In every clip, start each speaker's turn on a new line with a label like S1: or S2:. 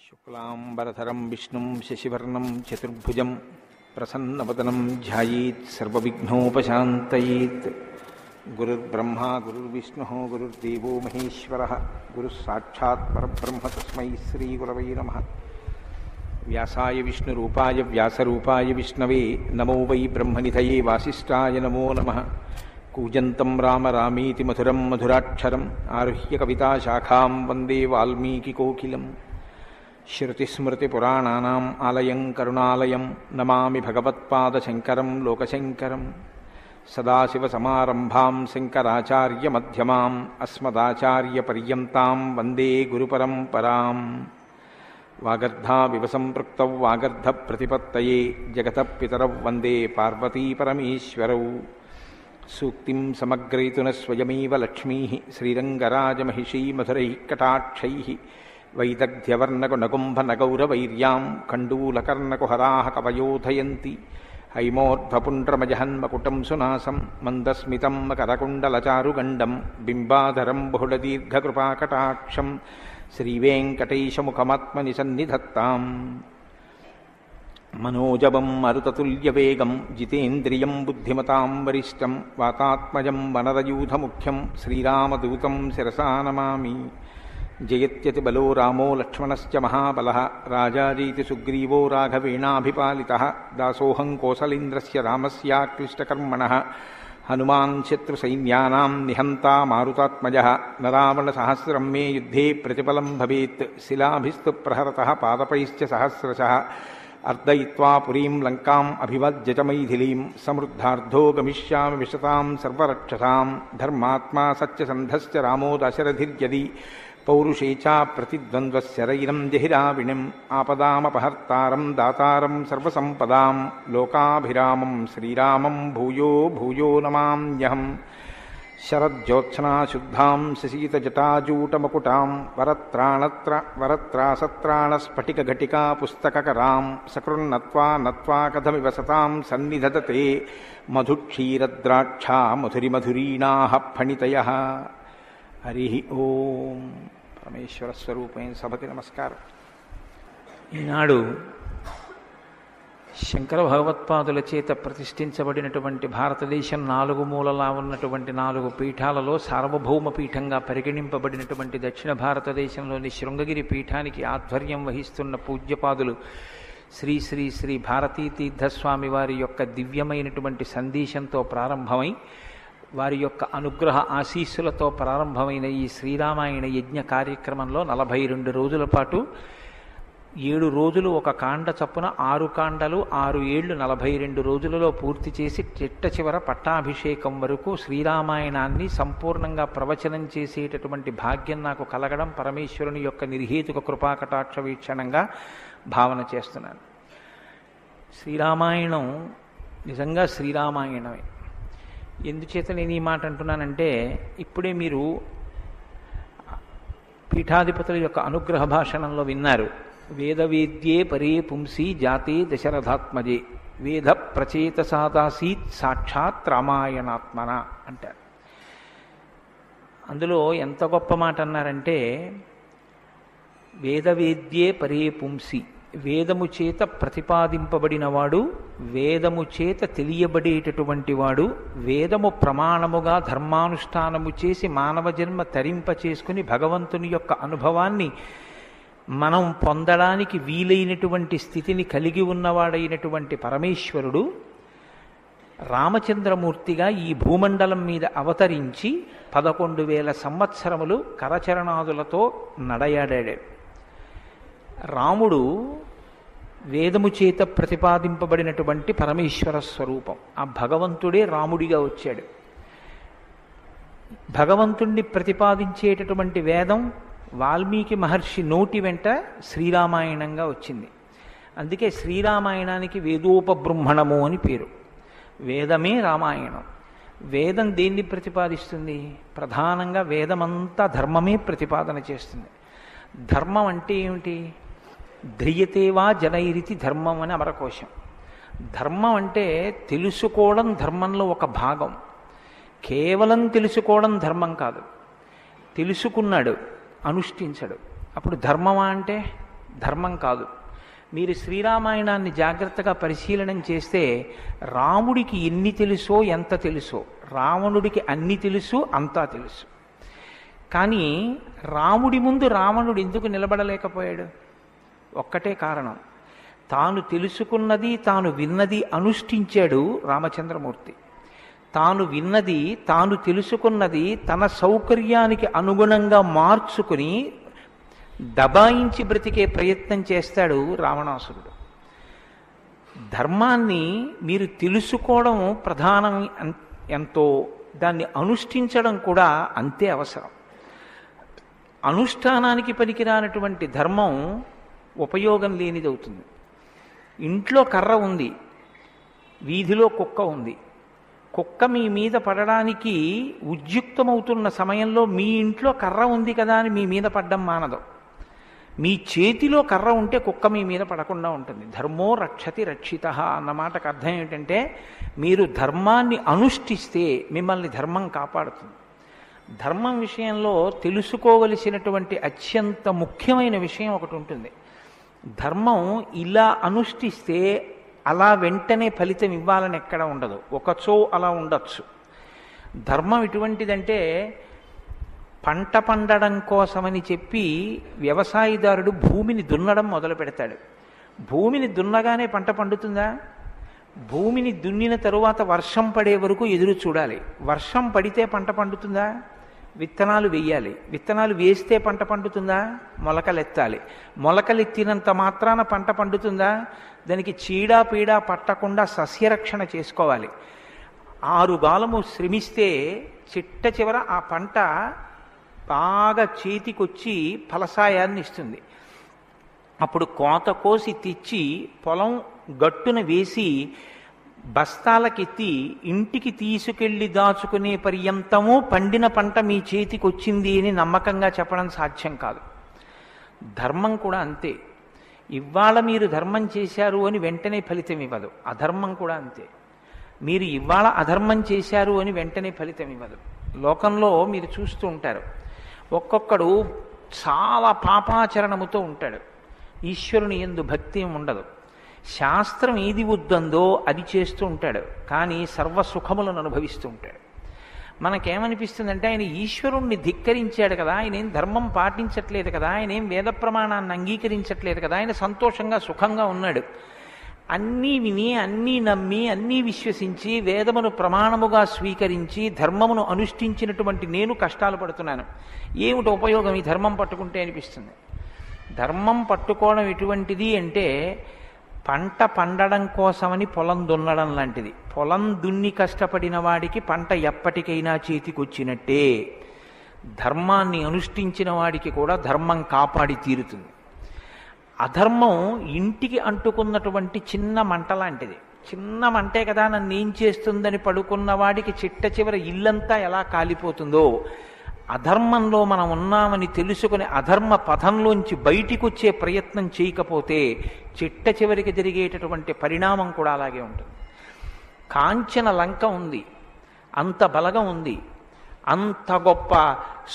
S1: శుక్లాంబరధరం విష్ణుం శశివర్ణం చతుర్భుజం ప్రసన్నవదనం ధ్యాయేత్ సర్వవిఘ్నోపశాంతయేత్. గురుర్బ్రహ్మా గురుర్విష్ణుః గురుర్దేవో మహేశ్వరః గురుః సాక్షాత్ పరబ్రహ్మ తస్మై శ్రీగురవై నమః. వ్యాసాయ విష్ణురూపాయ వ్యాసరూపాయ విష్ణవే నమో వై బ్రహ్మనిధయే వాసిష్ఠాయ నమో నమః. కూజంతం రామ రామీతి మధురం మధురాక్షరం ఆరుహ్య కవితాశాఖాం వందే వాల్మీకికోకిలం. శృతిస్మృతిపురాణానాం ఆలయం కరుణాలయం నమామి భగవత్పాదశంకరం లోకశంకరం. సదాశివసమారంభాం శంకరాచార్యమధ్యమాం అస్మదాచార్యపర్యంతాం వందే గురుపరంపరాం. వాగర్ధావివ సంపృక్తౌ వాగర్ధప్రతిపత్తయే జగతః పితరౌ వందే పార్వతీపరమేశ్వరౌ. సూక్తిం సమగ్రయతున స్వయమేవ లక్ష్మీః శ్రీరంగరాజమహిషీ మధురైః కటాక్షైః. వైదగ్ధ్యవర్ణకునగుంభనగౌరవైర్యాం కండూలకర్ణకుహరాः కవయోధయంతి. హైమోర్ధ్వపుండ్రమజహన్మకుటం సునాసం మందస్మితం మకరకుండలచారుగండం బింబాధరం బహుళదీర్ఘకృపాకటాక్షం శ్రీవేంకటేశముఖమాత్మని సన్నిధత్తాం. మనోజవం మరుతతుల్యవేగం జితేంద్రియం బుద్ధిమతాం వరిష్టం వాతాత్మజం వనరయూధముఖ్యం శ్రీరామదూతం శిరసా నమామి. జయత్యతి బలో రామో లక్ష్మణశ్చ మహాబలః రాజాజీతి సుగ్రీవో రాఘవేణాభిపాలితః. దాసోహం కోసలేంద్రస్య రామస్యాక్లిష్టకర్మణః హనుమాన్ శత్రుసైన్యానాం నిహంతా మారుతాత్మజః. నరావణసహస్రం మే యుద్ధే ప్రతిఫలం భవేత్ శిలాభిస్తు ప్రహరతః పాదపైశ్చ సహస్రశః. అర్దయిత్వా పురీం లంకాం అభివజ్య చ మైథిలీం సమృద్ధార్థో గమిష్యామి విశతాం సర్వరక్షసాం. ధర్మాత్మా సత్యసంధశ్చ రామో దశరథిర్యది పౌరుషే చ ప్రతిద్వంద్వశరైరం జహిరావిణిం. ఆపదామపహర్తారం దాతారం సర్వసంపదాం లోకాభిరామం శ్రీరామం భూయో భూయో నమామ్యహం. శరజ్యోత్స్నాశుద్ధాం శశీతజటాజూటమకుటాం వరత్రాసత్రాణస్ఫటికఘటికా పుస్తకకరాం. సకృన్నత్వా నత్వా కథమివ సతాం సన్నిధదతే మధుక్షీరద్రాక్షా మధురిమధురీణాః ఫణితయః. హరి ఓం. పరమేశ్వర స్వరూపమైన సభకి నమస్కారం. ఈనాడు శంకర భగవత్పాదుల చేత ప్రతిష్ఠించబడినటువంటి భారతదేశం నాలుగు మూలలా ఉన్నటువంటి 4 పీఠాలలో సార్వభౌమ పీఠంగా పరిగణింపబడినటువంటి దక్షిణ భారతదేశంలోని శృంగగిరి పీఠానికి ఆధ్వర్యం వహిస్తున్న పూజ్యపాదులు శ్రీ శ్రీ శ్రీ భారతీ తీర్థస్వామి వారి యొక్క దివ్యమైనటువంటి సందేశంతో ప్రారంభమై వారి యొక్క అనుగ్రహ ఆశీస్సులతో ప్రారంభమైన ఈ శ్రీరామాయణ యజ్ఞ కార్యక్రమంలో 42 రోజుల పాటు 7 రోజులు ఒక కాండ చప్పున 6 కాండలు 6 ఏళ్లు 42 రోజులలో పూర్తి చేసి చిట్ట చివర పట్టాభిషేకం వరకు శ్రీరామాయణాన్ని సంపూర్ణంగా ప్రవచనం చేసేటటువంటి భాగ్యం నాకు కలగడం పరమేశ్వరుని యొక్క నిర్హేతుక కృపాకటాక్ష వీక్షణంగా భావన చేస్తున్నాను. శ్రీరామాయణం నిజంగా శ్రీరామాయణమే. ఎందుచేత నేను ఈ మాట అంటున్నానంటే ఇప్పుడే మీరు పీఠాధిపతుల యొక్క అనుగ్రహ భాషణంలో విన్నారు. వేదవేద్యే పరే పుంసి జాతే దశరథాత్మజే వేద ప్రచేతసాదాసీత్ సాక్షాత్ రామాయణాత్మన అంటారు. అందులో ఎంత గొప్ప మాట అన్నారంటే వేదవేద్యే పరే పుంసి, వేదము చేత ప్రతిపాదింపబడినవాడు, వేదము చేత తెలియబడేటటువంటి వాడు, వేదము ప్రమాణముగా ధర్మానుష్ఠానము చేసి మానవ జన్మ తరింప చేసుకుని భగవంతుని యొక్క అనుభవాన్ని మనం పొందడానికి వీలైనటువంటి స్థితిని కలిగి ఉన్నవాడైనటువంటి పరమేశ్వరుడు రామచంద్రమూర్తిగా ఈ భూమండలం మీద అవతరించి 11,000 సంవత్సరములు కరచరణాదులతో నడయాడాడు. రాముడు వేదము చేత ప్రతిపాదింపబడినటువంటి పరమేశ్వర స్వరూపం. ఆ భగవంతుడే రాముడిగా వచ్చాడు. భగవంతుణ్ణి ప్రతిపాదించేటటువంటి వేదం వాల్మీకి మహర్షి నోటి వెంట శ్రీరామాయణంగా వచ్చింది. అందుకే శ్రీరామాయణానికి వేదోపబృంహణము అని పేరు. వేదమే రామాయణం. వేదం దేన్ని ప్రతిపాదిస్తుంది? ప్రధానంగా వేదమంతా ధర్మమే ప్రతిపాదన చేస్తుంది. ధర్మం అంటే ఏమిటి? ధ్రియతేవా జనైరితి ధర్మం అని అమరకోశం. ధర్మం అంటే తెలుసుకోవడం ధర్మంలో ఒక భాగం. కేవలం తెలుసుకోవడం ధర్మం కాదు, తెలుసుకున్నాడు అనుష్ఠించడు, అప్పుడు ధర్మమా అంటే ధర్మం కాదు. మీరు శ్రీరామాయణాన్ని జాగ్రత్తగా పరిశీలనం చేస్తే రాముడికి ఎన్ని తెలుసో ఎంత తెలుసో, రావణుడికి అన్ని తెలుసు అంతా తెలుసు. కానీ రాముడి ముందు రావణుడు ఎందుకు నిలబడలేకపోయాడు? ఒక్కటే కారణం, తాను తెలుసుకున్నది తాను విన్నది అనుష్ఠించాడు రామచంద్రమూర్తి. తాను విన్నది తాను తెలుసుకున్నది తన సౌకర్యానికి అనుగుణంగా మార్చుకుని దబాయించి బ్రతికే ప్రయత్నం చేస్తాడు రావణాసురుడు. ధర్మాన్ని మీరు తెలుసుకోవడం ప్రధానం ఎంతో, దాన్ని అనుష్ఠించడం కూడా అంతే అవసరం. అనుష్ఠానానికి పనికిరానటువంటి ధర్మం ఉపయోగం లేనిదవుతుంది. ఇంట్లో కర్ర ఉంది, వీధిలో కుక్క ఉంది. కుక్క మీ మీద పడడానికి ఉద్యుక్తమవుతున్న సమయంలో మీ ఇంట్లో కర్ర ఉంది కదా అని మీ మీద పడ్డం మానదు. మీ చేతిలో కర్ర ఉంటే కుక్క మీ మీద పడకుండా ఉంటుంది. ధర్మో రక్షతి రక్షిత అన్న మాటకు అర్థం ఏమిటంటే, మీరు ధర్మాన్ని అనుష్ఠిస్తే మిమ్మల్ని ధర్మం కాపాడుతుంది. ధర్మం విషయంలో తెలుసుకోవలసినటువంటి అత్యంత ముఖ్యమైన విషయం ఒకటి ఉంటుంది. ధర్మం ఇలా అనుష్ఠిస్తే అలా వెంటనే ఫలితం ఇవ్వాలని ఎక్కడ ఉండదు, ఒకచో అలా ఉండొచ్చు. ధర్మం ఎటువంటిదంటే, పంట పండడం కోసమని చెప్పి వ్యవసాయదారుడు భూమిని దున్నడం మొదలు పెడతాడు. భూమిని దున్నగానే పంట పండుతుందా? భూమిని దున్నిన తరువాత వర్షం పడే వరకు ఎదురు చూడాలి. వర్షం పడితే పంట పండుతుందా? విత్తనాలు వేయాలి. విత్తనాలు వేస్తే పంట పండుతుందా? మొలకలెత్తాలి. మొలకలెత్తినంత మాత్రాన పంట పండుతుందా? దానికి చీడా పీడా పట్టకుండా సస్యరక్షణ చేసుకోవాలి. 6 గాలము శ్రమిస్తే చిట్ట చివర ఆ పంట బాగా చేతికొచ్చి ఫలసాయాన్ని ఇస్తుంది. అప్పుడు కోత కోసి తెచ్చి పొలం గట్టున వేసి బస్తాలకెత్తి ఇంటికి తీసుకెళ్లి దాచుకునే పర్యంతము పండిన పంట మీ చేతికి వచ్చింది అని నమ్మకంగా చెప్పడం సాధ్యం కాదు. ధర్మం కూడా అంతే. ఇవాళ మీరు ధర్మం చేశారు అని వెంటనే ఫలితం ఇవ్వదు. అధర్మం కూడా అంతే. మీరు ఇవాళ అధర్మం చేశారు అని వెంటనే ఫలితం ఇవ్వదు. లోకంలో మీరు చూస్తూ ఉంటారు, ఒక్కొక్కడు చాలా పాపాచరణముతో ఉంటాడు, ఈశ్వరుని యందు భక్తి ఉండదు, శాస్త్రం ఏది వద్దందో అది చేస్తూ ఉంటాడు, కానీ సర్వసుఖములను అనుభవిస్తూ ఉంటాడు. మనకేమనిపిస్తుందంటే, ఆయన ఈశ్వరుణ్ణి ధిక్కరించాడు కదా, ఆయన ఏం ధర్మం పాటించట్లేదు కదా, ఆయన ఏం వేద ప్రమాణాన్ని అంగీకరించట్లేదు కదా, ఆయన సంతోషంగా సుఖంగా ఉన్నాడు. అన్నీ విని అన్నీ నమ్మి అన్నీ విశ్వసించి వేదమును ప్రమాణముగా స్వీకరించి ధర్మమును అనుష్ఠించినటువంటి నేను కష్టాలు పడుతున్నాను, ఏమిటి ఉపయోగం ఈ ధర్మం పట్టుకుంటే అనిపిస్తుంది. ధర్మం పట్టుకోవడం ఎటువంటిది అంటే, పంట పండడం కోసమని పొలం దున్నడం లాంటిది. పొలం దున్ని కష్టపడిన వాడికి పంట ఎప్పటికైనా చేతికొచ్చినట్టే. ధర్మాన్ని అనుష్ఠించిన వాడికి కూడా ధర్మం కాపాడి తీరుతుంది. అధర్మం ఇంటికి అంటుకున్నటువంటి చిన్న మంట లాంటిది. చిన్న మంటే కదా నన్ను ఏం చేస్తుందని పడుకున్న వాడికి చిట్ట చివర ఇల్లంతా ఎలా కాలిపోతుందో, అధర్మంలో మనం ఉన్నామని తెలుసుకుని అధర్మ పథంలోంచి బయటికి వచ్చే ప్రయత్నం చేయకపోతే చిట్ట చివరికి జరిగేటటువంటి పరిణామం కూడా అలాగే ఉంటుంది. కాంచన లంక ఉంది, అంత బలగం ఉంది, అంత గొప్ప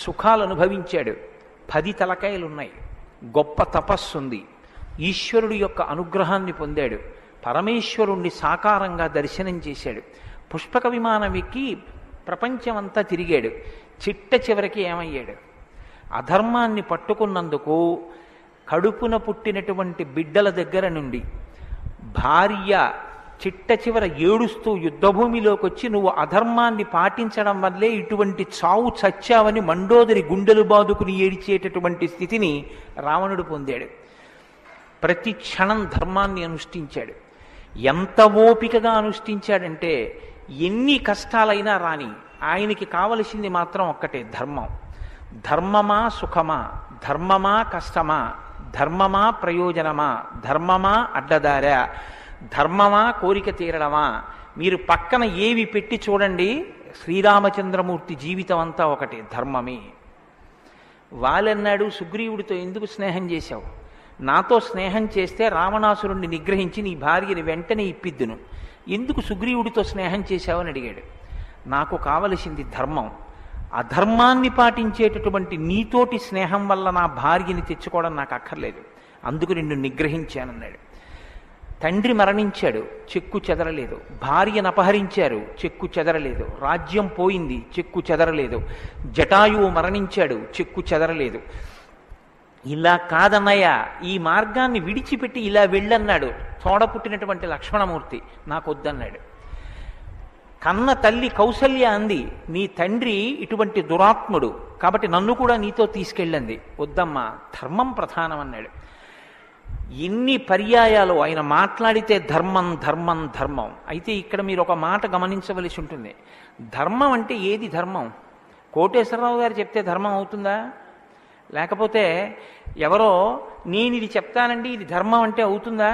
S1: సుఖాలు అనుభవించాడు, 10 తలకాయలున్నాయి, గొప్ప తపస్సు ఉంది, ఈశ్వరుడి యొక్క అనుగ్రహాన్ని పొందాడు, పరమేశ్వరుణ్ణి సాకారంగా దర్శనం చేశాడు, పుష్పక విమానం ఎక్కి ప్రపంచమంతా తిరిగాడు. చిట్ట చివరికి ఏమయ్యాడు? అధర్మాన్ని పట్టుకున్నందుకు కడుపున పుట్టినటువంటి బిడ్డల దగ్గర నుండి భార్య చిట్ట చివర ఏడుస్తూ యుద్ధభూమిలోకి వచ్చి, నువ్వు అధర్మాన్ని పాటించడం వల్లే ఇటువంటి చావు చచ్చావని మండోదరి గుండెలు బాదుకుని ఏడిచేటటువంటి స్థితిని రావణుడు పొందాడు. ప్రతి క్షణం ధర్మాన్ని అనుష్ఠించాడు. ఎంత ఓపికగా అనుష్ఠించాడంటే, ఎన్ని కష్టాలైనా రాని ఆయనకి కావలసింది మాత్రం ఒక్కటే, ధర్మం. ధర్మమా సుఖమా, ధర్మమా కష్టమా, ధర్మమా ప్రయోజనమా, ధర్మమా అడ్డదారా, ధర్మమా కోరిక తీరడమా, మీరు పక్కన ఏవి పెట్టి చూడండి, శ్రీరామచంద్రమూర్తి జీవితం అంతా ఒకటే, ధర్మమే. వాలన్నాడు, సుగ్రీవుడితో ఎందుకు స్నేహం చేశావు? నాతో స్నేహం చేస్తే రావణాసురుణ్ణి నిగ్రహించి నీ భార్యని వెంటనే ఇప్పిద్దును, ఎందుకు సుగ్రీవుడితో స్నేహం చేశావని అడిగాడు. నాకు కావలసింది ధర్మం. అధర్మాన్ని పాటించేటటువంటి నీతోటి స్నేహం వల్ల నా భార్యని తెచ్చుకోవడం నాకు అక్కర్లేదు, అందుకు నిన్ను నిగ్రహించానన్నాడు. తండ్రి మరణించాడు, చెక్కు చెదరలేదు. భార్యను అపహరించారు, చెక్కు చెదరలేదు. రాజ్యం పోయింది, చెక్కు చెదరలేదు. జటాయువు మరణించాడు, చెక్కు చెదరలేదు. ఇలా కాదన్నయ్య, ఈ మార్గాన్ని విడిచిపెట్టి ఇలా వెళ్ళన్నాడు తోడ పుట్టినటువంటి లక్ష్మణమూర్తి. నాకు వద్దన్నాడు. కన్న తల్లి కౌసల్య అంది, నీ తండ్రి ఇటువంటి దురాత్ముడు కాబట్టి నన్ను కూడా నీతో తీసుకెళ్ళండి. వద్దమ్మా, ధర్మం ప్రధానం అన్నాడు. ఎన్ని పర్యాయాలు ఆయన మాట్లాడితే ధర్మం ధర్మం ధర్మం. అయితే ఇక్కడ మీరు ఒక మాట గమనించవలసి ఉంటుంది. ధర్మం అంటే ఏది ధర్మం? కోటేశ్వరరావు గారు చెప్తే ధర్మం అవుతుందా? లేకపోతే ఎవరో నేను ఇది చెప్తానండి ఇది ధర్మం అంటే అవుతుందా?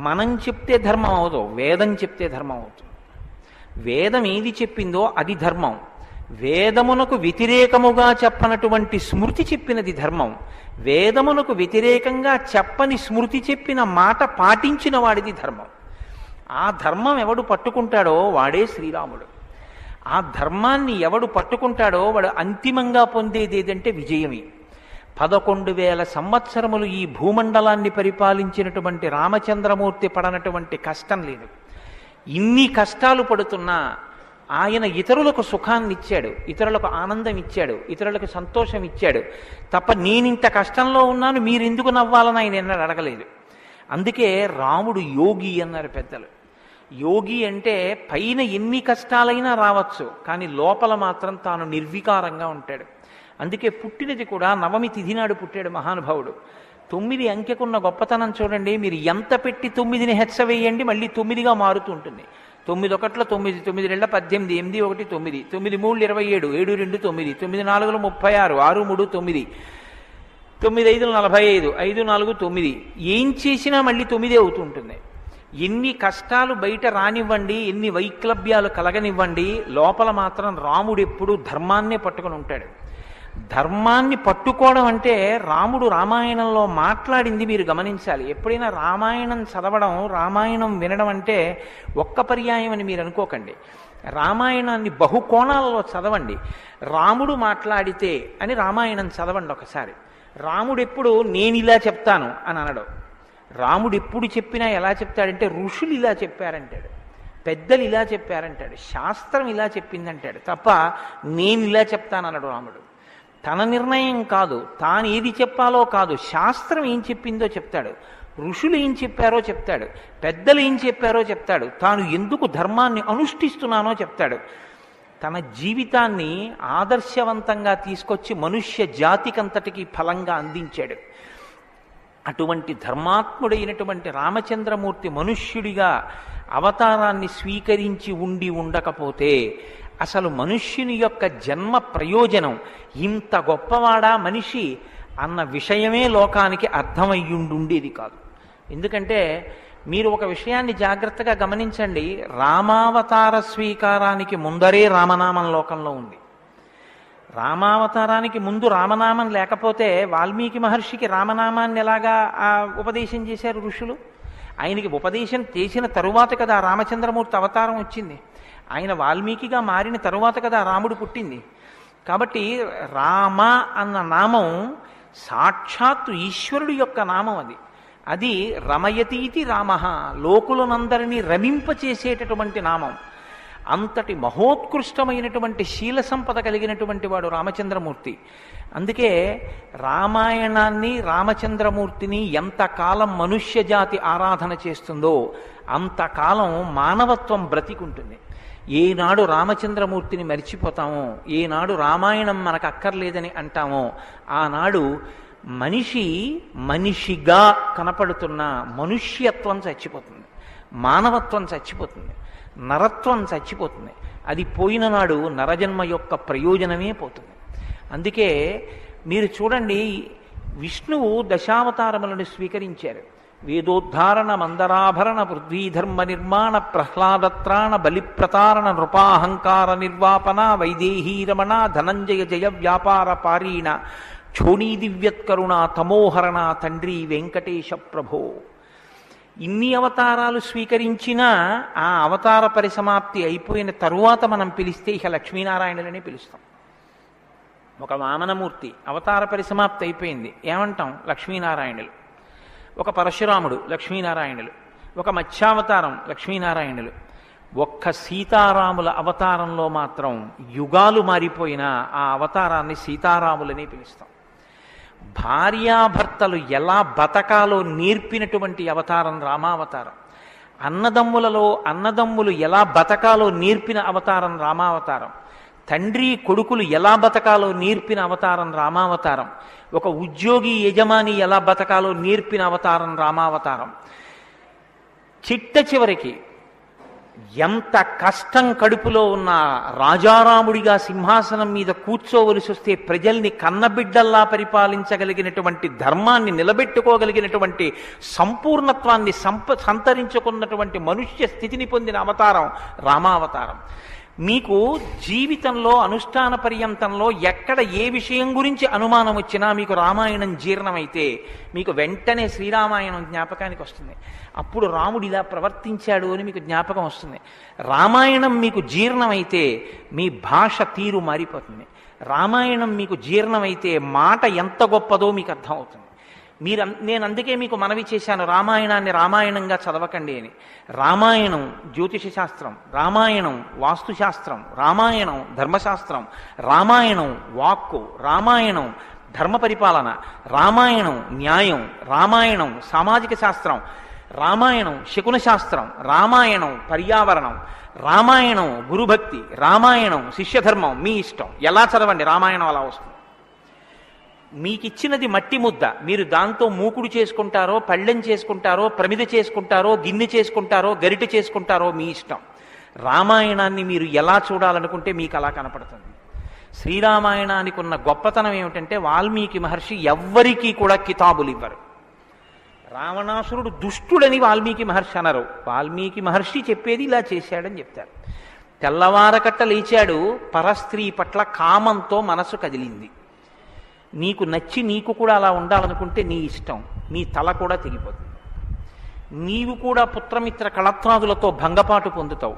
S1: మనం చెప్తే ధర్మం అవదు, వేదం చెప్తే ధర్మం అవుతుంది. వేదం ఏది చెప్పిందో అది ధర్మం. వేదమునకు వ్యతిరేకముగా చెప్పనటువంటి స్మృతి చెప్పినది ధర్మం. వేదమునకు వ్యతిరేకంగా చెప్పని స్మృతి చెప్పిన మాట పాటించిన వాడిది ధర్మం. ఆ ధర్మం ఎవడు పట్టుకుంటాడో వాడే శ్రీరాముడు. ఆ ధర్మాన్ని ఎవడు పట్టుకుంటాడో వాడు అంతిమంగా పొందేది ఏదంటే విజయమే. 11,000 సంవత్సరములు ఈ భూమండలాన్ని పరిపాలించినటువంటి రామచంద్రమూర్తి పడనటువంటి కష్టం లేదు. ఇన్ని కష్టాలు పడుతున్నా ఆయన ఇతరులకు సుఖాన్ని ఇచ్చాడు, ఇతరులకు ఆనందం ఇచ్చాడు, ఇతరులకు సంతోషం ఇచ్చాడు తప్ప నేనింత కష్టంలో ఉన్నాను మీరెందుకు నవ్వాలని ఆయన ఎన్నడూ అడగలేదు. అందుకే రాముడు యోగి అన్నారు పెద్దలు. యోగి అంటే పైన ఎన్ని కష్టాలైనా రావచ్చు, కానీ లోపల మాత్రం తాను నిర్వికారంగా ఉంటాడు. అందుకే పుట్టినది కూడా నవమి తిథి నాడు పుట్టాడు మహానుభావుడు. 9 అంకెకున్న గొప్పతనం చూడండి. మీరు ఎంత పెట్టి 9ని హెచ్చవేయండి మళ్ళీ 9గా మారుతూ ఉంటుంది. 9 ఒకట్ల 9, 9 2 18, 8 1 9, 9 3 27, 7 2 9, 9 4 36, 6 3 9, 9 5 45, 5 4 9. ఏం చేసినా మళ్ళీ 9 అవుతూ ఉంటుంది. ఎన్ని కష్టాలు బయట రానివ్వండి, ఎన్ని వైక్లభ్యాలు కలగనివ్వండి, లోపల మాత్రం రాముడు ఎప్పుడూ ధర్మాన్నే పట్టుకొని ఉంటాడు. ధర్మాన్ని పట్టుకోవడం అంటే రాముడు రామాయణంలో మాట్లాడింది మీరు గమనించాలి. ఎప్పుడైనా రామాయణం చదవడం, రామాయణం వినడం అంటే ఒక్క పర్యాయం అని మీరు అనుకోకండి. రామాయణాన్ని బహుకోణాలలో చదవండి. రాముడు మాట్లాడితే అని రామాయణం చదవండి ఒకసారి. రాముడు ఎప్పుడు నేను ఇలా చెప్తాను అని అనడం. రాముడు ఎప్పుడు చెప్పినా ఎలా చెప్తాడంటే ఋషులు ఇలా చెప్పారంటాడు, పెద్దలు ఇలా చెప్పారంటాడు, శాస్త్రం ఇలా చెప్పిందంటాడు తప్ప నేను ఇలా చెప్తానన్నాడు రాముడు. తన నిర్ణయం కాదు, తాను ఏది చెప్పాలో కాదు, శాస్త్రం ఏం చెప్పిందో చెప్తాడు, ఋషులు ఏం చెప్పారో చెప్తాడు, పెద్దలు ఏం చెప్పారో చెప్తాడు, తాను ఎందుకు ధర్మాన్ని అనుష్ఠిస్తున్నానో చెప్తాడు. తన జీవితాన్ని ఆదర్శవంతంగా తీసుకొచ్చి మనుష్య జాతికంతటికి ఫలంగా అందించాడు. అటువంటి ధర్మాత్ముడైనటువంటి రామచంద్రమూర్తి మనుష్యుడిగా అవతారాన్ని స్వీకరించి ఉండకపోతే అసలు మనుష్యుని యొక్క జన్మ ప్రయోజనం ఇంత గొప్పవాడా మనిషి అన్న విషయమే లోకానికి అర్థమయ్యుండేది కాదు. ఎందుకంటే మీరు ఒక విషయాన్ని జాగ్రత్తగా గమనించండి. రామావతార స్వీకారానికి ముందరే రామనామం లోకంలో ఉంది. రామావతారానికి ముందు రామనామం లేకపోతే వాల్మీకి మహర్షికి రామనామాన్ని ఎలాగా ఉపదేశం చేశారు ఋషులు? ఆయనకి ఉపదేశం చేసిన తరువాత కదా రామచంద్రమూర్తి అవతారం వచ్చింది. ఆయన వాల్మీకిగా మారిన తరువాత కదా రాముడు పుట్టింది. కాబట్టి రామ అన్న నామం సాక్షాత్తు ఈశ్వరుడు యొక్క నామం. అది రమయతీతి రామ, లోకులనందరినీ రమింపచేసేటటువంటి నామం. అంతటి మహోత్కృష్టమైనటువంటి శీల సంపద కలిగినటువంటి వాడు రామచంద్రమూర్తి. అందుకే రామాయణాన్ని రామచంద్రమూర్తిని ఎంతకాలం మనుష్య జాతి ఆరాధన చేస్తుందో అంతకాలం మానవత్వం బ్రతికుంటుంది. ఏనాడు రామచంద్రమూర్తిని మరిచిపోతామో, ఏనాడు రామాయణం మనకు అక్కర్లేదని అంటామో ఆనాడు మనిషిగా కనపడుతున్న మనుష్యత్వం చచ్చిపోతుంది, మానవత్వం చచ్చిపోతుంది, నరత్వం చచ్చిపోతుంది. అది పోయిన నాడు నరజన్మ యొక్క ప్రయోజనమే పోతుంది. అందుకే మీరు చూడండి, విష్ణువు దశావతారములను స్వీకరించారు. వేదోద్ధారణ మందరాభరణ పృథ్వీధర్మ నిర్మాణ ప్రహ్లాదత్రాణ బలిప్రతారణ నృపాహంకార నిర్వాపన వైదేహీరమణ ధనంజయ జయ వ్యాపార పారీణ క్షోణీ దివ్యత్కరుణ తమోహరణ తండ్రి వెంకటేశ ప్రభో. ఇన్ని అవతారాలు స్వీకరించినా ఆ అవతార పరిసమాప్తి అయిపోయిన తరువాత మనం పిలిస్తే ఇక లక్ష్మీనారాయణులనే పిలుస్తాం. ఒక వామనమూర్తి అవతార పరిసమాప్తి అయిపోయింది, ఏమంటాం? లక్ష్మీనారాయణులు. ఒక పరశురాముడు, లక్ష్మీనారాయణులు. ఒక మత్స్యావతారం, లక్ష్మీనారాయణులు. ఒక్క సీతారాముల అవతారంలో మాత్రం యుగాలు మారిపోయినా ఆ అవతారాన్ని సీతారాములనే పిలుస్తాం. భార్యాభర్తలు ఎలా బతకాలో నేర్పినటువంటి అవతారం రామావతారం. అన్నదమ్ములు ఎలా బతకాలో నేర్పిన అవతారం రామావతారం. తండ్రి కొడుకులు ఎలా బతకాలో నేర్పిన అవతారం రామావతారం. ఒక ఉద్యోగి యజమాని ఎలా బతకాలో నేర్పిన అవతారం రామావతారం. చిట్ట చివరికి ఎంత కష్టం కడుపులో ఉన్న రాజారాముడిగా సింహాసనం మీద కూర్చోవలసి వస్తే ప్రజల్ని కన్నబిడ్డల్లా పరిపాలించగలిగినటువంటి ధర్మాన్ని నిలబెట్టుకోగలిగినటువంటి సంపూర్ణత్వాన్ని సంతరించుకున్నటువంటి మనుష్య స్థితిని పొందిన అవతారం రామావతారం. మీకు జీవితంలో అనుష్ఠాన పర్యంతంలో ఎక్కడ ఏ విషయం గురించి అనుమానం వచ్చినా మీకు రామాయణం జీర్ణమైతే మీకు వెంటనే శ్రీరామాయణం జ్ఞాపకానికి వస్తుంది. అప్పుడు రాముడు ఇలా ప్రవర్తించాడు అని మీకు జ్ఞాపకం వస్తుంది. రామాయణం మీకు జీర్ణమైతే మీ భాష తీరు మారిపోతుంది. రామాయణం మీకు జీర్ణమైతే మాట ఎంత గొప్పదో మీకు అర్థమవుతుంది. నేను అందుకే మీకు మనవి చేశాను, రామాయణాన్ని రామాయణంగా చదవకండి అని. రామాయణం జ్యోతిష శాస్త్రం, రామాయణం వాస్తుశాస్త్రం, రామాయణం ధర్మశాస్త్రం, రామాయణం వాక్కు, రామాయణం ధర్మ పరిపాలన, రామాయణం న్యాయం, రామాయణం సామాజిక శాస్త్రం, రామాయణం శకున శాస్త్రం, రామాయణం పర్యావరణం, రామాయణం గురుభక్తి, రామాయణం శిష్యధర్మం. మీ ఇష్టం, ఎలా చదవండి, రామాయణం అలా వస్తుంది. మీకిచ్చినది మట్టి ముద్ద, మీరు దాంతో మూకుడు చేసుకుంటారో, పళ్ళెం చేసుకుంటారో, ప్రమిద చేసుకుంటారో, గిన్నె చేసుకుంటారో, గరిటె చేసుకుంటారో మీ ఇష్టం. రామాయణాన్ని మీరు ఎలా చూడాలనుకుంటే మీకు అలా కనపడుతుంది. శ్రీరామాయణానికి ఉన్న గొప్పతనం ఏమిటంటే వాల్మీకి మహర్షి ఎవ్వరికీ కూడా కితాబులు ఇవ్వరు. రావణాసురుడు దుష్టుడని వాల్మీకి మహర్షి అనరు. వాల్మీకి మహర్షి చెప్పేది ఇలా చేశాడని చెప్తారు. తెల్లవారకట్ట లేచాడు, పరస్త్రీ పట్ల కామంతో మనసు కదిలింది. నీకు నచ్చి నీకు కూడా అలా ఉండాలనుకుంటే నీ ఇష్టం, నీ తల కూడా తెగిపోతుంది. నీవు కూడా పుత్రమిత్ర కళత్రాదులతో భంగపాటు పొందుతావు.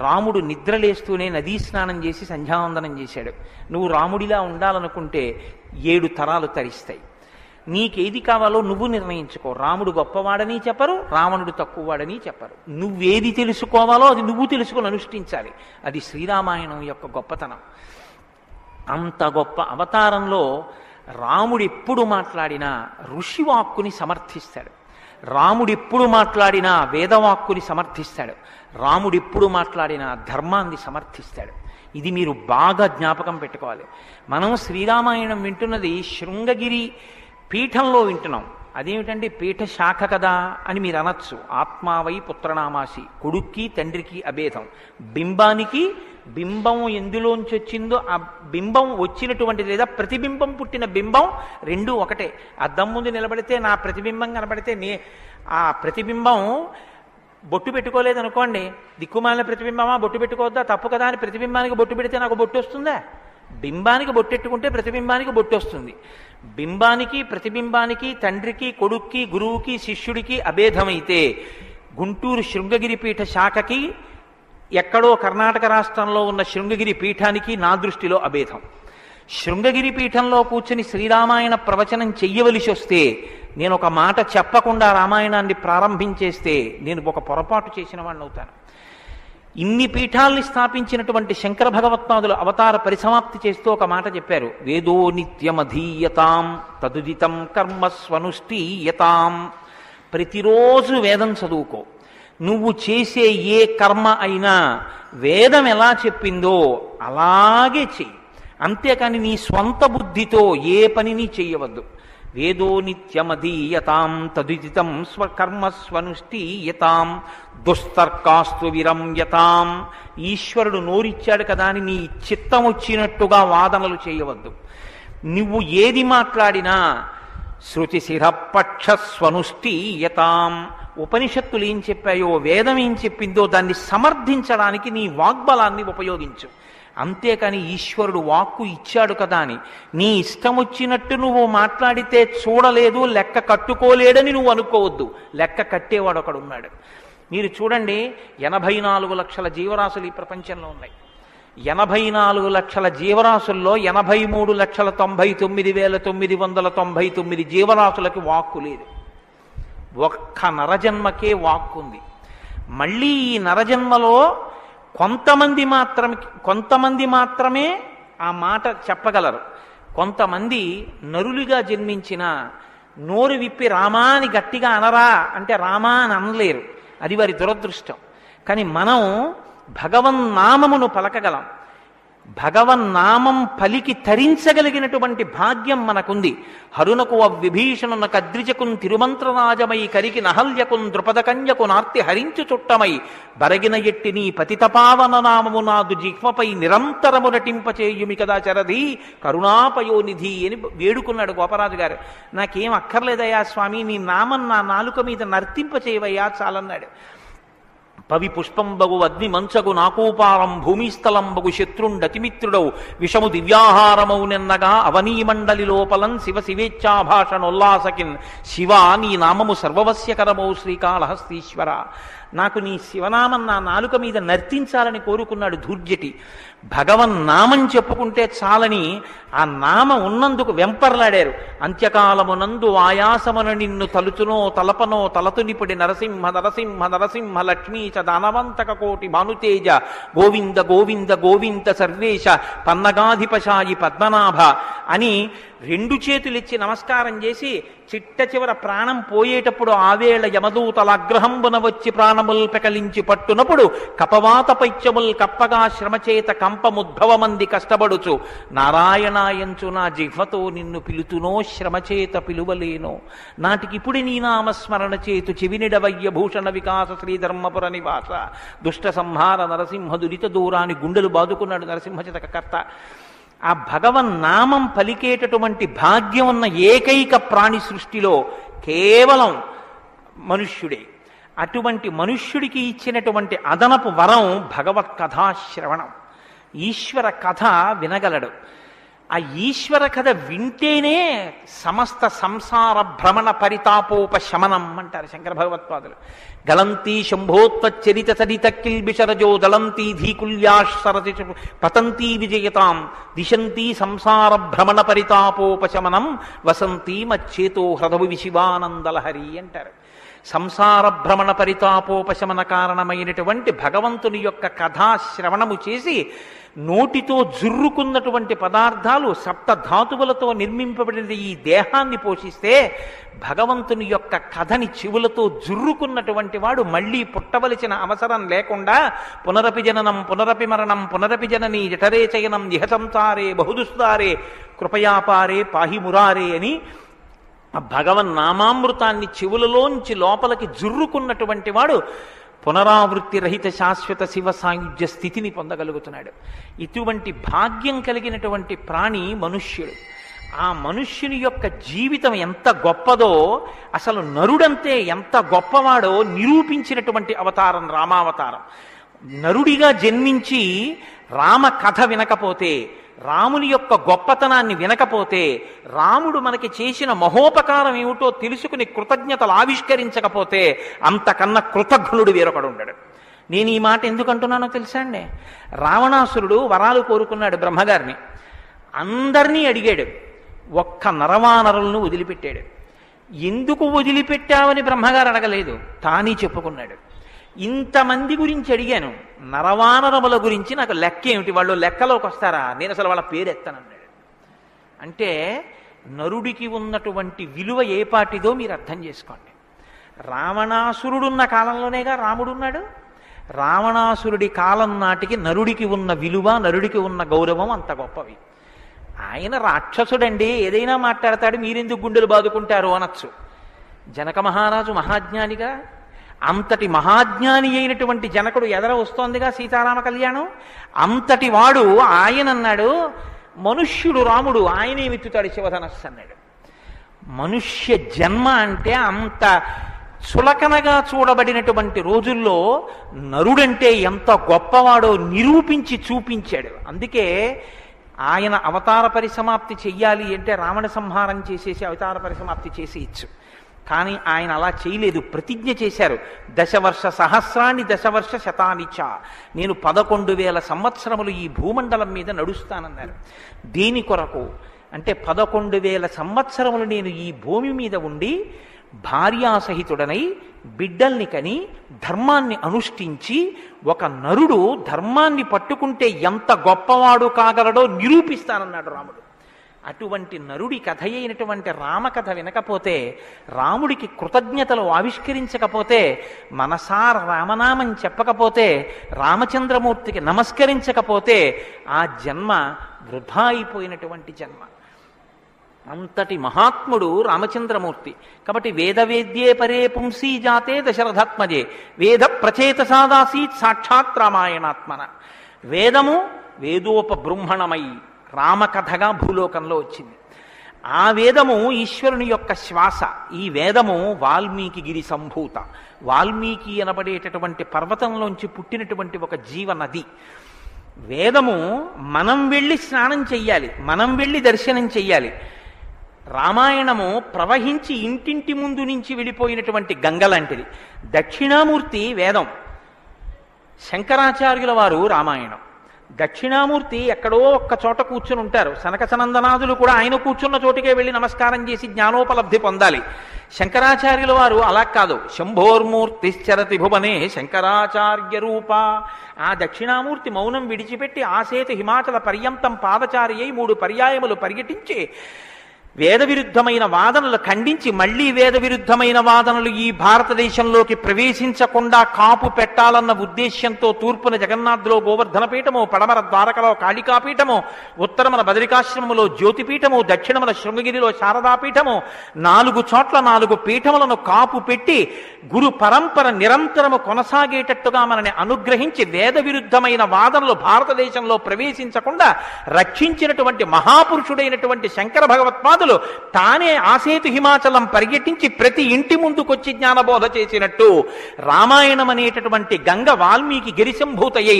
S1: రాముడు నిద్రలేస్తూనే నదీ స్నానం చేసి సంధ్యావందనం చేశాడు. నువ్వు రాముడిలా ఉండాలనుకుంటే 7 తరాలు తరిస్తాయి. నీకేది కావాలో నువ్వు నిర్ణయించుకో. రాముడు గొప్పవాడని చెప్పరు, రావణుడు తక్కువవాడని చెప్పరు. నువ్వేది తెలుసుకోవాలో అది నువ్వు తెలుసుకొని అనుష్ఠించాలి. అది శ్రీరామాయణం యొక్క గొప్పతనం. అంత గొప్ప అవతారంలో రాముడు ఎప్పుడు మాట్లాడినా ఋషివాక్కుని సమర్థిస్తాడు. రాముడు ఎప్పుడు మాట్లాడినా వేదవాక్కుని సమర్థిస్తాడు. రాముడు ఎప్పుడు మాట్లాడినా ధర్మాన్ని సమర్థిస్తాడు. ఇది మీరు బాగా జ్ఞాపకం పెట్టుకోవాలి. మనం శ్రీరామాయణం వింటున్నది శృంగగిరి పీఠంలో వింటున్నాం. అదేమిటంటే పీఠ శాఖ కదా అని మీరు అనొచ్చు. ఆత్మావై పుత్రనామాసి, కొడుక్కి తండ్రికి అభేదం. బింబానికి బింబం ఎందులోంచి వచ్చిందో ఆ బింబం వచ్చినటువంటిది లేదా ప్రతిబింబం పుట్టిన బింబం రెండూ ఒకటే. అద్దం ముందు నిలబడితే నా ప్రతిబింబం కనబడితే ఆ ప్రతిబింబం బొట్టు పెట్టుకోలేదు అనుకోండి, దిక్కుమాలిన ప్రతిబింబమా బొట్టు పెట్టుకోవద్దా, తప్పు కదా అని ప్రతిబింబానికి బొట్టు పెడితే నాకు బొట్టు వస్తుందా? బింబానికి బొట్టెట్టుకుంటే ప్రతిబింబానికి బొట్టు వస్తుంది. బింబానికి ప్రతిబింబానికి తండ్రికి కొడుక్కి గురువుకి శిష్యుడికి అభేదమైతే గుంటూరు శృంగగిరి పీఠ శాఖకి ఎక్కడో కర్ణాటక రాష్ట్రంలో ఉన్న శృంగగిరి పీఠానికి నా దృష్టిలో అభేదం. శృంగగిరి పీఠంలో కూర్చుని శ్రీరామాయణ ప్రవచనం చెయ్యవలసి వస్తే నేను ఒక మాట చెప్పకుండా రామాయణాన్ని ప్రారంభించేస్తే నేను ఒక పొరపాటు చేసిన వాడిని అవుతాను. ఇన్ని పీఠాల్ని స్థాపించినటువంటి శంకర భగవత్పాదులు అవతార పరిసమాప్తి చేస్తూ ఒక మాట చెప్పారు. వేదో నిత్యమధీయతాం తదుదితం కర్మస్వనుష్ఠీయతాం. ప్రతిరోజు వేదం చదువుకో. నువ్వు చేసే ఏ కర్మ అయినా వేదం ఎలా చెప్పిందో అలాగే చెయ్యి. అంతేకాని నీ స్వంత బుద్ధితో ఏ పనిని చెయ్యవద్దు. వేదో నిత్యమధీయతాం తదుదితం కర్మస్వనుష్ఠీయతాం దుస్తర్కాస్తు విరమ్యతాం. ఈశ్వరుడు నోరిచ్చాడు కదా అని నీ చిత్తం వచ్చినట్టుగా వాదనలు చేయవద్దు. నువ్వు ఏది మాట్లాడినా శృతిశిరపక్షస్వనుష్ఠీయతాం. ఉపనిషత్తులు ఏం చెప్పాయో, వేదం ఏం చెప్పిందో దాన్ని సమర్థించడానికి నీ వాగ్బలాన్ని ఉపయోగించు. అంతేకాని ఈశ్వరుడు వాక్కు ఇచ్చాడు కదా అని నీ ఇష్టం వచ్చినట్టు నువ్వు మాట్లాడితే చూడలేదు, లెక్క కట్టుకోలేడని నువ్వు అనుకోవద్దు. లెక్క కట్టేవాడు ఒకడు ఉన్నాడు. మీరు చూడండి, 84 లక్షల జీవరాశులు ఈ ప్రపంచంలో ఉన్నాయి. 84 లక్షల జీవరాశుల్లో 83,99,999 జీవరాశులకి వాక్కు లేదు. ఒక్క నరజన్మకే వాక్కు ఉంది. మళ్ళీ ఈ నరజన్మలో కొంతమంది మాత్రమే ఆ మాట చెప్పగలరు. కొంతమంది నరులుగా జన్మించిన నోరు విప్పి రామా అని గట్టిగా అనరా అంటే రామా అని అనలేరు. అది వారి దురదృష్టం. కానీ మనం భగవన్నామమును పలకగలం. భగవన్నామం పలికి తరించగలిగినటువంటి భాగ్యం మనకుంది. హరునకు విభీషణునకు అద్రిజకున్ తిరుమంత్రరాజమై కరికి నహల్యకున్ ద్రుపదకన్యకు నార్తి హరించు చుట్టమై బరగిన ఎట్టి నీ పతితపావన నామము నాదు జిహ్వపై నిరంతరము నటింపచేయుమి కదా చరధి కరుణాపయోనిధి అని వేడుకున్నాడు గోపరాజు గారు. నాకేం అక్కర్లేదయ్యా స్వామి, నీ నామం నా నాలుక మీద నర్తింపచేయవయ్యా చాలన్నాడు. పవి పుష్పంబగు అగ్ని మంచగు నాకూపారం భూమిస్థలంబగు శత్రుండతిమిత్రుడవు విషము దివ్యాహారమౌ నిన్నగా అవనీమండలి లోపలం శివ శివేచ్ఛాభాషణోల్లాసకిన్ శివ నీ నామము సర్వవస్యకరమౌ శ్రీకాళహస్తీశ్వర. నాకు నీ శివనామం నా నాలుక మీద నర్తించాలని కోరుకున్నాడు ధూర్జటి. భగవన్నామం చెప్పుకుంటే చాలని ఆ నామం ఉన్నందుకు వెంపర్లాడారు. అంత్యకాలమునందు ఆయాసమున నిన్ను తలుచునో తలపనో తలతునిపుడి నరసింహ నరసింహ నరసింహ లక్ష్మీ చ దానవంతక కోటి భానుతేజ గోవింద గోవింద గోవింద సర్వేశ పన్నగాధిపశాయి పద్మనాభ అని 2 చేతులిచ్చి నమస్కారం చేసి చిట్ట చివర ప్రాణం పోయేటప్పుడు ఆవేళ యమదూతల అగ్రహంబున వచ్చి ప్రాణముల్ పెకలించి పట్టునప్పుడు కపవాత పైత్యముల్ కప్పగా శ్రమచేత కంపముద్భవమంది కష్టపడుచు నారాయణాయంచు నా జిహ్వతో నిన్ను పిలుతునో శ్రమచేత పిలువలేనో నాటికిప్పుడు నీ నామస్మరణ చేతు చెవినిడవయ్య భూషణ వికాస శ్రీధర్మపుర నివాస దుష్ట సంహార నరసింహ దురిత దూరాన్ని గుండెలు బాదుకున్నాడు నరసింహచతక కర్త. ఆ భగవన్నామం పలికేటటువంటి భాగ్యం ఉన్న ఏకైక ప్రాణి సృష్టిలో కేవలం మనుష్యుడే. అటువంటి మనుష్యుడికి ఇచ్చినటువంటి అదనపు వరం భగవత్ కథాశ్రవణం. ఈశ్వర కథ వినగలడు. ఆ ఈశ్వర కథ వింటేనే సమస్త సంసార భ్రమణ పరితాపోపశమనం అంటారు శంకర భగవత్పాదులు. గలంతి శంభోత్వచరిత చరిత కిల్బిషరజో దళంతి ధీకుల్యాసరతి పతంతి విజయతాం దిశంతి సంసార భ్రమణ పరితాపోపశమనం వసంతి మచ్చేతో హ్రదవు విశివానందలహరి అంటారు. సంసార భ్రమణ పరితాపోపశమన కారణమైనటువంటి భగవంతుని యొక్క కథాశ్రవణము చేసి నోటితో జుర్రుకున్నటువంటి పదార్థాలు సప్తధాతువులతో నిర్మింపబడిన ఈ దేహాన్ని పోషిస్తే భగవంతుని యొక్క కథని చెవులతో జుర్రుకున్నటువంటి వాడు మళ్ళీ పుట్టవలసిన అవసరం లేకుండా పునరపి జననం పునరపి మరణం పునరపి జనని జఠరే చయనం ఇహ సంసారే బహుదుస్తారే కృపయాపారే పాహి మురారే అని ఆ భగవన్నామామృతాన్ని చెవులలోంచి లోపలికి జుర్రుకున్నటువంటి వాడు పునరావృత్తి రహిత శాశ్వత శివ సాయుధ్య స్థితిని పొందగలుగుతున్నాడు. ఇటువంటి భాగ్యం కలిగినటువంటి ప్రాణి మనుష్యుడు. ఆ మనుష్యుని యొక్క జీవితం ఎంత గొప్పదో, అసలు నరుడంతే ఎంత గొప్పవాడో నిరూపించినటువంటి అవతారం రామావతారం. నరుడిగా జన్మించి రామ కథ వినకపోతే, రాముని యొక్క గొప్పతనాన్ని వినకపోతే, రాముడు మనకి చేసిన మహోపకారం ఏమిటో తెలుసుకుని కృతజ్ఞతలు ఆవిష్కరించకపోతే అంతకన్నా కృతజ్ఞుడు వేరొకడు ఉండడు. నేను ఈ మాట ఎందుకు అంటున్నానో తెలుసా అండి? రావణాసురుడు వరాలు కోరుకున్నాడు బ్రహ్మగారిని. అందరినీ అడిగాడు, ఒక్క నరవానరులను వదిలిపెట్టాడు. ఎందుకు వదిలిపెట్టావని బ్రహ్మగారు అడగలేదు, తానీ చెప్పుకున్నాడు. ఇంతమంది గురించి అడిగాను, నరవానరముల గురించి నాకు లెక్క ఏమిటి, వాళ్ళు లెక్కలోకి వస్తారా, నేను అసలు వాళ్ళ పేరు ఎత్తనన్నాడు. అంటే నరుడికి ఉన్నటువంటి విలువ ఏ పాటిదో మీరు అర్థం చేసుకోండి. రావణాసురుడున్న కాలంలోనేగా రాముడున్నాడు. రావణాసురుడి కాలం నాటికి నరుడికి ఉన్న విలువ, నరుడికి ఉన్న గౌరవం అంత గొప్పవి. ఆయన రాక్షసుడండి, ఏదైనా మాట్లాడతాడు, మీరెందుకు గుండెలు బాదుకుంటారు అనొచ్చు. జనక మహారాజు మహాజ్ఞానిగా, అంతటి మహాజ్ఞాని అయినటువంటి జనకుడు ఎదర వస్తోందిగా సీతారామ కళ్యాణం. అంతటి వాడు ఆయన అన్నాడు, మనుష్యుడు రాముడు, ఆయనే విత్తుతాడు శివధనస్సు అన్నాడు. మనుష్య జన్మ అంటే అంత చులకనగా చూడబడినటువంటి రోజుల్లో నరుడంటే ఎంత గొప్పవాడో నిరూపించి చూపించాడు. అందుకే ఆయన అవతార పరిసమాప్తి చెయ్యాలి అంటే రావణ సంహారం చేసేసి అవతార పరిసమాప్తి చేసేయచ్చు. కానీ ఆయన అలా చేయలేదు, ప్రతిజ్ఞ చేశారు. దశవర్ష సహస్రాన్ని దశవర్ష శతానిచ, నేను 11,000 సంవత్సరములు ఈ భూమండలం మీద నడుస్తానన్నారు. దేని కొరకు అంటే 11,000 సంవత్సరములు నేను ఈ భూమి మీద ఉండి భార్యాసహితుడనై బిడ్డల్ని కని ధర్మాన్ని అనుష్ఠించి ఒక నరుడు ధర్మాన్ని పట్టుకుంటే ఎంత గొప్పవాడు కాగలడో నిరూపిస్తానన్నాడు రాముడు. అటువంటి నరుడి కథ అయినటువంటి రామకథ వినకపోతే, రాముడికి కృతజ్ఞతలు ఆవిష్కరించకపోతే, మనసార రామనామం చెప్పకపోతే, రామచంద్రమూర్తికి నమస్కరించకపోతే ఆ జన్మ వృధా అయిపోయినటువంటి జన్మ. అంతటి మహాత్ముడు రామచంద్రమూర్తి. కాబట్టి వేదవేద్యే పరే పుంసీ జాతే దశరథాత్మజే వేద ప్రచేతసాదాసీత్ సాక్షాత్ రామాయణాత్మన. వేదము వేదోపబృంహణమై రామకథగా భూలోకంలో వచ్చింది. ఆ వేదము ఈశ్వరుని యొక్క శ్వాస. ఈ వేదము వాల్మీకి గిరి సంభూత, వాల్మీకి అనబడేటటువంటి పర్వతంలోంచి పుట్టినటువంటి ఒక జీవనది. వేదము మనం వెళ్ళి స్నానం చెయ్యాలి, మనం వెళ్ళి దర్శనం చెయ్యాలి. రామాయణము ప్రవహించి ఇంటింటి ముందు నుంచి వెళ్ళిపోయినటువంటి గంగ లాంటిది. దక్షిణామూర్తి వేదం, శంకరాచార్యుల వారు రామాయణం. దక్షిణామూర్తి ఎక్కడో ఒక్క చోట కూర్చుని ఉంటారు. సనక సనందనాథులు కూడా ఆయన కూర్చున్న చోటికే వెళ్ళి నమస్కారం చేసి జ్ఞానోపలబ్ధి పొందాలి. శంకరాచార్యుల వారు అలా కాదు. శంభోర్మూర్తిశ్చరతి భువనే శంకరాచార్య రూప. ఆ దక్షిణామూర్తి మౌనం విడిచిపెట్టి ఆసేతు హిమాచల పర్యంతం పాదచారి అయి 3 పర్యాయములు పర్యటించి వేద విరుద్ధమైన వాదనలు ఖండించి మళ్లీ వేద విరుద్ధమైన వాదనలు ఈ భారతదేశంలోకి ప్రవేశించకుండా కాపు పెట్టాలన్న ఉద్దేశ్యంతో తూర్పున జగన్నాథ్లో గోవర్ధన పీఠము, పడమర ద్వారకలో కాళికాపీఠము, ఉత్తరమున బదరికాశ్రమములో జ్యోతిపీఠము, దక్షిణమున శృంగగిరిలో శారదాపీఠము, 4 చోట్ల 4 పీఠములను కాపు పెట్టి గురు పరంపర నిరంతరము కొనసాగేటట్టుగా మనని అనుగ్రహించి వేద విరుద్ధమైన వాదనలు భారతదేశంలో ప్రవేశించకుండా రక్షించినటువంటి మహాపురుషుడైనటువంటి శంకర భగవత్పాదులు తానే ఆసేతు హిమాచలం పర్యటించి ప్రతి ఇంటి ముందుకొచ్చి జ్ఞానబోధ చేసినట్టు రామాయణం అనేటటువంటి గంగ వాల్మీకి గిరిశంభూతయ్యి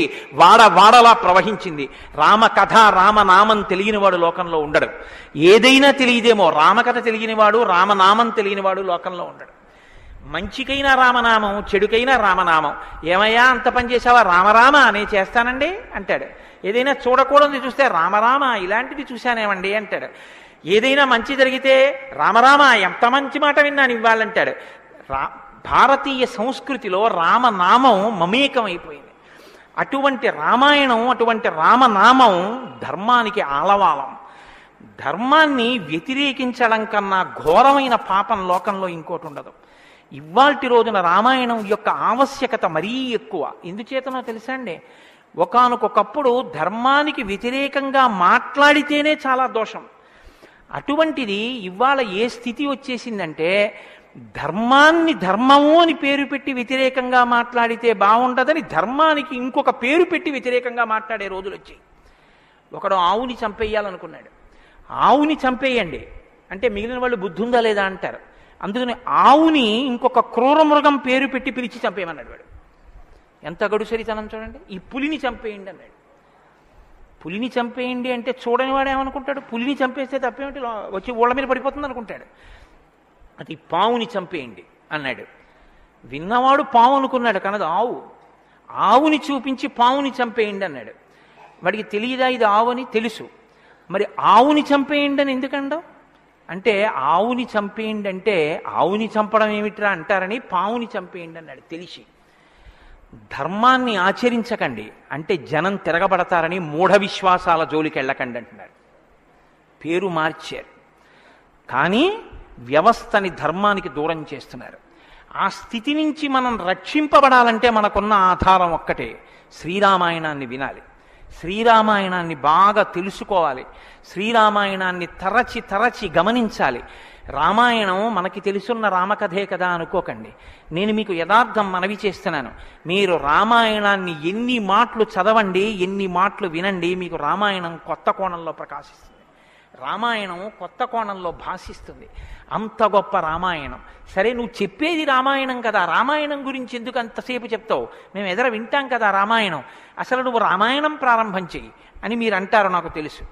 S1: వాడలా ప్రవహించింది. రామకథ రామనామం తెలియనివాడు లోకంలో ఉండడు. ఏదైనా తెలియదేమో, రామకథ తెలియనివాడు రామనామం తెలియనివాడు లోకంలో ఉండడు. మంచికైనా రామనామం, చెడుకైనా రామనామం. ఏమయ్యా అంత పని చేసావా? రామరామ అనే చేస్తానండి అంటాడు. ఏదైనా చూడకూడదు చూస్తే రామరామ ఇలాంటిది చూశానేమండి అంటాడు. ఏదైనా మంచి జరిగితే రామరామ ఎంత మంచి మాట విన్నాను ఇవ్వాలంటాడు. భారతీయ సంస్కృతిలో రామనామం మమేకం అయిపోయింది. అటువంటి రామాయణం, అటువంటి రామనామం ధర్మానికి ఆలవాలం. ధర్మాన్ని వ్యతిరేకించడం కన్నా ఘోరమైన పాపం లోకంలో ఇంకోటి ఉండదు. ఇవాల్టి రోజున రామాయణం యొక్క ఆవశ్యకత మరీ ఎక్కువ. ఎందుచేతనో తెలుసా అండి? ఒకానొకప్పుడు ధర్మానికి వ్యతిరేకంగా మాట్లాడితేనే చాలా దోషం. అటువంటిది ఇవాళ ఏ స్థితి వచ్చేసిందంటే, ధర్మాన్ని ధర్మము అని పేరు పెట్టి వ్యతిరేకంగా మాట్లాడితే బాగుండదని ధర్మానికి ఇంకొక పేరు పెట్టి వ్యతిరేకంగా మాట్లాడే రోజులు వచ్చాయి. ఒకడు ఆవుని చంపేయాలనుకున్నాడు. ఆవుని చంపేయండి అంటే మిగిలిన వాళ్ళు బుద్ధి ఉందా లేదా అంటారు. అందుకని ఆవుని ఇంకొక క్రూర మృగం పేరు పెట్టి పిలిచి చంపేయమన్నాడు వాడు. ఎంత గడుసరితనం చూడండి. ఈ పులిని చంపేయండి అన్నాడు. పులిని చంపేయండి అంటే చూడని వాడు ఏమనుకుంటాడు? పులిని చంపేస్తే తప్పేమిటి, వచ్చి ఊళ్ళ మీద పడిపోతుంది అనుకుంటాడు. అది పావుని చంపేయండి అన్నాడు. విన్నవాడు పావు అనుకున్నాడు, కనదు ఆవు. ఆవుని చూపించి పావుని చంపేయండి అన్నాడు. వాడికి తెలియదా ఇది ఆవు అని? తెలుసు. మరి ఆవుని చంపేయండి అని ఎందుకండవు అంటే, ఆవుని చంపేయండి అంటే ఆవుని చంపడం ఏమిట్రా అంటారని పావుని చంపేయండి అన్నాడు తెలిసి. ధర్మాన్ని ఆచరించకండి అంటే జనం తిరగబడతారని మూఢ విశ్వాసాల జోలికి వెళ్ళకండి అంటున్నారు. పేరు మార్చారు, కానీ వ్యవస్థని ధర్మానికి దూరం చేస్తున్నారు. ఆ స్థితి నుంచి మనం రక్షింపబడాలంటే మనకున్న ఆధారం ఒక్కటే, శ్రీరామాయణాన్ని వినాలి, శ్రీరామాయణాన్ని బాగా తెలుసుకోవాలి, శ్రీరామాయణాన్ని తరచి తరచి గమనించాలి. రామాయణం మనకి తెలుసున్న రామకథే కదా అనుకోకండి. నేను మీకు యథార్థం మనవి చేస్తున్నాను. మీరు రామాయణాన్ని ఎన్ని మాటలు చదవండి, ఎన్ని మాటలు వినండి, మీకు రామాయణం కొత్త కోణంలో ప్రకాశిస్తుంది. రామాయణం కొత్త కోణంలో భాషిస్తుంది. అంత గొప్ప రామాయణం. సరే, నువ్వు చెప్పేది రామాయణం కదా, రామాయణం గురించి ఎందుకు అంతసేపు చెప్తావు, మేము ఎదర వింటాం కదా రామాయణం, అసలు నువ్వు రామాయణం ప్రారంభం చెయ్యి అని మీరు అంటారు. నాకు తెలుసు.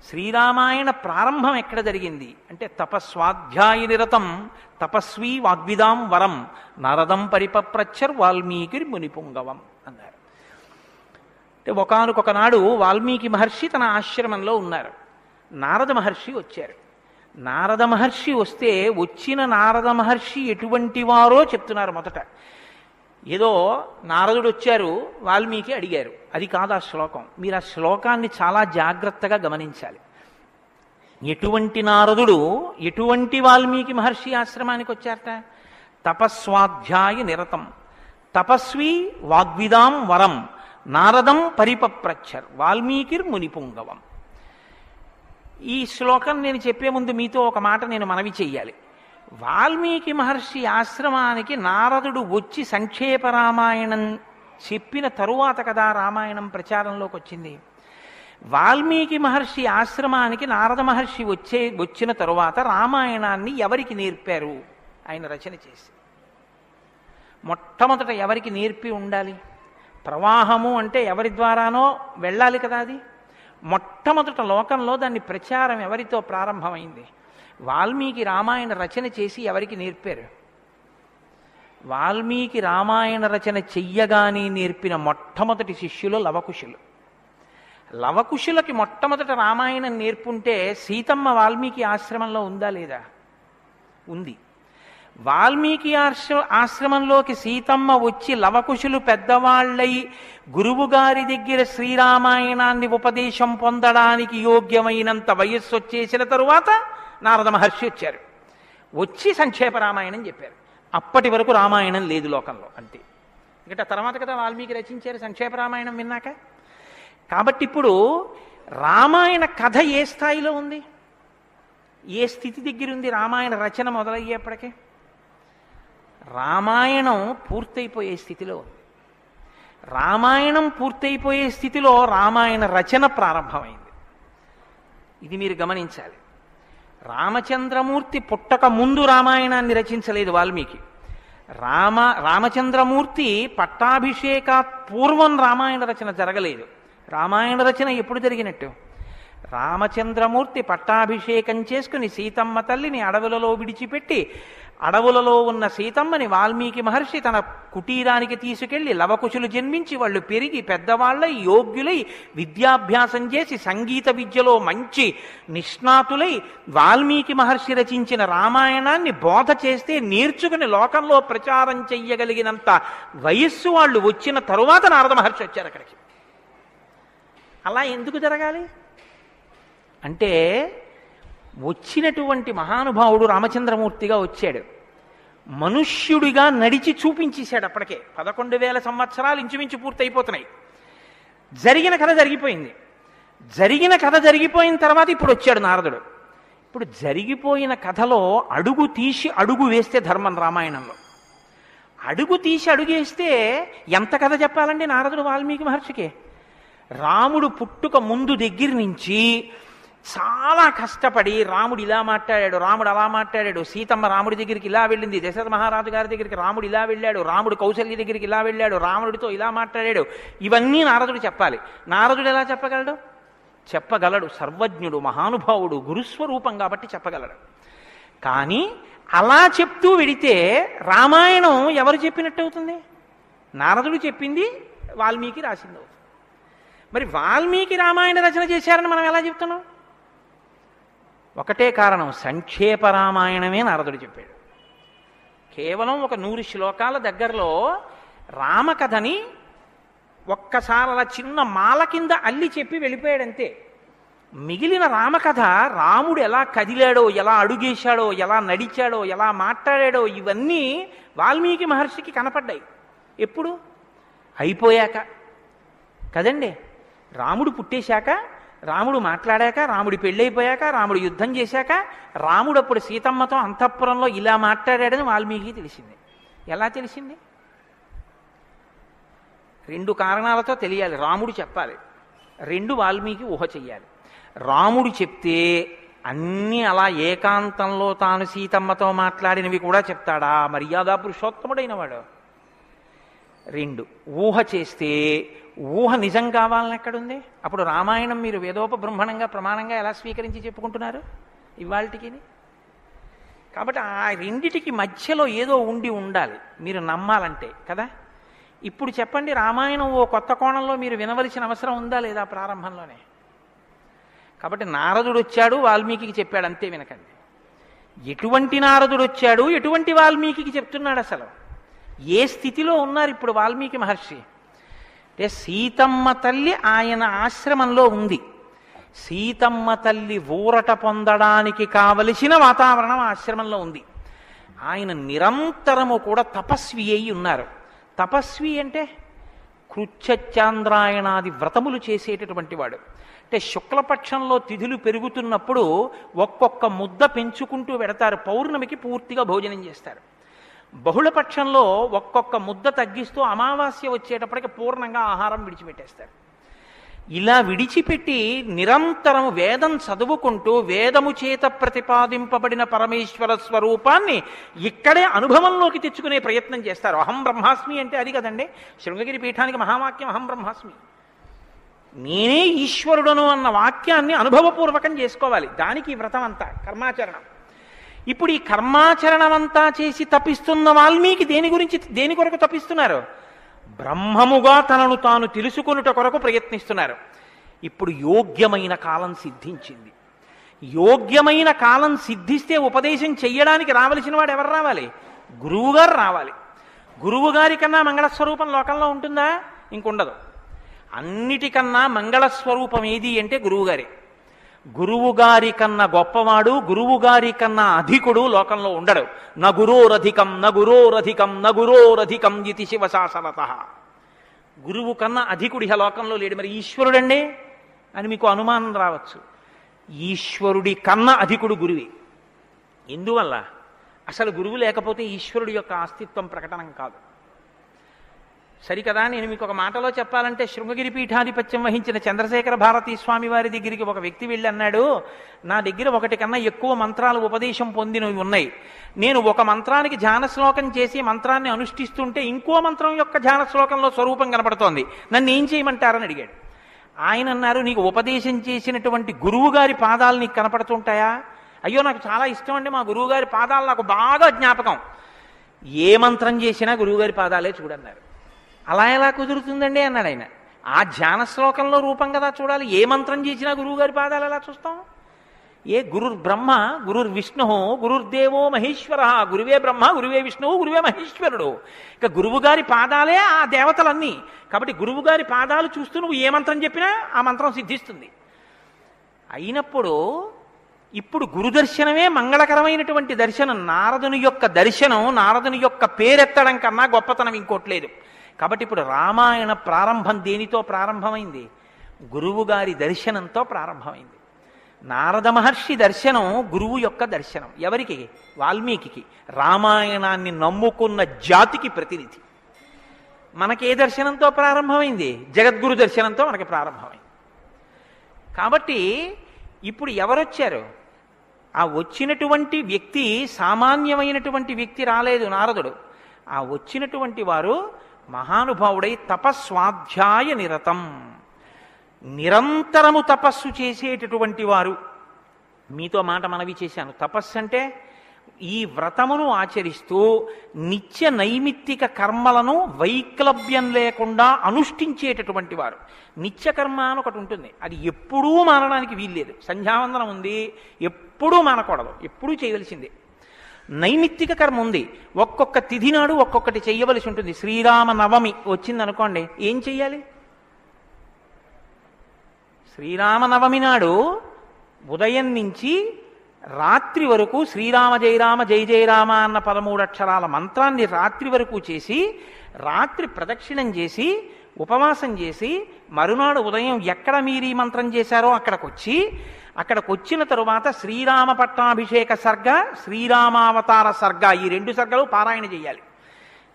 S1: శ్రీరామాయణ ప్రారంభం ఎక్కడ జరిగింది అంటే తపస్వాధ్యాయ నిరతం తపస్వీ వాగ్విదాం వరం నారదం పరిపప్రచ్చర్ వాల్మీకి మునిపుంగవం అన్నారు. అంటే ఒకానొక నాడు వాల్మీకి మహర్షి తన ఆశ్రమంలో ఉన్నారు. నారద మహర్షి వచ్చారు. నారద మహర్షి వస్తే వచ్చిన నారద మహర్షి ఎటువంటి వారో చెప్తున్నారు. మొదట ఏదో నారదుడు వచ్చారు, వాల్మీకి అడిగారు, అది కాదు ఆ శ్లోకం. మీరు ఆ శ్లోకాన్ని చాలా జాగ్రత్తగా గమనించాలి. ఎటువంటి నారదుడు ఎటువంటి వాల్మీకి మహర్షి ఆశ్రమానికి వచ్చారట? తపస్వాధ్యాయ నిరతం తపస్వి వాగ్విదాం వరం నారదం పరిపప్రచ్చర్ వాల్మీకిర్ మునిపుంగవం. ఈ శ్లోకం నేను చెప్పే ముందు మీతో ఒక మాట నేను మనవి చెయ్యాలి. వాల్మీకి మహర్షి ఆశ్రమానికి నారదుడు వచ్చి సంక్షేప రామాయణం చెప్పిన తరువాత కదా రామాయణం ప్రచారంలోకి వచ్చింది. వాల్మీకి మహర్షి ఆశ్రమానికి నారద మహర్షి వచ్చిన తరువాత రామాయణాన్ని ఎవరికి నేర్పారు? ఆయన రచన చేసి మొట్టమొదట ఎవరికి నేర్పి ఉండాలి? ప్రవాహము అంటే ఎవరి ద్వారానో వెళ్ళాలి కదా. అది మొట్టమొదట లోకంలో దాన్ని ప్రచారం ఎవరితో ప్రారంభమైంది? వాల్మీకి రామాయణ రచన చేసి ఎవరికి నేర్పారు? వాల్మీకి రామాయణ రచన చెయ్యగానే నేర్పిన మొట్టమొదటి శిష్యులు లవకుశులు. లవకుశులకి మొట్టమొదట రామాయణం నేర్పుంటే సీతమ్మ వాల్మీకి ఆశ్రమంలో ఉందా లేదా? ఉంది. వాల్మీకి ఆశ్రమంలోకి సీతమ్మ వచ్చి లవకుశులు పెద్దవాళ్ళై గురువుగారి దగ్గర శ్రీరామాయణాన్ని ఉపదేశం పొందడానికి యోగ్యమైనంత వయస్సు వచ్చేసిన తరువాత నారద మహర్షి వచ్చారు. వచ్చి సంక్షేప రామాయణం చెప్పారు. అప్పటి వరకు రామాయణం లేదు లోకంలో, అంతే. ఇంకా తర్వాత కదా వాల్మీకి రచించారు సంక్షేప రామాయణం విన్నాక. కాబట్టి ఇప్పుడు రామాయణ కథ ఏ స్థాయిలో ఉంది, ఏ స్థితి దగ్గర ఉంది? రామాయణ రచన మొదలయ్యేప్పటికే రామాయణం పూర్తయిపోయే స్థితిలో ఉంది. రామాయణం పూర్తయిపోయే స్థితిలో రామాయణ రచన ప్రారంభమైంది. ఇది మీరు గమనించాలి. రామచంద్రమూర్తి పుట్టక ముందు రామాయణాన్ని రచించలేదు వాల్మీకి. రామచంద్రమూర్తి పట్టాభిషేకాత్ పూర్వం రామాయణ రచన జరగలేదు. రామాయణ రచన ఎప్పుడు జరిగినట్టు? రామచంద్రమూర్తి పట్టాభిషేకం చేసుకుని సీతమ్మ తల్లిని అడవులలో విడిచిపెట్టి అడవులలో ఉన్న సీతమ్మని వాల్మీకి మహర్షి తన కుటీరానికి తీసుకెళ్లి లవకుశులు జన్మించి వాళ్ళు పెరిగి పెద్దవాళ్ళై యోగ్యులై విద్యాభ్యాసం చేసి సంగీత విద్యలో మంచి నిష్ణాతులై వాల్మీకి మహర్షి రచించిన రామాయణాన్ని బోధ చేస్తే నేర్చుకుని లోకంలో ప్రచారం చెయ్యగలిగినంత వయస్సు వాళ్ళు వచ్చిన తరువాత నారద మహర్షి వచ్చారు అక్కడికి. అలా ఎందుకు జరగాలి అంటే వచ్చినటువంటి మహానుభావుడు రామచంద్రమూర్తిగా వచ్చాడు. మనుష్యుడిగా నడిచి చూపించేశాడు. అప్పటికే 11,000 సంవత్సరాలు ఇంచుమించు పూర్తయిపోతున్నాయి. జరిగిన కథ జరిగిపోయింది. జరిగిన కథ జరిగిపోయిన తర్వాత ఇప్పుడు వచ్చాడు నారదుడు. ఇప్పుడు జరిగిపోయిన కథలో అడుగు తీసి అడుగు వేస్తే ధర్మం. రామాయణంలో అడుగు తీసి అడుగేస్తే ఎంత కథ చెప్పాలండి నారదుడు వాల్మీకి మహర్షికి? రాముడు పుట్టుక ముందు దగ్గర నుంచి చాలా కష్టపడి రాముడు ఇలా మాట్లాడాడు, రాముడు అలా మాట్లాడాడు, సీతమ్మ రాముడి దగ్గరికి ఇలా వెళ్ళింది, దశరథ మహారాజు గారి దగ్గరికి రాముడు ఇలా వెళ్ళాడు, రాముడు కౌసల్య దగ్గరికి ఇలా వెళ్ళాడు, రాముడితో ఇలా మాట్లాడాడు, ఇవన్నీ నారదుడు చెప్పాలి. నారదుడు ఎలా చెప్పగలడు? చెప్పగలడు. సర్వజ్ఞుడు, మహానుభావుడు, గురుస్వరూపం కాబట్టి చెప్పగలడు. కానీ అలా చెప్తూ వెడితే రామాయణం ఎవరు చెప్పినట్టు అవుతుంది? నారదుడు చెప్పింది వాల్మీకి రాసింది అవుతుంది. మరి వాల్మీకి రామాయణ రచన చేశారని మనం ఎలా చెప్తున్నాం? ఒకటే కారణం, సంక్షేప రామాయణమే నారదుడు చెప్పాడు. కేవలం ఒక 100 శ్లోకాల దగ్గరలో రామకథని ఒక్కసారి అలా చిన్న మాల కింద అల్లి చెప్పి వెళ్ళిపోయాడంతే. మిగిలిన రామకథ రాముడు ఎలా కదిలాడో, ఎలా అడుగేశాడో, ఎలా నడిచాడో, ఎలా మాట్లాడాడో ఇవన్నీ వాల్మీకి మహర్షికి కనపడ్డాయి. ఎప్పుడు? అయిపోయాక కదండి. రాముడు పుట్టేశాక, రాముడు మాట్లాడాక, రాముడి పెళ్ళైపోయాక, రాముడు యుద్ధం చేశాక, రాముడు అప్పుడు సీతమ్మతో అంతఃపురంలో ఇలా మాట్లాడాడని వాల్మీకి తెలిసింది. ఎలా తెలిసింది? 2 కారణాలతో తెలియాలి. రాముడు చెప్పాలి, 2 వాల్మీకి ఊహ చెయ్యాలి. రాముడు చెప్తే అన్నీ అలా ఏకాంతంలో తాను సీతమ్మతో మాట్లాడినవి కూడా చెప్తాడా? మర్యాదా పురుషోత్తముడైన వాడు. 2, ఊహ చేస్తే ఊహ నిజం కావాలని ఎక్కడుంది? అప్పుడు రామాయణం మీరు వేదోపబ్రహ్మణంగా ప్రమాణంగా ఎలా స్వీకరించి చెప్పుకుంటున్నారు ఇవాళకి? కాబట్టి ఆ రెండిటికి మధ్యలో ఏదో ఉండాలి మీరు నమ్మాలంటే కదా. ఇప్పుడు చెప్పండి, రామాయణం ఓ కొత్త కోణంలో మీరు వినవలసిన అవసరం ఉందా లేదా ప్రారంభంలోనే? కాబట్టి నారదుడు వచ్చాడు, వాల్మీకి చెప్పాడు, అంతే. వినకండి. ఎటువంటి నారదుడు వచ్చాడు, ఎటువంటి వాల్మీకి చెప్తున్నాడు, అసలు ఏ స్థితిలో ఉన్నారు ఇప్పుడు వాల్మీకి మహర్షి అంటే? సీతమ్మ తల్లి ఆయన ఆశ్రమంలో ఉంది. సీతమ్మ తల్లి ఊరట పొందడానికి కావలసిన వాతావరణం ఆశ్రమంలో ఉంది. ఆయన నిరంతరము కూడా తపస్వి అయి ఉన్నారు. తపస్వి అంటే కృచ్ఛచాంద్రాయణాది వ్రతములు చేసేటటువంటి వాడు. అంటే శుక్లపక్షంలో తిథులు పెరుగుతున్నప్పుడు ఒక్కొక్క ముద్ద పెంచుకుంటూ పెడతారు. పౌర్ణమికి పూర్తిగా భోజనం చేస్తారు. బహుళపక్షంలో ఒక్కొక్క ముద్ద తగ్గిస్తూ అమావాస్య వచ్చేటప్పటికి పూర్ణంగా ఆహారం విడిచిపెట్టేస్తారు. ఇలా విడిచిపెట్టి నిరంతరం వేదం చదువుకుంటూ వేదము చేత ప్రతిపాదింపబడిన పరమేశ్వర స్వరూపాన్ని ఇక్కడే అనుభవంలోకి తెచ్చుకునే ప్రయత్నం చేస్తారు. అహం బ్రహ్మాస్మి అంటే అది కదండి శృంగగిరి పీఠానికి మహావాక్యం, అహం బ్రహ్మాస్మి. నేనే ఈశ్వరుడను అన్న వాక్యాన్ని అనుభవపూర్వకం చేసుకోవాలి. దానికి ఈ వ్రతం అంతా కర్మాచరణం. ఇప్పుడు ఈ కర్మాచరణం అంతా చేసి తపిస్తున్న వాల్మీకి దేని కొరకు తపిస్తున్నారు? బ్రహ్మముగా తనను తాను తెలుసుకొనుట కొరకు ప్రయత్నిస్తున్నారు. ఇప్పుడు యోగ్యమైన కాలం సిద్ధించింది. యోగ్యమైన కాలం సిద్ధిస్తే ఉపదేశం చెయ్యడానికి రావలసిన వాడు ఎవరు రావాలి? గురువుగారు రావాలి. గురువుగారి కన్నా మంగళస్వరూపం లోకంలో ఉంటుందా? ఇంకుండదు. అన్నిటికన్నా మంగళస్వరూపం ఏది అంటే గురువుగారే. గురువుగారి కన్నా గొప్పవాడు, గురువుగారి కన్నా అధికుడు లోకంలో ఉండడు. నగురోరధికం నగురోరధికం నగురోరధికం ఇది శివశాసనత. గురువు కన్నా అధికుడి లోకంలో లేడు. మరి ఈశ్వరుడండి అని మీకు అనుమానం రావచ్చు. ఈశ్వరుడి కన్నా అధికుడు గురువే. ఎందువల్ల? అసలు గురువు లేకపోతే ఈశ్వరుడి యొక్క అస్తిత్వం ప్రకటనం కాదు. సరికదా? నేను మీకు ఒక మాటలో చెప్పాలంటే, శృంగగిరి పీఠాధిపత్యం వహించిన చంద్రశేఖర భారతీ స్వామి వారి దగ్గరికి ఒక వ్యక్తి వెళ్ళి అన్నాడు, నా దగ్గర 1 కన్నా ఎక్కువ మంత్రాలు ఉపదేశం పొందినవి ఉన్నాయి. నేను ఒక మంత్రానికి ధ్యాన శ్లోకం చేసి మంత్రాన్ని అనుష్ఠిస్తుంటే ఇంకో మంత్రం యొక్క ధ్యాన శ్లోకంలో స్వరూపం కనపడుతోంది, నన్ను ఏం చేయమంటారని అడిగాడు. ఆయన అన్నారు, నీకు ఉపదేశం చేసినటువంటి గురువు గారి పాదాలు నీకు కనపడుతుంటాయా? అయ్యో నాకు చాలా ఇష్టం అండి, మా గురువుగారి పాదాలు నాకు బాగా జ్ఞాపకం. ఏ మంత్రం చేసినా గురువుగారి పాదాలే చూడన్నారు. అలా ఎలా కుదురుతుందండి అన్నాడు ఆయన. ఆ ధ్యాన శ్లోకంలో రూపం కదా చూడాలి. ఏ మంత్రం చేసినా గురువుగారి పాదాలు ఎలా చూస్తాం? ఏ గురుర్ బ్రహ్మ గురుర్ విష్ణు గురుర్దేవో మహేశ్వర. గురువే బ్రహ్మ, గురువే విష్ణువు, గురువే మహేశ్వరుడు. ఇక గురువుగారి పాదాలే ఆ దేవతలన్నీ. కాబట్టి గురువుగారి పాదాలు చూస్తూ నువ్వు ఏ మంత్రం చెప్పినా ఆ మంత్రం సిద్ధిస్తుంది. అయినప్పుడు ఇప్పుడు గురుదర్శనమే మంగళకరమైనటువంటి దర్శనం. నారదుని యొక్క దర్శనం, నారదుని యొక్క పేరెత్తడం కన్నా గొప్పతనం ఇంకోట్లేదు. కాబట్టి ఇప్పుడు రామాయణ ప్రారంభం దేనితో ప్రారంభమైంది? గురువుగారి దర్శనంతో ప్రారంభమైంది. నారద మహర్షి దర్శనం గురువు యొక్క దర్శనం. ఎవరికి? వాల్మీకి. రామాయణాన్ని నమ్ముకున్న జాతికి ప్రతినిధి. మనకి ఏ దర్శనంతో ప్రారంభమైంది? జగద్గురు దర్శనంతో మనకి ప్రారంభమైంది. కాబట్టి ఇప్పుడు ఎవరొచ్చారు? ఆ వచ్చినటువంటి వ్యక్తి సామాన్యమైనటువంటి వ్యక్తి రాలేదు, నారదుడు. ఆ వచ్చినటువంటి వారు మహానుభావుడై తపస్వాధ్యాయ నిరతం, నిరంతరము తపస్సు చేసేటటువంటి వారు. మీతో మాట మనవి చేశాను. తపస్సు అంటే ఈ వ్రతమును ఆచరిస్తూ నిత్య నైమిత్తిక కర్మలను వైక్లభ్యం లేకుండా అనుష్ఠించేటటువంటి వారు. నిత్యకర్మ అని ఒకటి ఉంటుంది, అది ఎప్పుడూ మానడానికి వీల్లేదు. సంధ్యావందనం ఉంది, ఎప్పుడూ మానకూడదు, ఎప్పుడూ చేయవలసిందే. నైమిత్తిక కర్మ ఉంది, ఒక్కొక్క తిథి నాడు ఒక్కొక్కటి చెయ్యవలసి ఉంటుంది. శ్రీరామ నవమి వచ్చిందనుకోండి, ఏం చెయ్యాలి? శ్రీరామనవమి నాడు ఉదయం నుంచి రాత్రి వరకు శ్రీరామ జయరామ జయ జయరామ అన్న 13 అక్షరాల మంత్రాన్ని రాత్రి వరకు చేసి, రాత్రి ప్రదక్షిణం చేసి, ఉపవాసం చేసి, మరునాడు ఉదయం ఎక్కడ మీరు ఈ మంత్రం చేశారో అక్కడికి వచ్చిన తరువాత శ్రీరామ పట్టాభిషేక సర్గ, శ్రీరామావతార సర్గ, ఈ 2 సర్గలు పారాయణ చేయాలి.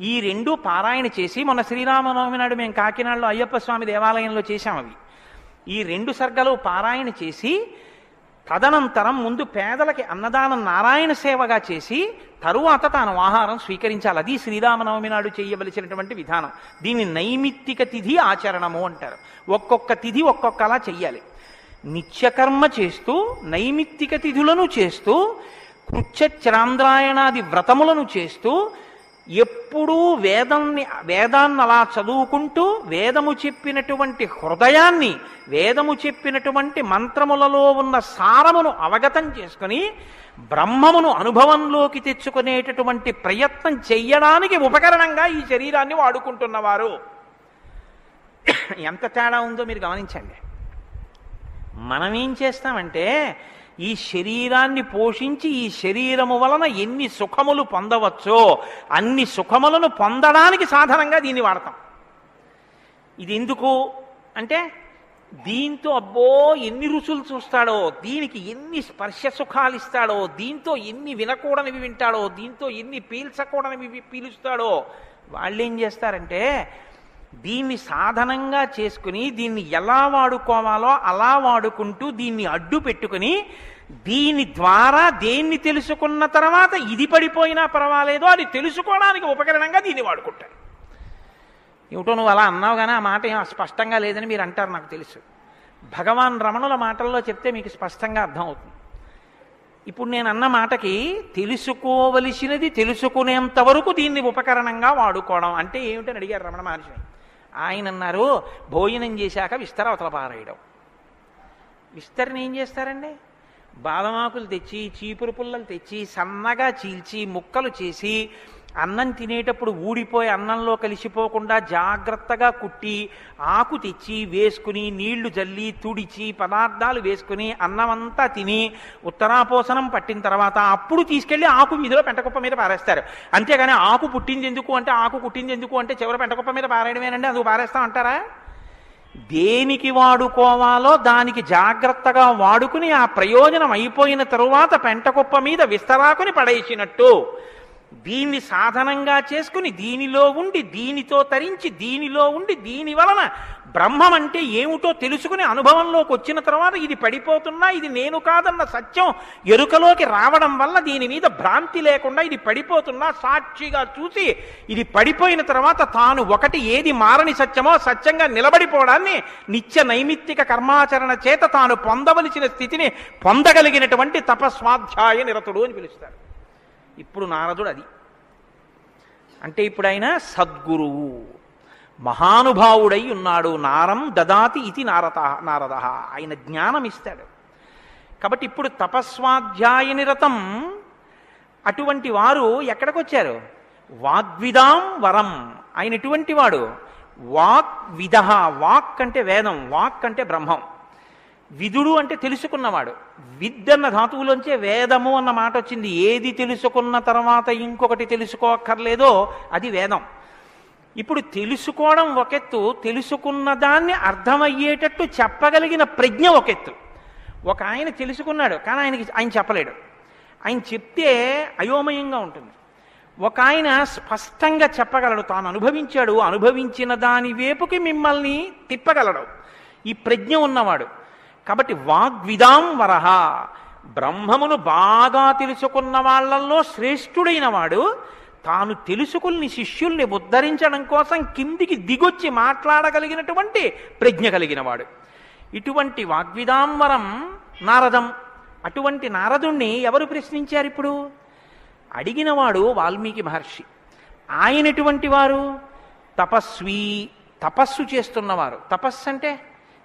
S1: ఈ 2 పారాయణ చేసి, మొన్న శ్రీరామనవమి నాడు మేము కాకినాడలో అయ్యప్ప స్వామి దేవాలయంలో చేశాం. అవి ఈ 2 సర్గలు పారాయణ చేసి తదనంతరం ముందు పేదలకి అన్నదానం నారాయణ సేవగా చేసి తరువాత తాను ఆహారం స్వీకరించాలి. అది శ్రీరామనవమి నాడు చేయవలసినటువంటి విధానం. దీన్ని నైమిత్తిక తిథి ఆచరణము అంటారు. ఒక్కొక్క తిథి ఒక్కొక్కలా చెయ్యాలి. నిత్యకర్మ చేస్తూ నైమిత్తిక తిథులను చేస్తూ కృత్యచ్రాంద్రాయణాది వ్రతములను చేస్తూ ఎప్పుడూ వేదాన్ని అలా చదువుకుంటూ వేదము చెప్పినటువంటి హృదయాన్ని, వేదము చెప్పినటువంటి మంత్రములలో ఉన్న సారమును అవగతం చేసుకుని బ్రహ్మమును అనుభవంలోకి తెచ్చుకునేటటువంటి ప్రయత్నం చెయ్యడానికి ఉపకరణంగా ఈ శరీరాన్ని వాడుకుంటున్నవారు. ఎంత తేడా ఉందో మీరు గమనించండి. మనం ఏం చేస్తామంటే ఈ శరీరాన్ని పోషించి ఈ శరీరము వలన ఎన్ని సుఖములు పొందవచ్చో అన్ని సుఖములను పొందడానికి సాధనంగా దీన్ని వాడతాం. ఇది ఎందుకు అంటే దీంతో అబ్బో ఎన్ని రుచులు చూస్తాడో, దీనికి ఎన్ని స్పర్శ సుఖాలు ఇస్తాడో, దీంతో ఎన్ని వినకూడనివి వింటాడో, దీంతో ఎన్ని పీల్చకూడనివి పీలుస్తాడో. వాళ్ళు ఏం చేస్తారంటే దీన్ని సాధనంగా చేసుకుని దీన్ని ఎలా వాడుకోవాలో అలా వాడుకుంటూ దీన్ని అడ్డు పెట్టుకుని దీని ద్వారా దేన్ని తెలుసుకున్న తర్వాత ఇది పడిపోయినా పర్వాలేదో అది తెలుసుకోవడానికి ఉపకరణంగా దీన్ని వాడుకుంటారు. ఏమిటో నువ్వు అలా అన్నావు కానీ ఆ మాట ఏం స్పష్టంగా లేదని మీరు అంటారు, నాకు తెలుసు. భగవాన్ రమణుల మాటల్లో చెప్తే మీకు స్పష్టంగా అర్థమవుతుంది. ఇప్పుడు నేను అన్న మాటకి తెలుసుకోవలసినది తెలుసుకునేంత వరకు దీన్ని ఉపకరణంగా వాడుకోవడం అంటే ఏమిటని అడిగారు రమణ మహర్షిని. ఆయన అన్నారు, భోజనం చేశాక విస్తర అవతల పారేయడం. విస్తరని ఏం చేస్తారండి? బాదమాకులు తెచ్చి చీపురు పుల్లలు తెచ్చి సన్నగా చీల్చి ముక్కలు చేసి అన్నం తినేటప్పుడు ఊడిపోయి అన్నంలో కలిసిపోకుండా జాగ్రత్తగా కుట్టి ఆకు తెచ్చి వేసుకుని నీళ్లు జల్లి తుడిచి పదార్థాలు వేసుకుని అన్నమంతా తిని ఉత్తరాపోసనం పట్టిన తర్వాత అప్పుడు తీసుకెళ్లి ఆకు వీధిలో పెంటకుప్ప మీద పారేస్తారు. అంతేగాని ఆకు పుట్టింది ఎందుకు అంటే ఆకు కుట్టింది ఎందుకు అంటే చివరి పెంటకుప్ప మీద పారేయడమేనండి. అందుకు పారేస్తాం అంటారా? దేనికి వాడుకోవాలో దానికి జాగ్రత్తగా వాడుకుని ఆ ప్రయోజనం అయిపోయిన తరువాత పెంటకుప్ప మీద విస్తరాకుని పడేసినట్టు దీన్ని సాధనంగా చేసుకుని దీనిలో ఉండి దీనితో తరించి దీనిలో ఉండి దీని వలన బ్రహ్మం అంటే ఏమిటో తెలుసుకుని అనుభవంలోకి వచ్చిన తర్వాత ఇది పడిపోతున్నా ఇది నేను కాదన్న సత్యం ఎరుకలోకి రావడం వల్ల దీని మీద భ్రాంతి లేకుండా ఇది పడిపోతున్నా సాక్షిగా చూసి ఇది పడిపోయిన తర్వాత తాను ఒకటి ఏది మారని సత్యమో సత్యంగా నిలబడిపోవడాన్ని నిత్య నైమిత్తిక కర్మాచరణ చేత తాను పొందవలసిన స్థితిని పొందగలిగినటువంటి తపస్వాధ్యాయ నిరతుడు అని పిలుస్తారు. ఇప్పుడు నారదుడు అది అంటే ఇప్పుడు ఆయన సద్గురువు మహానుభావుడై ఉన్నాడు. నారం దదాతి ఇది నారద, ఆయన జ్ఞానం ఇస్తాడు. కాబట్టి ఇప్పుడు తపస్వాధ్యాయ నిరతం అటువంటి వారు ఎక్కడికొచ్చారు? వాగ్విదాం వరం. ఆయన ఎటువంటి వాడు? వాగ్విద. వాక్ అంటే వేదం, వాక్ అంటే బ్రహ్మం, విదుడు అంటే తెలుసుకున్నవాడు. విద్ అన్న ధాతువులోంచే వేదము అన్న మాట వచ్చింది. ఏది తెలుసుకున్న తర్వాత ఇంకొకటి తెలుసుకోక్కర్లేదో అది వేదం. ఇప్పుడు తెలుసుకోవడం ఒకెత్తు, తెలుసుకున్న దాన్ని అర్థమయ్యేటట్టు చెప్పగలిగిన ప్రజ్ఞ ఒకెత్తు. ఒక ఆయన తెలుసుకున్నాడు కానీ ఆయన చెప్పలేడు, ఆయన చెప్తే అయోమయంగా ఉంటుంది. ఒక ఆయన స్పష్టంగా చెప్పగలడు, తాను అనుభవించాడు, అనుభవించిన దాని వైపుకి మిమ్మల్ని తిప్పగలడు, ఈ ప్రజ్ఞ ఉన్నవాడు. కాబట్టి వాగ్విదాం వరహ, బ్రహ్మమును బాగా తెలుసుకున్న వాళ్ళల్లో శ్రేష్ఠుడైన వాడు తాను తెలుసుకుని శిష్యుల్ని ఉద్ధరించడం కోసం కిందికి దిగొచ్చి మాట్లాడగలిగినటువంటి ప్రజ్ఞ కలిగిన వాడు. ఇటువంటి వాగ్విదాంవరం నారదం. అటువంటి నారదుణ్ణి ఎవరు ప్రశ్నించారు? ఇప్పుడు అడిగినవాడు వాల్మీకి మహర్షి. ఆయన ఎటువంటి వారు? తపస్వి, తపస్సు చేస్తున్నవారు. తపస్సు అంటే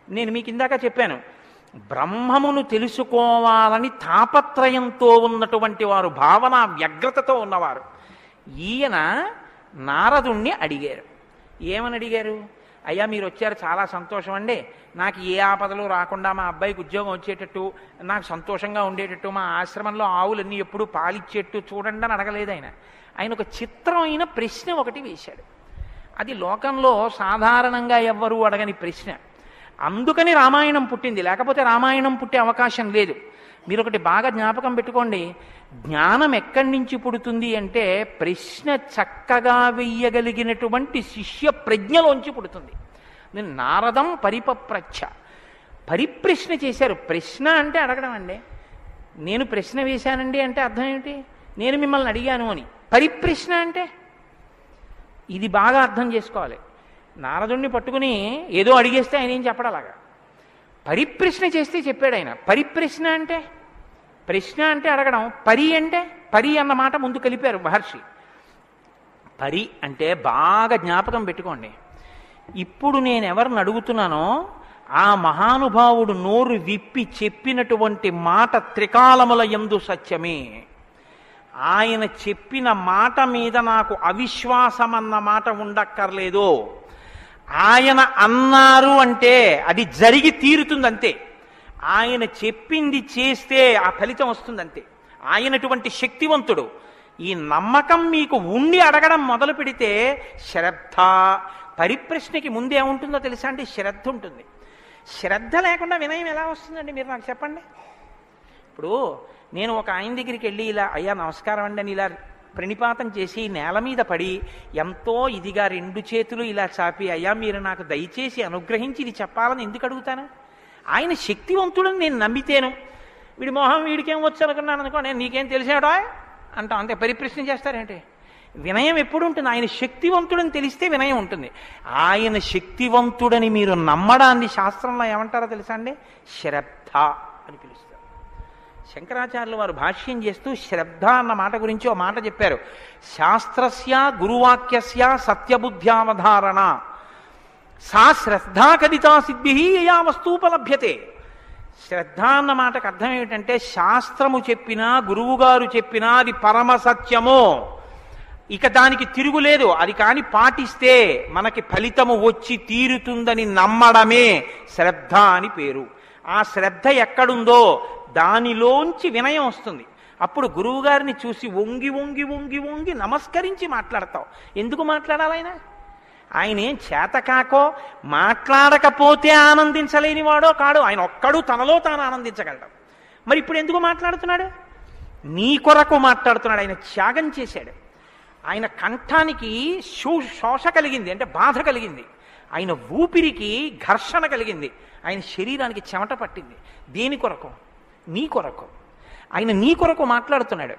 S1: నేను మీకు ఇందాక చెప్పాను, బ్రహ్మమును తెలుసుకోవాలని తాపత్రయంతో ఉన్నటువంటి వారు, భావన వ్యగ్రతతో ఉన్నవారు. ఈయన నారదుణ్ణి అడిగారు. ఏమని అడిగారు? అయ్యా మీరు వచ్చారు, చాలా సంతోషం అండి, నాకు ఏ ఆపదలు రాకుండా మా అబ్బాయికి ఉద్యోగం వచ్చేటట్టు, నాకు సంతోషంగా ఉండేటట్టు, మా ఆశ్రమంలో ఆవులన్నీ ఎప్పుడు పాలిచ్చేట్టు చూడండి అని అడగలేదు ఆయన. ఆయన ఒక చిత్రమైన ప్రశ్న ఒకటి వేశాడు. అది లోకంలో సాధారణంగా ఎవ్వరూ అడగని ప్రశ్న. అందుకని రామాయణం పుట్టింది, లేకపోతే రామాయణం పుట్టే అవకాశం లేదు. మీరు ఒకటి బాగా జ్ఞాపకం పెట్టుకోండి, జ్ఞానం ఎక్కడి నుంచి పుడుతుంది అంటే ప్రశ్న చక్కగా వెయ్యగలిగినటువంటి శిష్య ప్రజ్ఞలోంచి పుడుతుంది. నారదం పరిపప్రచ్ఛ, పరిప్రశ్న చేశారు. ప్రశ్న అంటే అడగడం అండి. నేను ప్రశ్న వేశానండి అంటే అర్థం ఏమిటి? నేను మిమ్మల్ని అడిగాను అని. పరిప్రశ్న అంటే ఇది బాగా అర్థం చేసుకోవాలి. నారదుణ్ణి పట్టుకుని ఏదో అడిగేస్తే ఆయన ఏం చెప్పడలాగా, పరిప్రశ్న చేస్తే చెప్పాడు ఆయన. పరిప్రశ్న అంటే, ప్రశ్న అంటే అడగడం, పరి అంటే, పరి అన్న మాట ముందు కలిపారు మహర్షి. పరి అంటే బాగా జ్ఞాపకం పెట్టుకోండి. ఇప్పుడు నేను ఎవరిని అడుగుతున్నానో ఆ మహానుభావుడు నోరు విప్పి చెప్పినటువంటి మాట త్రికాలముల యందు సత్యమే. ఆయన చెప్పిన మాట మీద నాకు అవిశ్వాసం అన్న మాట ఉండక్కర్లేదు. ఆయన అన్నారు అంటే అది జరిగి తీరుతుందంతే. ఆయన చెప్పింది చేస్తే ఆ ఫలితం వస్తుందంతే. ఆయనటువంటి శక్తివంతుడు. ఈ నమ్మకం మీకు ఉండి అడగడం మొదలు పెడితే శ్రద్ధ, పరిప్రశ్నకి ముందేముంటుందో తెలుసా అండి? శ్రద్ధ ఉంటుంది. శ్రద్ధ లేకుండా వినయం ఎలా వస్తుందండి? మీరు నాకు చెప్పండి. ఇప్పుడు నేను ఒక ఆయన దగ్గరికి వెళ్ళి ఇలా, అయ్యా నమస్కారం అండి అని ఇలా ప్రణిపాతం చేసి నేల మీద పడి ఎంతో ఇదిగా 2 చేతులు ఇలా చాపి, అయ్యా మీరు నాకు దయచేసి అనుగ్రహించి ఇది చెప్పాలని ఎందుకు అడుగుతాను? ఆయన శక్తివంతుడని నేను నమ్మితేను. వీడి మొహం వీడికేం వచ్చు అనుకున్నాను అనుకో, నేను నీకేం తెలిసాడో అంటాం అంతే. పరిప్రశ్న చేస్తారేంటి? వినయం ఎప్పుడు ఉంటుంది? ఆయన శక్తివంతుడని తెలిస్తే వినయం ఉంటుంది. ఆయన శక్తివంతుడని మీరు నమ్మడాన్ని శాస్త్రంలో ఏమంటారో తెలుసా అండి? శ్రద్ధ అని పిలుస్తారు. శంకరాచార్యులు వారు భాష్యం చేస్తూ శ్రద్ధ అన్న మాట గురించి ఓ మాట చెప్పారు. శాస్త్రస్య గురువాక్యస్య సత్యబుద్ధ్యావధారణ సా శ్రద్ధా కదితా సిద్భి యయా వస్తూపలభ్యతే. శ్రద్ధ అన్న మాటకు అర్థం ఏమిటంటే, శాస్త్రము చెప్పినా గురువుగారు చెప్పినా అది పరమ సత్యమో, ఇక దానికి తిరుగులేదు, అది కాని పాటిస్తే మనకి ఫలితము వచ్చి తీరుతుందని నమ్మడమే శ్రద్ధ అని పేరు. ఆ శ్రద్ధ ఎక్కడుందో దానిలోంచి వినయం వస్తుంది. అప్పుడు గురువుగారిని చూసి వంగి వంగి వంగి వంగి నమస్కరించి మాట్లాడతావు. ఎందుకు మాట్లాడాలి? ఆయన ఏం చేతకాకో, మాట్లాడకపోతే ఆనందించలేని వాడో కాడు. ఆయన ఒక్కడు తనలో తాను ఆనందించగలడు. మరి ఇప్పుడు ఎందుకు మాట్లాడుతున్నాడు? నీ కొరకు మాట్లాడుతున్నాడు. ఆయన త్యాగం చేశాడు. ఆయన కంఠానికి శోష కలిగింది, అంటే బాధ కలిగింది. ఆయన ఊపిరికి ఘర్షణ కలిగింది. ఆయన శరీరానికి చెమట పట్టింది. దేని కొరకు? నీ కొరకు. ఆయన నీ కొరకు మాట్లాడుతున్నాడు.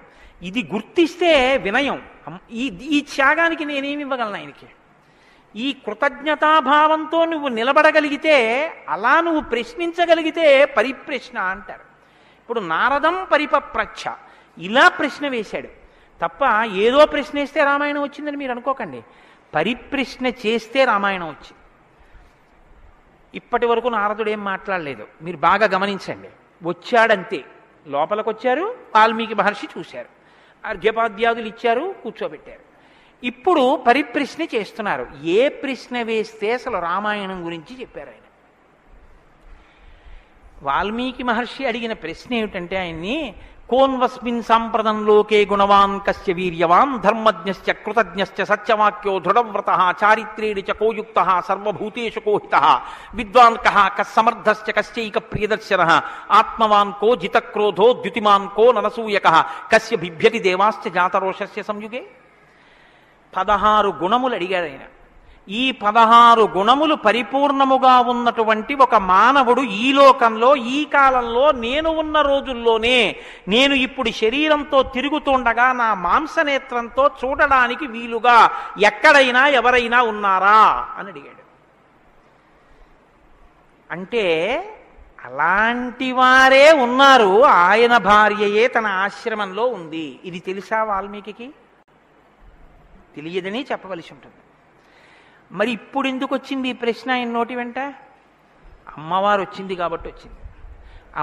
S1: ఇది గుర్తిస్తే వినయం. ఈ త్యాగానికి నేనేమి ఇవ్వగలను ఆయనకి? ఈ కృతజ్ఞతాభావంతో నువ్వు నిలబడగలిగితే, అలా నువ్వు ప్రశ్నించగలిగితే పరిప్రశ్న అంటారు. ఇప్పుడు నారదం పరిపప్రచ్ఛ ఇలా ప్రశ్న వేశాడు తప్ప ఏదో ప్రశ్న వేస్తే రామాయణం వచ్చిందని మీరు అనుకోకండి. పరిప్రశ్న చేస్తే రామాయణం వచ్చింది. ఇప్పటి వరకు నారదుడు ఏం మాట్లాడలేదు. మీరు బాగా గమనించండి. వచ్చాడంతే. లోపలికి వచ్చారు, వాల్మీకి మహర్షి చూశారు, అర్ఘ్యపాద్యాదులు ఇచ్చారు, కూర్చోబెట్టారు. ఇప్పుడు పరిప్రశ్న చేస్తున్నారు. ఏ ప్రశ్న వేస్తే అసలు రామాయణం గురించి చెప్పారు ఆయన. వాల్మీకి మహర్షి అడిగిన ప్రశ్న ఏమిటంటే ఆయన్ని, కోన్వస్మిన్ సాంప్రదం లోకే గుణవాన్ కస్య వీర్యవాన్ ధర్మజ్ఞశ్చ కృతజ్ఞశ్చ సత్యవాక్యో దృఢవ్రతః చారిత్రేణ చ కోయుక్తః సర్వభూతేషు కోహితః విద్వాన్ కః కస్సమర్థశ్చ కశ్చైక ప్రియదర్శనః ఆత్మవాన్ కో జితక్రోధో ద్యుతిమాన్ కో ననసూయకః కస్య బిభ్యతి దేవాశ్చ జాతరోషస్య సంయుగే. 16 గుణములు అడిగాడు ఆయన. ఈ 16 గుణములు పరిపూర్ణముగా ఉన్నటువంటి ఒక మానవుడు ఈ లోకంలో, ఈ కాలంలో, నేను ఉన్న రోజుల్లోనే, నేను ఇప్పుడు శరీరంతో తిరుగుతుండగా నా మాంసనేత్రంతో చూడడానికి వీలుగా ఎక్కడైనా ఎవరైనా ఉన్నారా అని అడిగాడు. అంటే అలాంటి వారే ఉన్నారు. ఆయన భార్యయే తన ఆశ్రమంలో ఉంది. ఇది తెలుసా వాల్మీకి? తెలియదని చెప్పవలసి ఉంటుంది. మరి ఇప్పుడు ఎందుకు వచ్చింది ఈ ప్రశ్న ఆయన నోటి వెంట? అమ్మవారు వచ్చింది కాబట్టి వచ్చింది.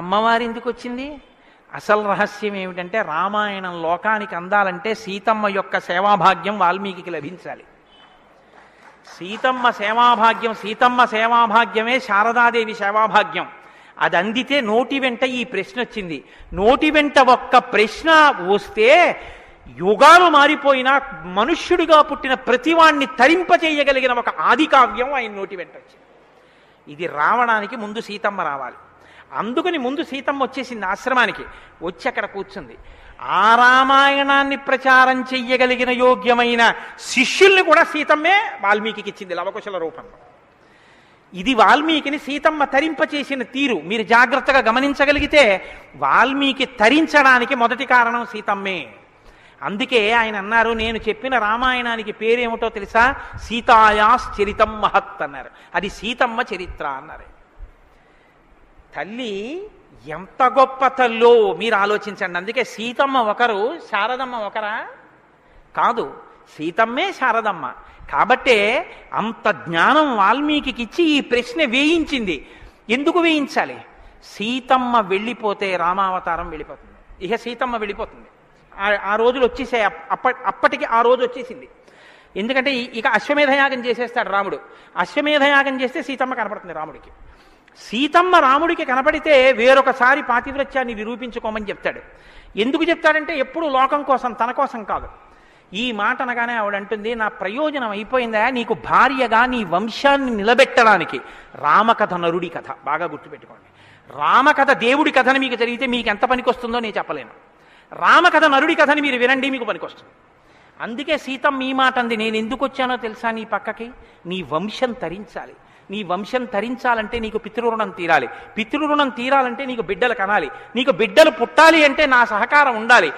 S1: అమ్మవారు ఎందుకు వచ్చింది? అసలు రహస్యం ఏమిటంటే, రామాయణం లోకానికి అందాలంటే సీతమ్మ యొక్క సేవాభాగ్యం వాల్మీకి లభించాలి. సీతమ్మ సేవాభాగ్యమే శారదాదేవి సేవాభాగ్యం. అది అందితే నోటి వెంట ఈ ప్రశ్న వచ్చింది. నోటి వెంట ఒక్క ప్రశ్న వస్తే యుగాలు మారిపోయినా మనుష్యుడిగా పుట్టిన ప్రతివాణ్ణి తరింపచేయగలిగిన ఒక ఆది కావ్యం ఆయన నోటి వెంట వచ్చింది. ఇది రావడానికి ముందు సీతమ్మ రావాలి. అందుకని ముందు సీతమ్మ వచ్చేసింది ఆశ్రమానికి. వచ్చి అక్కడ కూర్చుంది. ఆ రామాయణాన్ని ప్రచారం చెయ్యగలిగిన యోగ్యమైన శిష్యుల్ని కూడా సీతమ్మే వాల్మీకి ఇచ్చింది లవకుశల రూపంలో. ఇది వాల్మీకిని సీతమ్మ తరింపచేసిన తీరు మీరు జాగ్రత్తగా గమనించగలిగితే వాల్మీకి తరించడానికి మొదటి కారణం సీతమ్మే. అందుకే ఆయన అన్నారు, నేను చెప్పిన రామాయణానికి పేరేమిటో తెలుసా? సీతాయాస్ చరితం మహత్ అన్నారు. అది సీతమ్మ చరిత్ర అన్నారు. తల్లి ఎంత గొప్ప తల్లో మీరు ఆలోచించండి. అందుకే సీతమ్మ ఒకరు, శారదమ్మ ఒకరా? కాదు, సీతమ్మే శారదమ్మ. కాబట్టే అంత జ్ఞానం వాల్మీకి ఇచ్చి ఈ ప్రశ్న వేయించింది. ఎందుకు వేయించాలి? సీతమ్మ వెళ్ళిపోతే రామావతారం వెళ్ళిపోతుంది. ఇక సీతమ్మ వెళ్ళిపోతుంది. ఆ రోజులు వచ్చేసాయి. అప్పటికి ఆ రోజు వచ్చేసింది. ఎందుకంటే ఇక అశ్వమేధయాగం చేసేస్తాడు రాముడు. అశ్వమేధయాగం చేస్తే సీతమ్మ కనపడుతుంది రాముడికి. సీతమ్మ రాముడికి కనపడితే వేరొకసారి పాతివ్రత్యాన్ని నిరూపించుకోమని చెప్తాడు. ఎందుకు చెప్తాడంటే ఎప్పుడు లోకం కోసం, తన కోసం కాదు. ఈ మాట అనగానే ఆవిడంటుంది, నా ప్రయోజనం అయిపోయిందా? నీకు భార్యగా నీ వంశాన్ని నిలబెట్టడానికి. రామకథ నరుడి కథ బాగా గుర్తుపెట్టుకోండి. రామకథ దేవుడి కథని మీకు జరిగితే మీకు ఎంత పనికొస్తుందో నేను చెప్పలేను. రామకథ నరుడి కథని మీరు వినండి, మీకు పనికొస్తుంది. అందుకే సీతమ్మ ఈ మాట అంది, నేను ఎందుకు వచ్చానో తెలుసా నీ పక్కకి? నీ వంశం తరించాలి. నీ వంశం తరించాలంటే నీకు పితృరుణం తీరాలి. పితృరుణం తీరాలంటే నీకు బిడ్డలు కనాలి. నీకు బిడ్డలు పుట్టాలి అంటే నా సహకారం ఉండాలి.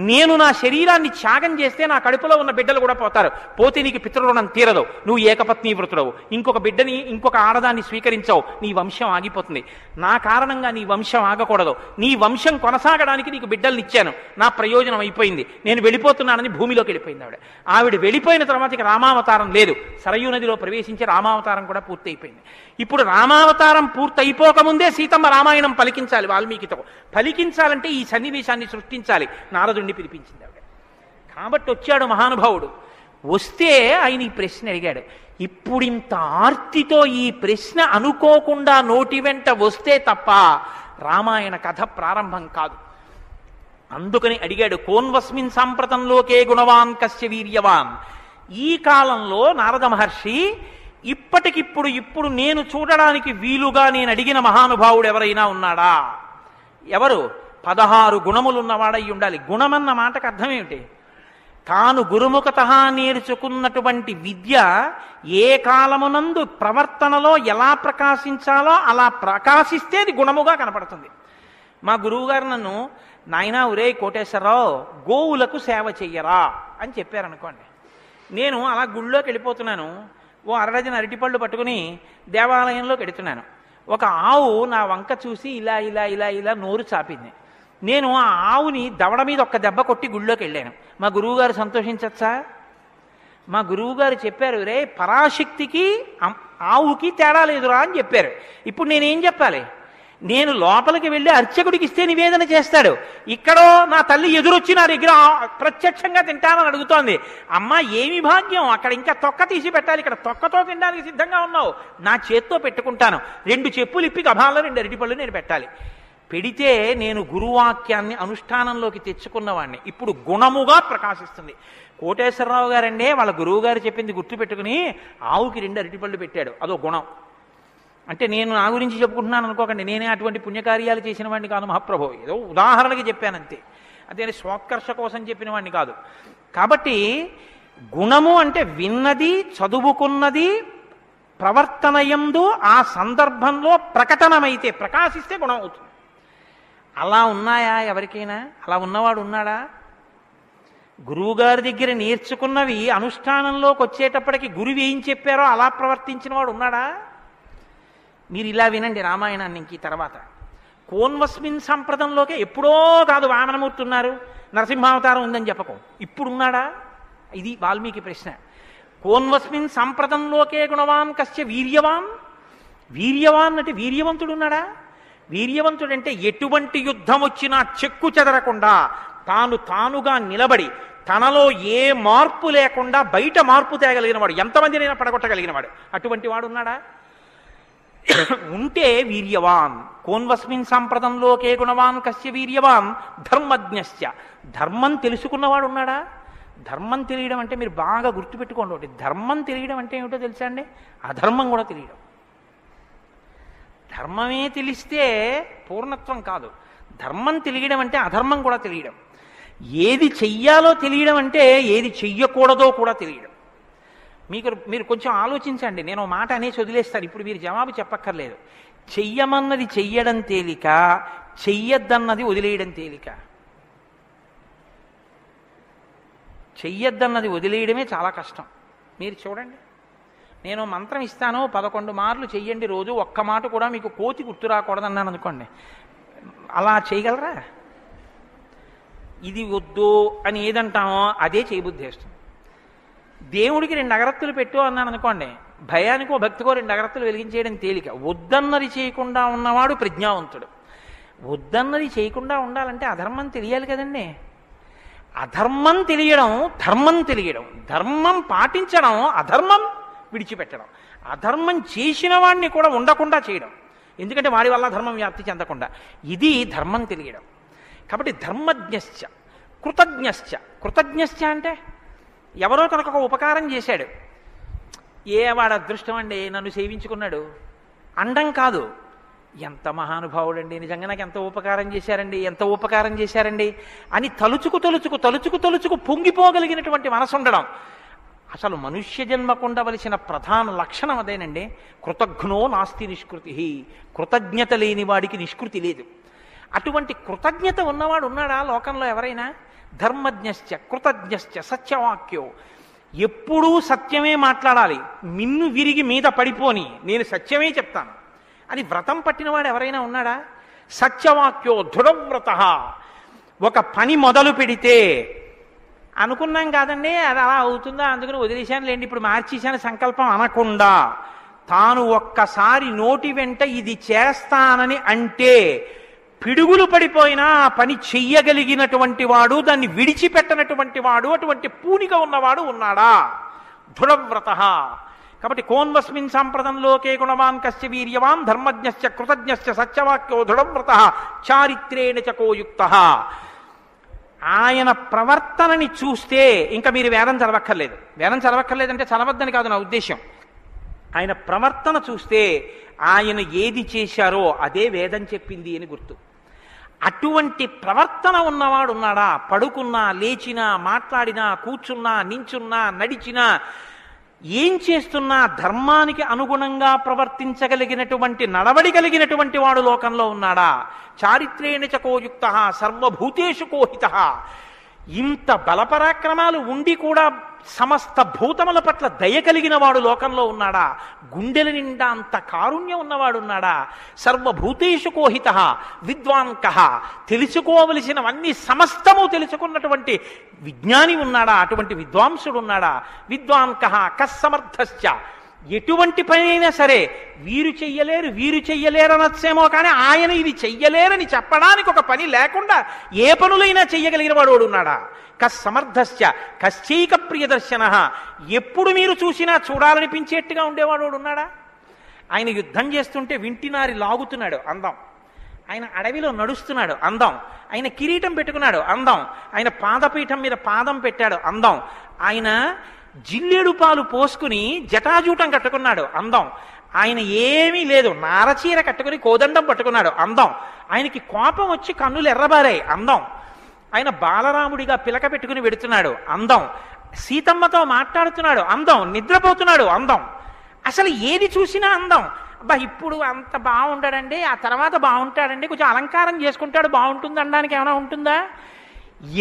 S1: నేను నా శరీరాన్ని త్యాగం చేస్తే నా కడుపులో ఉన్న బిడ్డలు కూడా పోతారు. పోతే నీకు పితృరుణం తీరదు. నువ్వు ఏకపత్ని వృతుడవు. ఇంకొక బిడ్డని, ఇంకొక ఆడదాన్ని స్వీకరించవు. నీ వంశం ఆగిపోతుంది. నా కారణంగా నీ వంశం ఆగకూడదు. నీ వంశం కొనసాగడానికి నీకు బిడ్డల్ని ఇచ్చాను. నా ప్రయోజనం అయిపోయింది. నేను వెళ్ళిపోతున్నానని భూమిలోకి వెళ్ళిపోయింది ఆవిడ. ఆవిడ వెళ్ళిపోయిన తర్వాత ఇక రామావతారం లేదు. సరయూ నదిలో ప్రవేశించి రామావతారం కూడా పూర్తయిపోయింది. ఇప్పుడు రామావతారం పూర్తయిపోకముందే సీతమ్మ రామాయణం పలికించాలి వాల్మీకితో. పలికించాలంటే ఈ సన్నివేశాన్ని సృష్టించాలి. నారదుణ్ణి పిలిపించింది ఆవిడ. కాబట్టి వచ్చాడు మహానుభావుడు. వస్తే ఆయన ఈ ప్రశ్న అడిగాడు. ఇప్పుడింత ఆర్తితో ఈ ప్రశ్న అనుకోకుండా నోటి వెంట వస్తే తప్ప రామాయణ కథ ప్రారంభం కాదు. అందుకని అడిగాడు, కోన్వస్మిన్ సాంప్రతంలోకే గుణవాన్ కస్య వీర్యవాన్. ఈ కాలంలో నారద మహర్షి ఇప్పుడు నేను చూడడానికి వీలుగా నేను అడిగిన మహానుభావుడు ఎవరైనా ఉన్నాడా? ఎవరు? 16 గుణములున్నవాడై ఉండాలి. గుణమన్న మాటకు అర్థం ఏమిటి? తాను గురుముఖత నేర్చుకున్నటువంటి విద్య ఏ కాలమునందు ప్రవర్తనలో ఎలా ప్రకాశించాలో అలా ప్రకాశిస్తే అది గుణముగా కనపడుతుంది. మా గురువుగారు నన్ను, నాయనా ఒరే కోటేశ్వరరావు, గోవులకు సేవ చెయ్యరా అని చెప్పారనుకోండి. నేను అలా గుళ్ళోకి వెళ్ళిపోతున్నాను. ఓ అరడజన అరటిపళ్ళు పట్టుకుని దేవాలయంలోకి వెడుతున్నాను. ఒక ఆవు నా వంక చూసి ఇలా ఇలా ఇలా ఇలా నోరు చాపింది. నేను ఆ ఆవుని దవడ మీద ఒక్క దెబ్బ కొట్టి గుళ్ళోకి వెళ్ళాను. మా గురువుగారు సంతోషించచ్చా? మా గురువుగారు చెప్పారు, రే పరాశక్తికి ఆవుకి తేడా లేదురా అని చెప్పారు. ఇప్పుడు నేనేం చెప్పాలి? నేను లోపలికి వెళ్ళి అర్చకుడికి ఇస్తే నివేదన చేస్తాడు. ఇక్కడో నా తల్లి ఎదురొచ్చి నా దగ్గర ప్రత్యక్షంగా తింటానని అడుగుతోంది. అమ్మ ఏమి భాగ్యం, అక్కడ ఇంకా తొక్క తీసి పెట్టాలి, ఇక్కడ తొక్కతో తినడానికి సిద్ధంగా ఉన్నావు. నా చేత్తో పెట్టుకుంటాను. 2 చెప్పులు ఇప్పి గభాల్లో 2 అరటిపళ్ళు నేను పెట్టాలి. పెడితే నేను గురువాక్యాన్ని అనుష్ఠానంలోకి తెచ్చుకున్నవాడిని. ఇప్పుడు గుణముగా ప్రకాశిస్తుంది. కోటేశ్వరరావు గారండే వాళ్ళ గురువు గారు చెప్పింది గుర్తుపెట్టుకుని ఆవుకి 2 అరటిపళ్ళు పెట్టాడు. అదో గుణం. అంటే నేను నా గురించి చెప్పుకుంటున్నాను అనుకోకండి. నేనే అటువంటి పుణ్యకార్యాలు చేసిన వాడిని కాదు మహాప్రభు. ఏదో ఉదాహరణకి చెప్పానంతే. అదే స్వోత్కర్ష కోసం చెప్పిన వాడిని కాదు. కాబట్టి గుణము అంటే విన్నది, చదువుకున్నది, ప్రవర్తనయందు ఆ సందర్భంలో ప్రకటనమైతే, ప్రకాశిస్తే గుణం అవుతుంది. అలా ఉన్నాయా ఎవరికైనా? అలా ఉన్నవాడు ఉన్నాడా? గురువుగారి దగ్గర నేర్చుకున్నవి అనుష్ఠానంలోకి వచ్చేటప్పటికి గురువు ఏం చెప్పారో అలా ప్రవర్తించిన వాడు ఉన్నాడా? మీరు ఇలా వినండి రామాయణాన్ని. ఇంక తర్వాత కోన్వస్మిన్ సంప్రదంలోకే ఎప్పుడో కాదు వామనమూర్తి ఉన్నారు, నరసింహావతారం ఉందని చెప్పకు. ఇప్పుడున్నాడా? ఇది వాల్మీకి ప్రశ్న. కోన్వస్మిన్ సంప్రదంలోకే గుణవాన్ కస్య వీర్యవాన్. వీర్యవాన్ అంటే వీర్యవంతుడు ఉన్నాడా? వీర్యవంతుడంటే ఎటువంటి యుద్ధం వచ్చినా చెక్కు చెదరకుండా తానుగా నిలబడి తనలో ఏ మార్పు లేకుండా బయట మార్పు తేగలిగిన వాడు, ఎంతమందినైనా పడగొట్టగలిగిన వాడు. అటువంటి వాడు ఉన్నాడా? ఉంటే వీర్యవాన్. కోన్వస్మిన్ సంప్రదంలోకే గుణవాన్ కస్య వీర్యవాన్ ధర్మజ్ఞస్య. ధర్మం తెలుసుకున్నవాడు ఉన్నాడా? ధర్మం తెలియడం అంటే మీరు బాగా గుర్తుపెట్టుకోండి ఒకటి. ధర్మం తెలియడం అంటే ఏమిటో తెలుసా అండి? అధర్మం కూడా తెలియడం. ధర్మమే తెలిస్తే పూర్ణత్వం కాదు. ధర్మం తెలియడం అంటే అధర్మం కూడా తెలియడం. ఏది చెయ్యాలో తెలియడం అంటే ఏది చెయ్యకూడదో కూడా తెలియడం. మీరు కొంచెం ఆలోచించండి. నేను మాట అనేసి వదిలేస్తాను, ఇప్పుడు మీరు జవాబు చెప్పక్కర్లేదు. చెయ్యమన్నది చెయ్యడం తేలిక, చెయ్యొద్దన్నది వదిలేయడం తేలిక. చెయ్యొద్దన్నది వదిలేయడమే చాలా కష్టం. మీరు చూడండి, నేను మంత్రం ఇస్తాను 11 మార్లు చెయ్యండి రోజు, ఒక్క మాట కూడా మీకు కోతి గుర్తు రాకూడదన్నాను అనుకోండి, అలా చేయగలరా? ఇది వద్దు అని ఏదంటామో అదే చేయబుద్ధి వేస్తుంది. దేవుడికి 2 అగరత్తులు పెట్టు అన్నాను అనుకోండి, భయానికో భక్తికో 2 అగరత్తులు వెలిగించేయడం తేలిక. వద్దన్నది చేయకుండా ఉన్నవాడు ప్రజ్ఞావంతుడు. వద్దన్నది చేయకుండా ఉండాలంటే అధర్మం తెలియాలి కదండి. అధర్మం తెలియడం, ధర్మం తెలియడం, ధర్మం పాటించడం, అధర్మం విడిచిపెట్టడం, అధర్మం చేసిన వాడిని కూడా ఉండకుండా చేయడం, ఎందుకంటే వాడి వల్ల ధర్మం వ్యాప్తి చెందకుండా. ఇది ధర్మం తెలియడం. కాబట్టి ధర్మజ్ఞశ్చ కృతజ్ఞశ్చ. కృతజ్ఞశ్చ అంటే ఎవరో కనుక ఒక ఉపకారం చేశాడు, వాడు అదృష్టం అండి నన్ను సేవించుకున్నాడు అండం కాదు, ఎంత మహానుభావుడండి, నిజంగా నాకు ఎంత ఉపకారం చేశారండి, ఎంత ఉపకారం చేశారండి అని తలుచుకు తలుచుకు తలుచుకు తలుచుకు పొంగిపోగలిగినటువంటి మనసు ఉండడం. అసలు మనుష్య జన్మకు ఉండవలసిన ప్రధాన లక్షణం అదేనండి. కృతజ్ఞో నాస్తి నిష్కృతి. కృతజ్ఞత లేని వాడికి నిష్కృతి లేదు. అటువంటి కృతజ్ఞత ఉన్నవాడు ఉన్నాడా లోకంలో ఎవరైనా? ధర్మజ్ఞశ్చ కృతజ్ఞశ్చ సత్యవాక్యో. ఎప్పుడూ సత్యమే మాట్లాడాలి, మిన్ను విరిగి మీద పడిపోని నేను సత్యమే చెప్తాను అని వ్రతం పట్టినవాడు ఎవరైనా ఉన్నాడా? సత్యవాక్యో దృఢవ్రత. ఒక పని మొదలు పెడితే అనుకున్నాం కాదండి అది అలా అవుతుందా అందుకని వదిలేశాను లేండి ఇప్పుడు మార్చేశాను సంకల్పం అనకుండా, తాను ఒక్కసారి నోటి వెంట ఇది చేస్తానని అంటే పిడుగులు పడిపోయినా ఆ పని చెయ్యగలిగినటువంటి వాడు, దాన్ని విడిచిపెట్టనటువంటి వాడు, అటువంటి పూనిక ఉన్నవాడు ఉన్నాడా? దృఢవ్రత. కాబట్టి కోన్వస్మిన్ సాంప్రదంలోకే గుణవాన్ కశ్చ వీర్యవాన్ ధర్మజ్ఞశ్చ కృతజ్ఞశ్చ సత్యవాక్యో దృఢవ్రత చారిత్రేణ చకోయుక్త. ఆయన ప్రవర్తనని చూస్తే ఇంకా మీరు వేదం చదవక్కర్లేదు. వేదం చదవక్కర్లేదంటే చదవద్దని కాదు నా ఉద్దేశం. ఆయన ప్రవర్తన చూస్తే ఆయన ఏది చేశారో అదే వేదం చెప్పింది అని గుర్తు. అటువంటి ప్రవర్తన ఉన్నవాడు ఉన్నాడా? పడుకున్నా, లేచినా, మాట్లాడినా, కూర్చున్నా, నించున్నా, నడిచినా, ఏం చేస్తున్నా ధర్మానికి అనుగుణంగా ప్రవర్తించగలిగినటువంటి నడవడి కలిగినటువంటి వాడు లోకంలో ఉన్నాడా? చారిత్రేణ చకోయుక్త సర్వభూతేషు కోహిత. ఇంత బలపరాక్రమాలు ఉండి కూడా సమస్త భూతముల పట్ల దయ కలిగిన వాడు లోకంలో ఉన్నాడా? గుండెల నిండా అంత కారుణ్యం ఉన్నవాడు ఉన్నాడా? సర్వభూతేషు కోహిత విద్వాంకః. తెలుసుకోవలసినవన్నీ సమస్తము తెలుసుకున్నటువంటి విజ్ఞాని ఉన్నాడా? అటువంటి విద్వాంసుడు ఉన్నాడా? విద్వాంకః కస్సమర్థశ్చ. ఎటువంటి పనైనా సరే వీరు చెయ్యలేరు వీరు చెయ్యలేరు అనొచ్చేమో కానీ ఆయన ఇది చెయ్యలేరని చెప్పడానికి ఒక పని లేకుండా ఏ పనులైనా చెయ్యగలిగిన వాడు ఉన్నాడా? కస్సమర్థశ్చ కశ్చైక ప్రియదర్శన. ఎప్పుడు మీరు చూసినా చూడాలనిపించేట్టుగా ఉండేవాడు ఉన్నాడా? ఆయన యుద్ధం చేస్తుంటే వింటినారి లాగుతున్నాడు అందం, ఆయన అడవిలో నడుస్తున్నాడు అందం, ఆయన కిరీటం పెట్టుకున్నాడు అందం, ఆయన పాదపీఠం మీద పాదం పెట్టాడు అందం, ఆయన జిల్లేడు పాలు పోసుకుని జటాజూటం కట్టుకున్నాడు అందం, ఆయన ఏమీ లేదు నారచీర కట్టుకుని కోదండం పట్టుకున్నాడు అందం, ఆయనకి కోపం వచ్చి కన్నులు ఎర్రబారాయి అందం, ఆయన బాలరాముడిగా పిలక పెట్టుకుని వెడుతున్నాడు అందం, సీతమ్మతో మాట్లాడుతున్నాడు అందం, నిద్రపోతున్నాడు అందం. అసలు ఏది చూసినా అందం. అబ్బా ఇప్పుడు అంత బాగుంటాడండి, ఆ తర్వాత బాగుంటాడండి, కొంచెం అలంకారం చేసుకుంటాడు బాగుంటుంది అనడానికి ఏమైనా ఉంటుందా?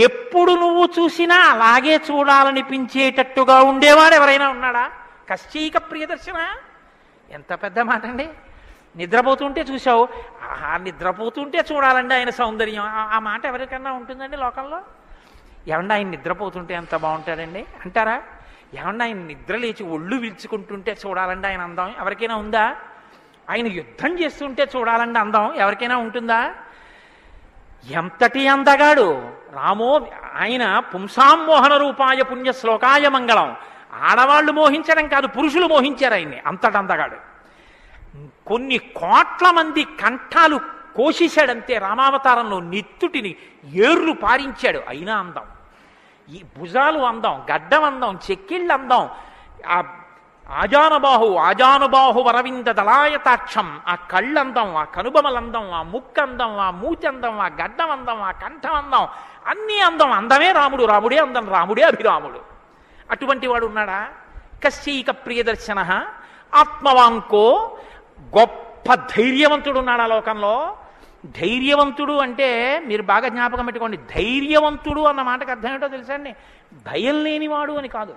S1: ఎప్పుడు నువ్వు చూసినా అలాగే చూడాలనిపించేటట్టుగా ఉండేవాడు ఎవరైనా ఉన్నాడా? కశ్చైక ప్రియదర్శన. ఎంత పెద్ద మాట అండి. నిద్రపోతుంటే చూసావు, ఆహా నిద్రపోతుంటే చూడాలండి ఆయన సౌందర్యం. ఆ మాట ఎవరికన్నా ఉంటుందండి లోకంలో? ఏమన్నా ఆయన నిద్రపోతుంటే ఎంత బాగుంటాడండి అంటారా? ఏమన్నా ఆయన నిద్ర లేచి ఒళ్ళు విల్చుకుంటుంటే చూడాలండి ఆయన అందం ఎవరికైనా ఉందా? ఆయన యుద్ధం చేస్తుంటే చూడాలండి అందం ఎవరికైనా ఉంటుందా? ఎంతటి అందగాడు రామో. ఆయన పుంసామోహన రూపాయ పుణ్య శ్లోకాయ మంగళం. ఆడవాళ్ళు మోహించడం కాదు, పురుషులు మోహించారు ఆయన్ని. అంతటి అందగాడు. కొన్ని కోట్ల మంది కంఠాలు కోసేశాడంతే రామావతారంలో. నెత్తుటిని ఏర్లు పారించాడు. అయినా అందం. ఈ భుజాలు అందం, గడ్డం అందం, చెక్కిళ్ళు అందం, ఆ ఆజానుబాహు వరవింద దళాయతాక్షం, ఆ కళ్ళందం, ఆ కనుబమలందం, ఆ ముక్కందం, ఆ మూచందం, ఆ గడ్డం అందం, ఆ కంఠం అందం, అన్నీ అందం. అందమే రాముడు, రాముడే అందం, రాముడే అభిరాముడు. అటువంటి వాడు ఉన్నాడా? కశ్చైక ప్రియదర్శన ఆత్మవాన్కో, గొప్ప ధైర్యవంతుడు ఉన్నాడు ఆ లోకంలో. ధైర్యవంతుడు అంటే మీరు బాగా జ్ఞాపకం పెట్టుకోండి, ధైర్యవంతుడు అన్న మాటకు అర్థం ఏంటో తెలుసా అండి? భయం లేనివాడు అని కాదు.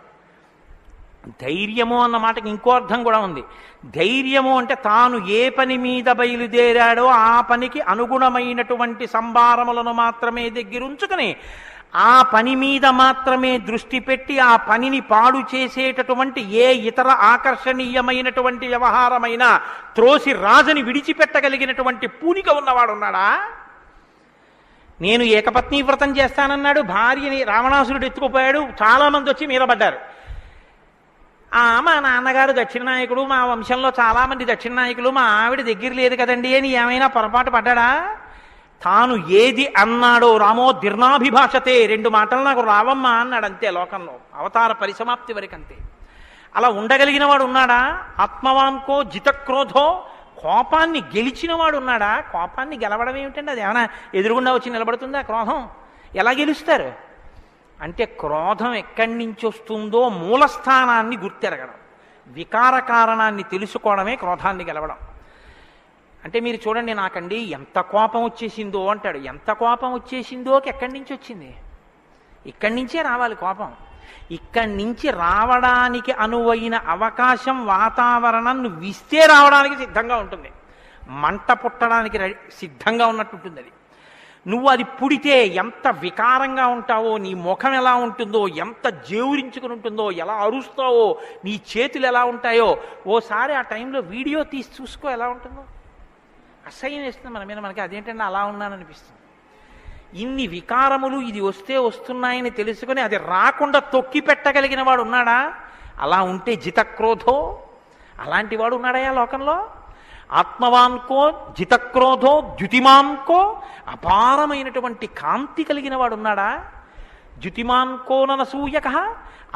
S1: ధైర్యము అన్న మాటకి ఇంకో అర్థం కూడా ఉంది. ధైర్యము అంటే తాను ఏ పని మీద బయలుదేరాడో ఆ పనికి అనుగుణమైనటువంటి సంభారములను మాత్రమే దగ్గరుంచుకుని ఆ పని మీద మాత్రమే దృష్టి పెట్టి ఆ పనిని పాడు చేసేటటువంటి ఏ ఇతర ఆకర్షణీయమైనటువంటి వ్యవహారమైనా త్రోసి రాజని విడిచిపెట్టగలిగినటువంటి పూనిక ఉన్నవాడు ఉన్నాడా? నేను ఏకపత్ని వ్రతం చేస్తానన్నాడు, భార్యని రావణాసురుడు ఎత్తుకుపోయాడు, చాలామంది వచ్చి మీద పడ్డారు. మా నాన్నగారు దక్షిణ నాయకుడు, మా వంశంలో చాలామంది దక్షిణ నాయకులు, మా ఆవిడ దగ్గర లేదు కదండి అని ఏమైనా పొరపాటు పడ్డాడా? తాను ఏది అన్నాడో, రామో దీర్ణాభిభాషతే, 2 మాటలు నాకు రావమ్మా అన్నాడు అంతే. లోకంలో అవతార పరిసమాప్తి వరకు అంతే. అలా ఉండగలిగిన వాడు ఉన్నాడా? ఆత్మవాన్కో జితక్రోధో, కోపాన్ని గెలిచిన వాడు ఉన్నాడా? కోపాన్ని గెలవడం ఏమిటండి? అది ఏమైనా ఎదురుగుండా వచ్చి నిలబడుతుందా క్రోధం? ఎలా గెలుస్తారు అంటే క్రోధం ఎక్కడి నుంచి వస్తుందో మూలస్థానాన్ని గుర్తెరగడం, వికార కారణాన్ని తెలుసుకోవడమే క్రోధాన్ని గెలవడం. అంటే మీరు చూడండి, నాకండి ఎంత కోపం వచ్చేసిందో అంటాడు. ఎంత కోపం వచ్చేసిందోకి ఎక్కడి నుంచి వచ్చింది? ఇక్కడి నుంచే రావాలి కోపం. ఇక్కడి నుంచి రావడానికి అనువైన అవకాశం, వాతావరణం నువ్వు ఇస్తే రావడానికి సిద్ధంగా ఉంటుంది. మంట పుట్టడానికి సిద్ధంగా ఉన్నట్టుంటుంది అది. నువ్వు అది పుడితే ఎంత వికారంగా ఉంటావో, నీ ముఖం ఎలా ఉంటుందో, ఎంత జేవురించుకుని ఉంటుందో, ఎలా అరుస్తావో, నీ చేతులు ఎలా ఉంటాయో ఓసారి ఆ టైంలో వీడియో తీసి చూసుకో ఎలా ఉంటుందో. అసహ్యం వేస్తుంది మన మీద. మనకి అదేంటంటే అలా ఉన్నాననిపిస్తుంది. ఇన్ని వికారములు ఇది వస్తే వస్తున్నాయని తెలుసుకొని అది రాకుండా తొక్కి పెట్టగలిగిన వాడు ఉన్నాడా? అలా ఉంటే జితక్రోధో, అలాంటి వాడు ఉన్నాడా లోకంలో? ఆత్మవాన్కో జితక్రోధో ద్యుతిమాన్కో, అపారమైనటువంటి కాంతి కలిగిన వాడు ఉన్నాడా? ద్యుతిమాన్కో ననసూయక,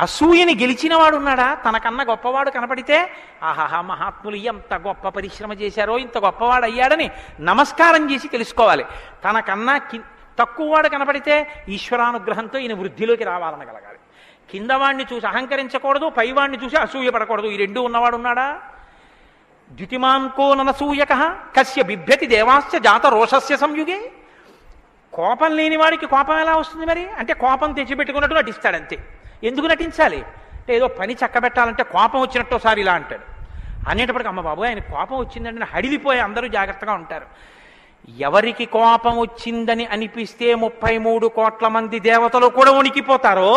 S1: అసూయని గెలిచిన వాడు ఉన్నాడా? తనకన్నా గొప్పవాడు కనపడితే ఆహాహా మహాత్ములు ఎంత గొప్ప పరిశ్రమ చేశారో, ఇంత గొప్పవాడు అయ్యాడని నమస్కారం చేసి తెలుసుకోవాలి. తనకన్నా తక్కువవాడు కనపడితే ఈశ్వరానుగ్రహంతో ఈయన వృద్ధిలోకి రావాలనగలగాలి. కిందవాడిని చూసి అహంకరించకూడదు, పైవాడిని చూసి అసూయ పడకూడదు. ఈ 2 ఉన్నవాడు ఉన్నాడా? ద్యుతిమాన్కో ననసూయక కస్య బిభ్యతి దేవాశ్చ జాత రోషస్య సంయుగే. కోపం లేని వాడికి కోపం ఎలా వస్తుంది మరి? అంటే కోపం తెచ్చిపెట్టుకున్నట్టు నటిస్తాడంతే. ఎందుకు నటించాలి అంటే ఏదో పని చక్కబెట్టాలంటే కోపం వచ్చినట్టు ఒకసారి ఇలా అంటాడు. అనేటప్పటికి అమ్మ బాబు ఆయన కోపం వచ్చిందంటే హడిలిపోయి అందరూ జాగ్రత్తగా ఉంటారు. ఎవరికి కోపం వచ్చిందని అనిపిస్తే 33 కోట్ల మంది దేవతలు కూడా వణికిపోతారో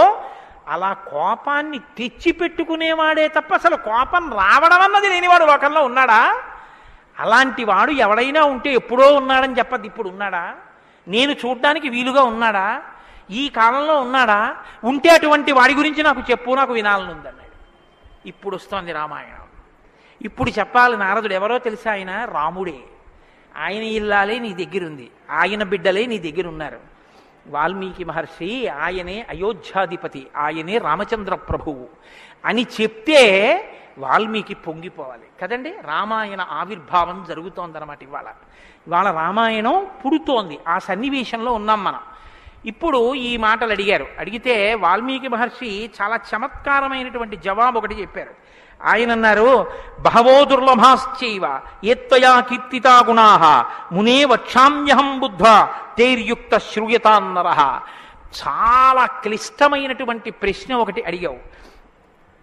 S1: అలా కోపాన్ని తెచ్చిపెట్టుకునేవాడే తప్ప అసలు కోపం రావడం అన్నది లేనివాడు లోకంలో ఉన్నాడా? అలాంటి వాడు ఎవడైనా ఉంటే ఎప్పుడో ఉన్నాడని చెప్పద్దు. ఇప్పుడు ఉన్నాడా? నేను చూడ్డానికి వీలుగా ఉన్నాడా? ఈ కాలంలో ఉన్నాడా? ఉంటే అటువంటి వాడి గురించి నాకు చెప్పు, నాకు వినాలని ఉందన్నాడు. ఇప్పుడు వస్తోంది రామాయణం. ఇప్పుడు చెప్పాలి. నారదుడు ఎవరో తెలుసా? ఆయన రాముడే. ఆయన ఇల్లాలే నీ దగ్గరుంది, ఆయన బిడ్డలే నీ దగ్గర ఉన్నారు. వాల్మీకి మహర్షి ఆయనే అయోధ్యాధిపతి, ఆయనే రామచంద్ర ప్రభువు అని చెప్తే వాల్మీకి పొంగిపోవాలి కదండి. రామాయణ ఆవిర్భావం జరుగుతోందన్నమాట. ఇవాళ రామాయణం పుడుతోంది. ఆ సన్నివేశంలో ఉన్నాం మనం. ఇప్పుడు ఈ మాటలు అడిగితే వాల్మీకి మహర్షి చాలా చమత్కారమైనటువంటి జవాబు ఒకటి చెప్పారు. ఆయన అన్నారు, బహవో దుర్లభాశ్చైవ ఏత్వయా కీర్తితా గుణాః మునే వక్షామ్యహం బుద్ధ్వా తైర్యుక్త శ్రూయతాన్నరః. చాలా క్లిష్టమైనటువంటి ప్రశ్న ఒకటి అడిగావు.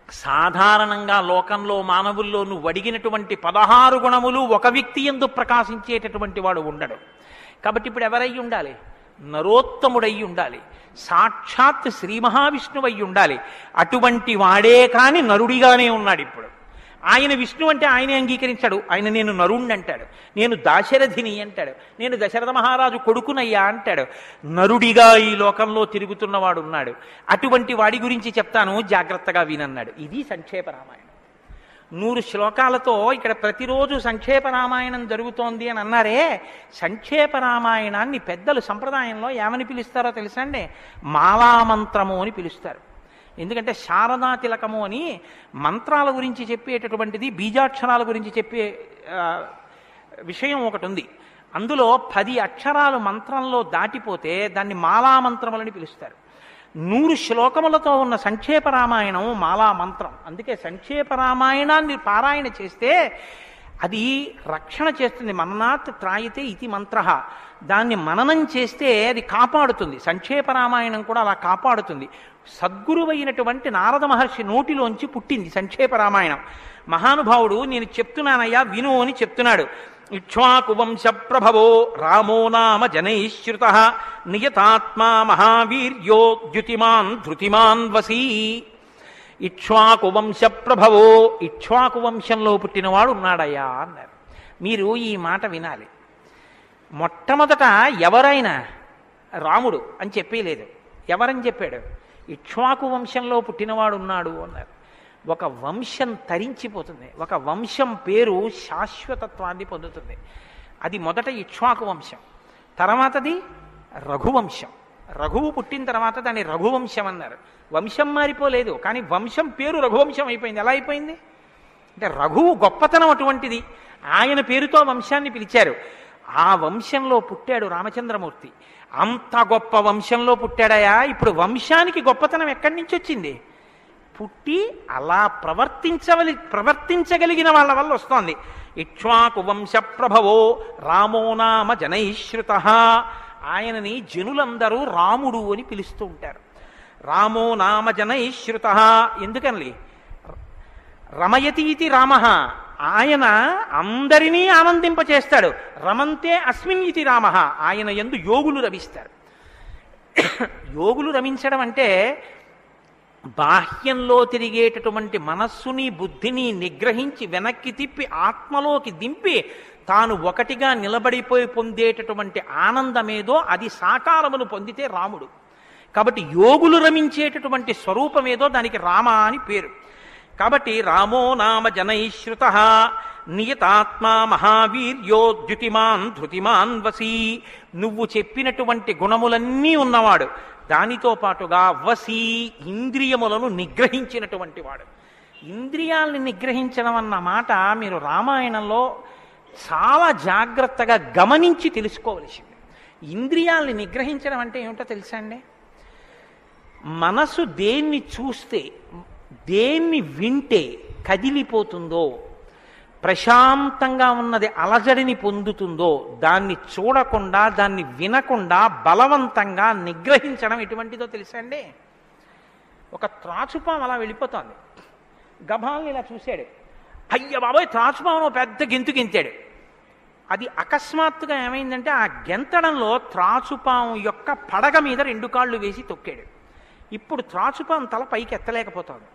S1: సాధారణంగా లోకంలో మానవుల్లో నువ్వు అడిగినటువంటి 16 గుణములు ఒక వ్యక్తి యందు ప్రకాశించేటటువంటి వాడు ఉండడు. కాబట్టి ఇప్పుడు ఎవరై ఉండాలి? నరోత్తముడై ఉండాలి, సాక్షాత్ శ్రీ మహావిష్ణువై ఉండాలి. అటువంటి వాడే కాని నరుడిగానే ఉన్నాడు ఇప్పుడు. ఆయన విష్ణు అంటే ఆయనే అంగీకరించాడు. ఆయన నేను నరుణ్ణి అంటాడు, నేను దాశరథిని అంటాడు, నేను దశరథ మహారాజు కొడుకునయ్యా అంటాడు. నరుడిగా ఈ లోకంలో తిరుగుతున్నవాడు ఉన్నాడు. అటువంటి వాడి గురించి చెప్తాను, జాగ్రత్తగా వినన్నాడు. ఇది సంక్షేప రామాయణం. 100 శ్లోకాలతో ఇక్కడ ప్రతిరోజు సంక్షేప రామాయణం జరుగుతోంది అని అన్నారే. సంక్షేప రామాయణాన్ని పెద్దలు సంప్రదాయంలో ఏమని పిలుస్తారో తెలుసా అండి? మాలామంత్రము అని పిలుస్తారు. ఎందుకంటే శారదా తిలకము అని మంత్రాల గురించి చెప్పేటటువంటిది, బీజాక్షరాల గురించి చెప్పే విషయం ఒకటి ఉంది. అందులో 10 అక్షరాలు మంత్రంలో దాటిపోతే దాన్ని మాలామంత్రములని పిలుస్తారు. 100 శ్లోకములతో ఉన్న సంక్షేప రామాయణం మాలా మంత్రం. అందుకే సంక్షేప రామాయణాన్ని పారాయణ చేస్తే అది రక్షణ చేస్తుంది. మననాత్ త్రాయితే ఇతి మంత్ర. దాన్ని మననం చేస్తే అది కాపాడుతుంది. సంక్షేప రామాయణం కూడా అలా కాపాడుతుంది. సద్గురువైనటువంటి నారద మహర్షి నోటిలోంచి పుట్టింది సంక్షేప రామాయణం. మహానుభావుడు నేను చెప్తున్నానయ్యా విను అని చెప్తున్నాడు. ఇక్ష్వాకు వంశ ప్రభవో రామో నామ జనైశ్రుత నియతాత్మా మహావీర్యో ద్యుతిమాన్ ధృతిమాన్ వసీ. ఇక్ష్వాకు వంశ ప్రభవో, ఇక్ష్వాకు వంశంలో పుట్టినవాడు ఉన్నాడయ్యా అన్నారు. మీరు ఈ మాట వినాలి. మొట్టమొదట ఎవరైనా రాముడు అని చెప్పలేదు. ఎవరని చెప్పాడు? ఇక్ష్వాకు వంశంలో పుట్టినవాడు ఉన్నాడు అన్నారు. ఒక వంశం తరించిపోతుంది. ఒక వంశం పేరు శాశ్వతత్వాన్ని పొందుతుంది. అది మొదట ఇక్ష్వాకు వంశం, తర్వాతది రఘువంశం. రఘువు పుట్టిన తర్వాత దాన్ని రఘువంశం అన్నారు. వంశం మారిపోలేదు, కానీ వంశం పేరు రఘువంశం అయిపోయింది. ఎలా అయిపోయింది అంటే రఘువు గొప్పతనం అటువంటిది. ఆయన పేరుతో వంశాన్ని పిలిచారు. ఆ వంశంలో పుట్టాడు రామచంద్రమూర్తి. అంత గొప్ప వంశంలో పుట్టాడయా. ఇప్పుడు వంశానికి గొప్పతనం ఎక్కడి నుంచి వచ్చింది? పుట్టి అలా ప్రవర్తించగలిగిన వాళ్ళ వల్ల వస్తోంది. ఇక్ష్వాకు వంశ ప్రభవో రామో నామ జనైశ్రుత. ఆయనని జనులందరూ రాముడు అని పిలుస్తూ ఉంటారు. రామో నామ జనైశ్రుత. ఎందుకని? రమయతి ఇది రామ. ఆయన అందరినీ ఆనందింపచేస్తాడు. రమంతే అస్మిన్ ఇది రామ. ఆయన యందు యోగులు రమిస్తారు. యోగులు రమించడం అంటే బాహ్యంలో తిరిగేటటువంటి మనస్సుని బుద్ధిని నిగ్రహించి వెనక్కి తిప్పి ఆత్మలోకి దింపి తాను ఒకటిగా నిలబడిపోయి పొందేటటువంటి ఆనందమేదో అది సాకారమును పొందితే రాముడు. కాబట్టి యోగులు రమించేటటువంటి స్వరూపమేదో దానికి రామ అని పేరు. కాబట్టి రామో నామ జనైశ్రుత నియతాత్మా మహావీర్యో ద్యుతిమాన్ ధృతిమాన్ వసీ. నువ్వు చెప్పినటువంటి గుణములన్నీ ఉన్నవాడు. దానితో పాటుగా వసీ, ఇంద్రియములను నిగ్రహించినటువంటి వాడు. ఇంద్రియాల్ని నిగ్రహించడం అన్న మాట మీరు రామాయణంలో చాలా జాగ్రత్తగా గమనించి తెలుసుకోవలసింది. ఇంద్రియాల్ని నిగ్రహించడం అంటే ఏమిటో తెలుసా అండి? మనసు దేన్ని చూస్తే, దేన్ని వింటే కదిలిపోతుందో, ప్రశాంతంగా ఉన్నది అలజడిని పొందుతుందో దాన్ని చూడకుండా, దాన్ని వినకుండా బలవంతంగా నిగ్రహించడం ఎటువంటిదో తెలుసా అండి? ఒక త్రాచుపాము అలా వెళ్ళిపోతోంది. గభాల్ని ఇలా చూశాడు. అయ్య బాబోయ్, త్రాచుపామును పెద్ద గెంతు గెంతాడు. అది అకస్మాత్తుగా ఏమైందంటే ఆ గెంతడంలో త్రాచుపాము యొక్క పడగ మీద 2 కాళ్ళు వేసి తొక్కాడు. ఇప్పుడు త్రాచుపాము తల పైకి ఎత్తలేకపోతుంది.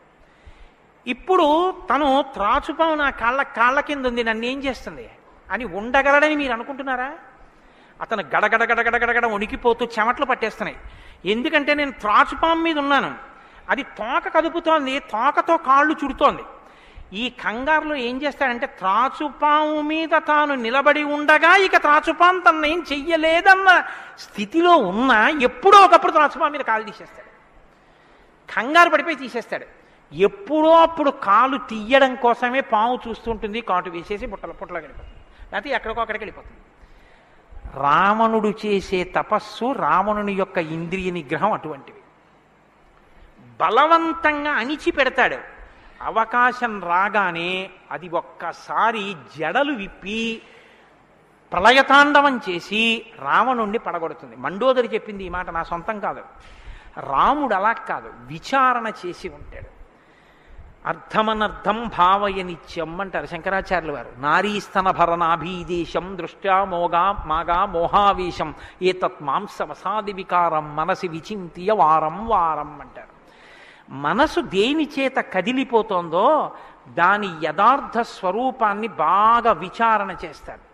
S1: ఇప్పుడు తను త్రాచుపాము నా కాళ్ళ కింద ఉంది, నన్ను ఏం చేస్తుంది అని ఉండగలడని మీరు అనుకుంటున్నారా? అతను గడగడగడగడగడ వణికిపోతూ చెమట్లు పట్టేస్తున్నాయి. ఎందుకంటే నేను త్రాచుపాము మీద ఉన్నాను. అది తోక కదుపుతోంది, తోకతో కాళ్ళు చుడుతోంది. ఈ కంగారులో ఏం చేస్తాడంటే త్రాచుపాము మీద తాను నిలబడి ఉండగా ఇక త్రాచుపాము తన ఏం చెయ్యలేదన్న స్థితిలో ఉన్నా ఎప్పుడో ఒకప్పుడు త్రాచుపాము మీద కాలు తీసేస్తాడు. కంగారు పడిపోయి తీసేస్తాడు. ఎప్పుడో అప్పుడు కాలు తీయడం కోసమే పాము చూస్తుంటుంది, కాటు వేసేసి పుట్టలో వెళ్ళిపోతుంది, లేకపోతే ఎక్కడికో అక్కడికి వెళ్ళిపోతుంది. రావణుడు చేసే తపస్సు, రావణుని యొక్క ఇంద్రియ నిగ్రహం అటువంటివి. బలవంతంగా అణిచిపెడతాడు. అవకాశం రాగానే అది ఒక్కసారి జడలు విప్పి ప్రళయతాండవం చేసి రావణుణ్ణి పడగొడుతుంది. మండోదరి చెప్పింది ఈ మాట, నా సొంతం కాదు. రాముడు అలా కాదు, విచారణ చేసి ఉంటాడు. అర్థమనర్థం భావయనిత్యం అంటారు శంకరాచార్యులు వారు. నారీస్తన భరనాభీదేశం దృష్ట్యా మాగా మోహావేశం ఏతత్ మాంసవసాది వికారం మనసి విచింత్య వారం వారం అంటారు. మనసు దేని చేత కదిలిపోతోందో దాని యథార్థ స్వరూపాన్ని బాగా విచారణ చేస్తారు.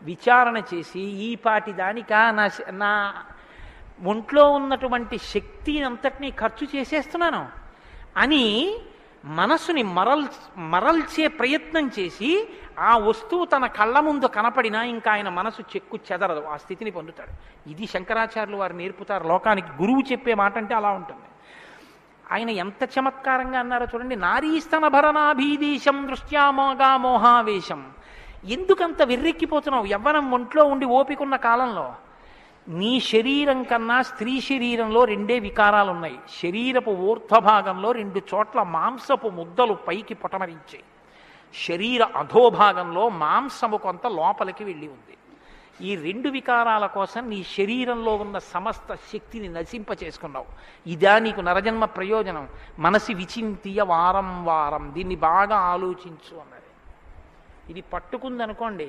S1: విచారణ చేసి ఈ పాటి దానికా నా ఒంట్లో ఉన్నటువంటి శక్తి అంతటినీ ఖర్చు చేసేస్తున్నాను అని మనసుని మరల్చే ప్రయత్నం చేసి ఆ వస్తువు తన కళ్ళ ముందు కనపడినా ఇంకా ఆయన మనసు చెక్కు చెదరదు, ఆ స్థితిని పొందుతాడు. ఇది శంకరాచార్యులు వారు నేర్పుతారు లోకానికి. గురువు చెప్పే మాట అంటే అలా ఉంటుంది. ఆయన ఎంత చమత్కారంగా అన్నారో చూడండి. నారీస్తన భరనాభీదేశం దృష్ట్యా మోగా మోహావేశం. ఎందుకంత వెర్రెక్కిపోతున్నావు? యవ్వనం ఒంట్లో ఉండి ఓపికన్న కాలంలో నీ శరీరం కన్నా స్త్రీ శరీరంలో రెండే వికారాలు ఉన్నాయి. శరీరపు ఊర్ధ్వభాగంలో 2 చోట్ల మాంసపు ముద్దలు పైకి పొటమరించాయి. శరీర అధోభాగంలో మాంసము కొంత లోపలికి వెళ్ళి ఉంది. ఈ 2 వికారాల కోసం నీ శరీరంలో ఉన్న సమస్త శక్తిని నశింప చేసుకున్నావు. ఇదా నీకు నరజన్మ ప్రయోజనం? మనసి విచింతియ వారం వారం, దీన్ని బాగా ఆలోచించు అన్నది. ఇది పట్టుకుందనుకోండి,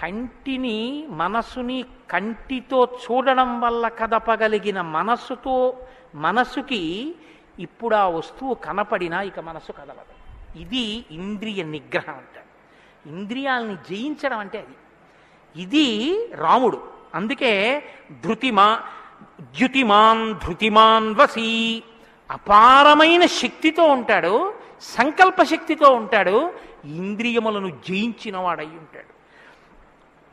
S1: కంటిని మనసుని కంటితో చూడడం వల్ల కదపగలిగిన మనసుకి ఇప్పుడు ఆ వస్తువు కనపడినా ఇక మనసు కదలదు. ఇది ఇంద్రియ నిగ్రహం అంటారు. ఇంద్రియాలని జయించడం అంటే అది. ఇది రాముడు. అందుకే ధృతిమాన్ వసీ, అపారమైన శక్తితో ఉంటాడు, సంకల్ప శక్తితో ఉంటాడు, ఇంద్రియములను జయించిన వాడై ఉంటాడు.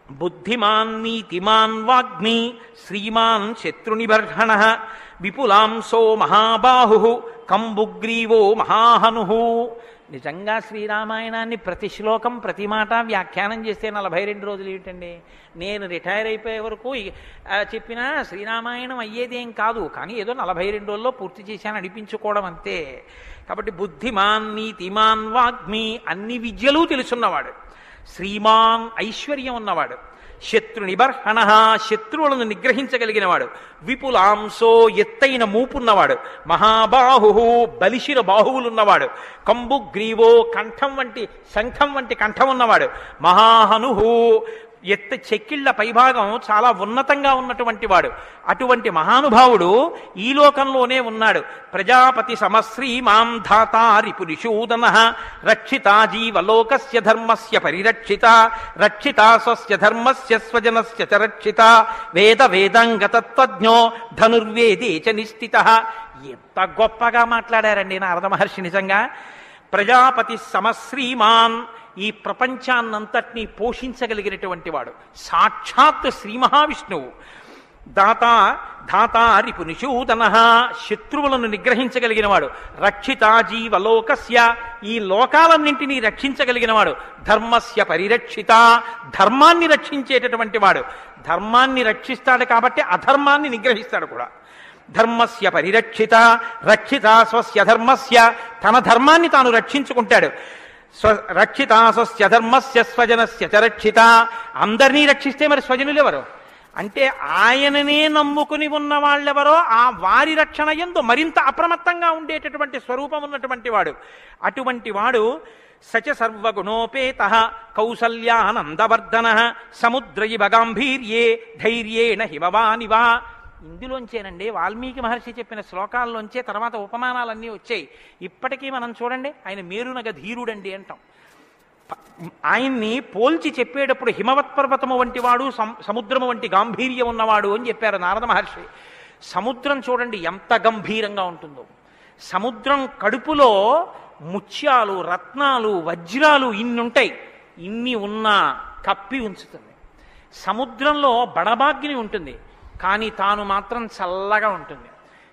S1: బుద్ధిమాన్ నీతిమాన్ వాగ్మి శ్రీమాన్ శత్రునిబర్హణ విపులాంసో మహాబాహు కంబుగ్రీవో మహాహను. నిజంగా శ్రీరామాయణాన్ని ప్రతి శ్లోకం ప్రతి మాట వ్యాఖ్యానం చేస్తే 42 రోజులు ఏమిటండి? నేను రిటైర్ అయిపోయే వరకు చెప్పినా శ్రీరామాయణం అయ్యేదేం కాదు. కానీ ఏదో 42 రోజుల్లో పూర్తి చేశాను అనిపించుకోవడం అంతే. కాబట్టి బుద్ధిమాన్ నీతిమాన్ వాగ్మి, అన్ని విద్యలు తెలుసున్నవాడు. శ్రీమాన్ ఐశ్వర్యం ఉన్నవాడు. శత్రు నిబర్హణ, శత్రువులను నిగ్రహించగలిగినవాడు. విపులాంసో ఎత్తైన మూపున్నవాడు. మహాబాహు, బలిశిర బాహువులున్నవాడు. కంబుగ్రీవో, కంఠం వంటి శంఖం వంటి కంఠం ఉన్నవాడు. మహాహను, చెక్కిళ్ల పైభాగం చాలా ఉన్నతంగా ఉన్నటువంటి వాడు. అటువంటి మహానుభావుడు ఈ లోకంలోనే ఉన్నాడు. ప్రజాపతి సమశ్రీమాం ధాతారిపురిషూదన రక్షితా జీవలోకస్య ధర్మస్య పరిరక్షిత రక్షితా స్వస్య ధర్మస్య స్వజనస్య చ రక్షిత వేద వేదాంగతత్వజ్ఞో ధనుర్వేదే చ నిష్ఠితః. ఎంత గొప్పగా మాట్లాడారండి నారద మహర్షి. నిజంగా ప్రజాపతి సమశ్రీమాన్, ఈ ప్రపంచాన్నంతటినీ పోషించగలిగినటువంటి వాడు సాక్షాత్ శ్రీ మహావిష్ణువు. ధాతారిపునిషూదన, శత్రువులను నిగ్రహించగలిగిన వాడు. రక్షితా జీవలోకస్య, ఈ లోకాలన్నింటినీ రక్షించగలిగిన వాడు. ధర్మస్య పరిరక్షిత, ధర్మాన్ని రక్షించేటటువంటి వాడు. ధర్మాన్ని రక్షిస్తాడు కాబట్టి అధర్మాన్ని నిగ్రహిస్తాడు కూడా. ధర్మస్య పరిరక్షిత రక్షిత స్వస్య ధర్మస్య, తన ధర్మాన్ని తాను రక్షించుకుంటాడు. రక్షిత స్వస్య ధర్మస్య స్వజనస్య చ రక్షిత, అందరినీ రక్షిస్తే మరి స్వజనులు ఎవరు? అంటే ఆయననే నమ్ముకుని ఉన్న వాళ్ళెవరో ఆ వారి రక్షణ యందు మరింత అప్రమత్తంగా ఉండేటటువంటి స్వరూపం ఉన్నటువంటి వాడు. అటువంటి వాడు సచ సర్వగుణోపేత కౌసల్యానందవర్ధన సముద్రయివ గాంభీర్యే ధైర్యేణ హిమవానివా. ఇందులోంచేనండి వాల్మీకి మహర్షి చెప్పిన శ్లోకాల్లోంచే తర్వాత ఉపమానాలన్నీ వచ్చాయి. ఇప్పటికీ మనం చూడండి, ఆయన మేరునగ ధీరుడండి అంటాం. ఆయన్ని పోల్చి చెప్పేటప్పుడు హిమవత్ పర్వతము వంటి వాడు, సముద్రము వంటి గాంభీర్యం ఉన్నవాడు అని చెప్పారు నారద మహర్షి. సముద్రం చూడండి ఎంత గంభీరంగా ఉంటుందో. సముద్రం కడుపులో ముత్యాలు, రత్నాలు, వజ్రాలు ఇన్ని ఉంటాయి. ఇన్ని ఉన్నా కప్పి ఉంచుతుంది. సముద్రంలో బడబాగ్ని ఉంటుంది, కానీ తాను మాత్రం చల్లగా ఉంటుంది.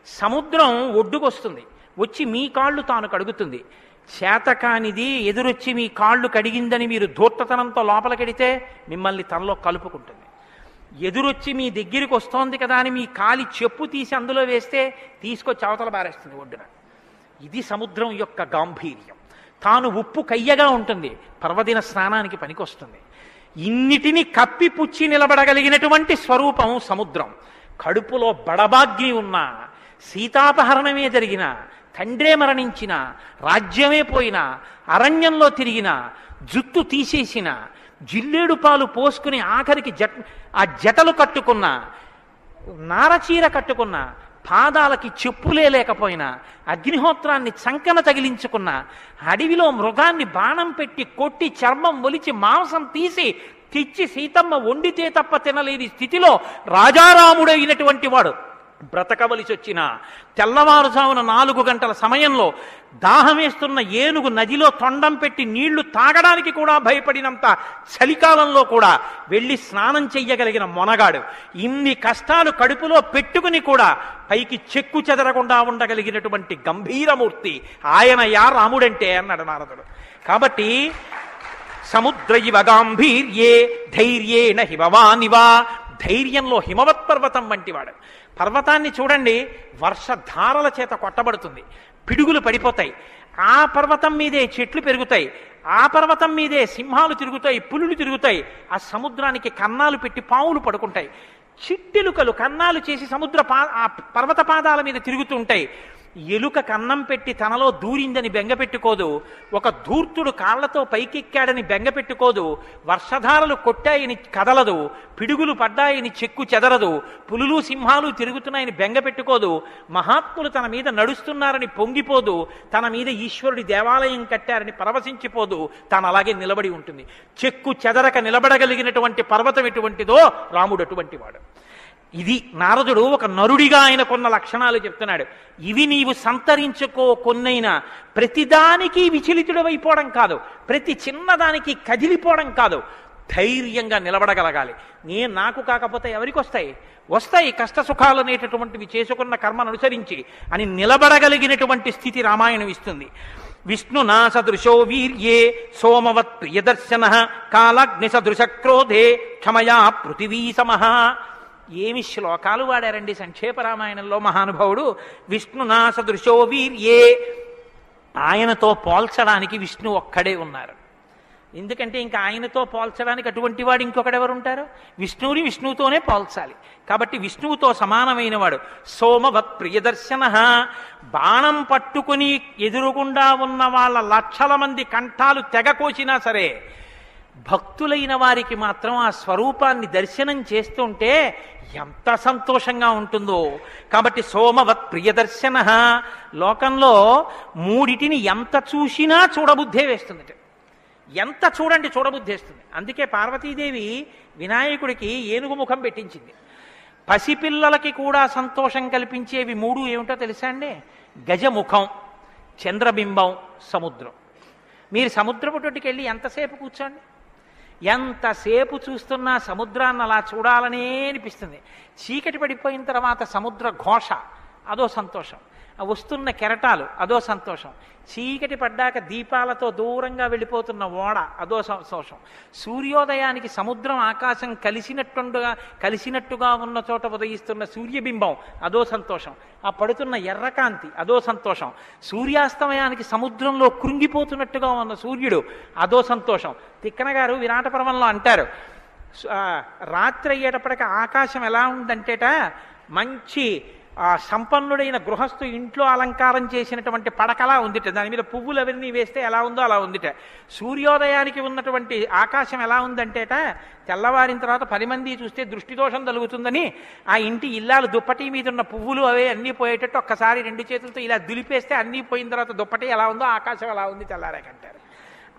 S1: సముద్రం ఒడ్డుకొస్తుంది, వచ్చి మీ కాళ్ళు తాను కడుగుతుంది. చేతకానిది ఎదురొచ్చి మీ కాళ్ళు కడిగిందని మీరు ధూర్తతనంతో లోపలికెడితే మిమ్మల్ని తనలో కలుపుకుంటుంది. ఎదురొచ్చి మీ దగ్గరికి వస్తోంది కదా అని మీ కాలి చెప్పు తీసి అందులో వేస్తే తీసుకొచ్చి అవతల బారేస్తుంది ఒడ్డున. ఇది సముద్రం యొక్క గాంభీర్యం. తాను ఉప్పు కయ్యగా ఉంటుంది, పర్వదిన స్నానానికి పనికొస్తుంది. ఇన్నిటిని కప్పిపుచ్చి నిలబడగలిగినటువంటి స్వరూపం సముద్రం. కడుపులో బడబాగ్ని ఉన్న, సీతాపహరణమే జరిగిన, తండ్రే మరణించిన, రాజ్యమే పోయిన, అరణ్యంలో తిరిగిన, జుట్టు తీసేసిన, జిల్లేడు పాలు పోసుకుని ఆఖరికి ఆ జటలు కట్టుకున్న, నారచీర కట్టుకున్న, పాదాలకి చెప్పులే లేకపోయినా, అగ్నిహోత్రాన్ని చంకన తగిలించుకున్న, అడవిలో మృగాన్ని బాణం పెట్టి కొట్టి చర్మం ఒలిచి మాంసం తీసి తెచ్చి సీతమ్మ వండితే తప్ప తినలేని స్థితిలో రాజారాముడైనటువంటి వాడు బ్రతకవలసి వచ్చిన తెల్లవారుజామున 4 గంటల సమయంలో దాహమేస్తున్న ఏనుగు నదిలో తొండం పెట్టి నీళ్లు తాగడానికి కూడా భయపడినంత చలికాలంలో కూడా వెళ్ళి స్నానం చెయ్యగలిగిన మొనగాడు. ఇన్ని కష్టాలు కడుపులో పెట్టుకుని కూడా పైకి చెక్కు చెదరకుండా ఉండగలిగినటువంటి గంభీరమూర్తి ఆయన యా రాముడంటే అన్నాడు నారదుడు. కాబట్టి సముద్రయివ గాంభీర్యే ధైర్యేణ హిమవానివా ధైర్యంలో హిమవత్ పర్వతం వంటివాడు. పర్వతాన్ని చూడండి, వర్షధారల చేత కొట్టబడుతుంది, పిడుగులు పడిపోతాయి. ఆ పర్వతం మీదే చెట్లు పెరుగుతాయి, ఆ పర్వతం మీదే సింహాలు తిరుగుతాయి, పులులు తిరుగుతాయి. ఆ సముద్రానికి కన్నాలు పెట్టి పావులు పడుకుంటాయి. చిట్టెలుకలు కన్నాలు చేసి ఆ పర్వత పాదాల మీద తిరుగుతూ ఉంటాయి. ఎలుక కన్నం పెట్టి తనలో దూరిందని బెంగపెట్టుకోదు, ఒక ధూర్తుడు కాళ్లతో పైకెక్కాడని బెంగపెట్టుకోదు, వర్షధారలు కొట్టాయని కదలదు, పిడుగులు పడ్డాయని చెక్కు చెదరదు, పులులు సింహాలు తిరుగుతున్నాయని బెంగపెట్టుకోదు, మహాత్ములు తన మీద నడుస్తున్నారని పొంగిపోదు, తన మీద ఈశ్వరుడి దేవాలయం కట్టారని పరవశించిపోదు, తాను అలాగే నిలబడి ఉంటుంది. చెక్కు చెదరక నిలబడగలిగినటువంటి పర్వతం ఎటువంటిదో రాముడు అటువంటి వాడు. ఇది నారదుడు ఒక నరుడిగా ఆయన కొన్న లక్షణాలు చెప్తున్నాడు. ఇవి నీవు సంతరించుకో, కొన్నైనా ప్రతిదానికి విచలితుడవైపోవడం కాదు, ప్రతి చిన్నదానికి కదిలిపోవడం కాదు, ధైర్యంగా నిలబడగలగాలి. నాకు కాకపోతే ఎవరికి వస్తాయి? వస్తాయి కష్ట సుఖాలు అనేటటువంటివి చేసుకున్న కర్మను అనుసరించి అని నిలబడగలిగినటువంటి స్థితి రామాయణం ఇస్తుంది. విష్ణునా సదృశో వీర్యే సోమవత్ ప్రియదర్శన కాలాగ్ని సదృశ క్రోధే క్షమయా పృథివీ సమః. ఏమి శ్లోకాలు వాడారండి సంక్షేప రామాయణంలో మహానుభావుడు. విష్ణునా సదృశో వీర్యే, ఆయనతో పోల్చడానికి విష్ణు ఒక్కడే ఉన్నారు. ఎందుకంటే ఇంకా ఆయనతో పోల్చడానికి అటువంటి వాడు ఇంకొకడెవరు ఉంటారు? విష్ణువుని విష్ణువుతోనే పోల్చాలి. కాబట్టి విష్ణువుతో సమానమైన వాడు. సోమవత్ ప్రియదర్శన, బాణం పట్టుకుని ఎదురుగుండా ఉన్న వాళ్ళ లక్షల మంది కంఠాలు తెగ కోసినా సరే భక్తులైన వారికి మాత్రం ఆ స్వరూపాన్ని దర్శనం చేస్తుంటే ఎంత సంతోషంగా ఉంటుందో. కాబట్టి సోమవత్ ప్రియదర్శన, లోకంలో మూడిటిని ఎంత చూసినా చూడబుద్ధే వేస్తుంది. ఎంత చూడండి చూడబుద్ధి వేస్తుంది. అందుకే పార్వతీదేవి వినాయకుడికి ఏనుగు ముఖం పెట్టించింది. పసిపిల్లలకి కూడా సంతోషం కల్పించేవి మూడు ఏమిటో తెలుసా అండి? గజముఖం, చంద్రబింబం, సముద్రం. మీరు సముద్రపు తోటికి వెళ్ళి ఎంతసేపు కూర్చోండి, ఎంతసేపు చూస్తున్నా సముద్రాన్ని అలా చూడాలనే అనిపిస్తుంది. చీకటి పడిపోయిన తర్వాత సముద్ర ఘోష అదో సంతోషం, వస్తున్న కెరటాలు అదో సంతోషం, చీకటి పడ్డాక దీపాలతో దూరంగా వెళ్ళిపోతున్న ఓడ అదో సంతోషం, సూర్యోదయానికి సముద్రం ఆకాశం కలిసినట్టుగా ఉన్న చోట ఉదయిస్తున్న సూర్యబింబం అదో సంతోషం, ఆ పడుతున్న ఎర్రకాంతి అదో సంతోషం, సూర్యాస్తమయానికి సముద్రంలో కృంగిపోతున్నట్టుగా ఉన్న సూర్యుడు అదో సంతోషం. తిక్కన గారు విరాట పర్వంలో అంటారు, రాత్రి అయ్యేటప్పటికి ఆకాశం ఎలా ఉందంటేట మంచి సంపన్నుడైన గృహస్థు ఇంట్లో అలంకారం చేసినటువంటి పడకలా ఉందిట, దాని మీద పువ్వులు అవన్నీ వేస్తే ఎలా ఉందో అలా ఉందిట. సూర్యోదయానికి ఉన్నటువంటి ఆకాశం ఎలా ఉందంటేట, తెల్లవారిన తర్వాత 10 మంది చూస్తే దృష్టిదోషం కలుగుతుందని ఆ ఇంటి ఇల్లాలు దుప్పటి మీద ఉన్న పువ్వులు అవే అన్నీ పోయేటట్టు ఒక్కసారి 2 చేతులతో ఇలా దులిపేస్తే అన్నీ పోయిన తర్వాత దుప్పటి ఎలా ఉందో ఆకాశం ఎలా ఉంది తెల్లారాకంటారు.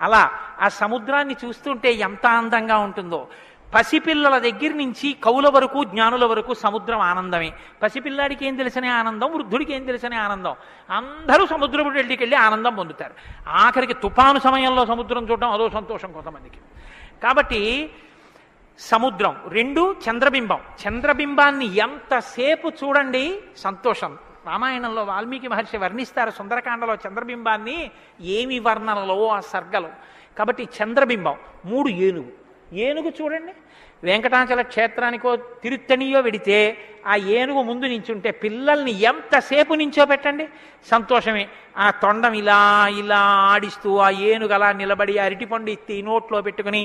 S1: అలా ఆ సముద్రాన్ని చూస్తుంటే ఎంత అందంగా ఉంటుందో. పసిపిల్లల దగ్గర నుంచి కవుల వరకు జ్ఞానుల వరకు సముద్రం ఆనందమే. పసిపిల్లాడికి ఏం తెలిసనే ఆనందం, వృద్ధుడికి ఏం తెలిసనే ఆనందం. అందరూ సముద్రపు వెళ్ళికి వెళ్ళి ఆనందం పొందుతారు. ఆఖరికి తుఫాను సమయంలో సముద్రం చూడడం అదో సంతోషం కొంతమందికి. కాబట్టి సముద్రం. 2 చంద్రబింబం. చంద్రబింబాన్ని ఎంతసేపు చూడండి సంతోషం. రామాయణంలో వాల్మీకి మహర్షి వర్ణిస్తారు సుందరకాండలో చంద్రబింబాన్ని, ఏమి వర్ణనలో ఆ సర్గలు. కాబట్టి చంద్రబింబం. 3 ఏనుగు. ఏనుగు చూడండి, వెంకటాచల క్షేత్రానికో తిరుత్తణియో వెడితే ఆ ఏనుగు ముందు నించుంటే పిల్లల్ని ఎంతసేపు నించోబెట్టండి సంతోషమే. ఆ తొండం ఇలా ఇలా ఆడిస్తూ ఆ ఏనుగు అలా నిలబడి అరటిపండు ఎత్తి నోట్లో పెట్టుకుని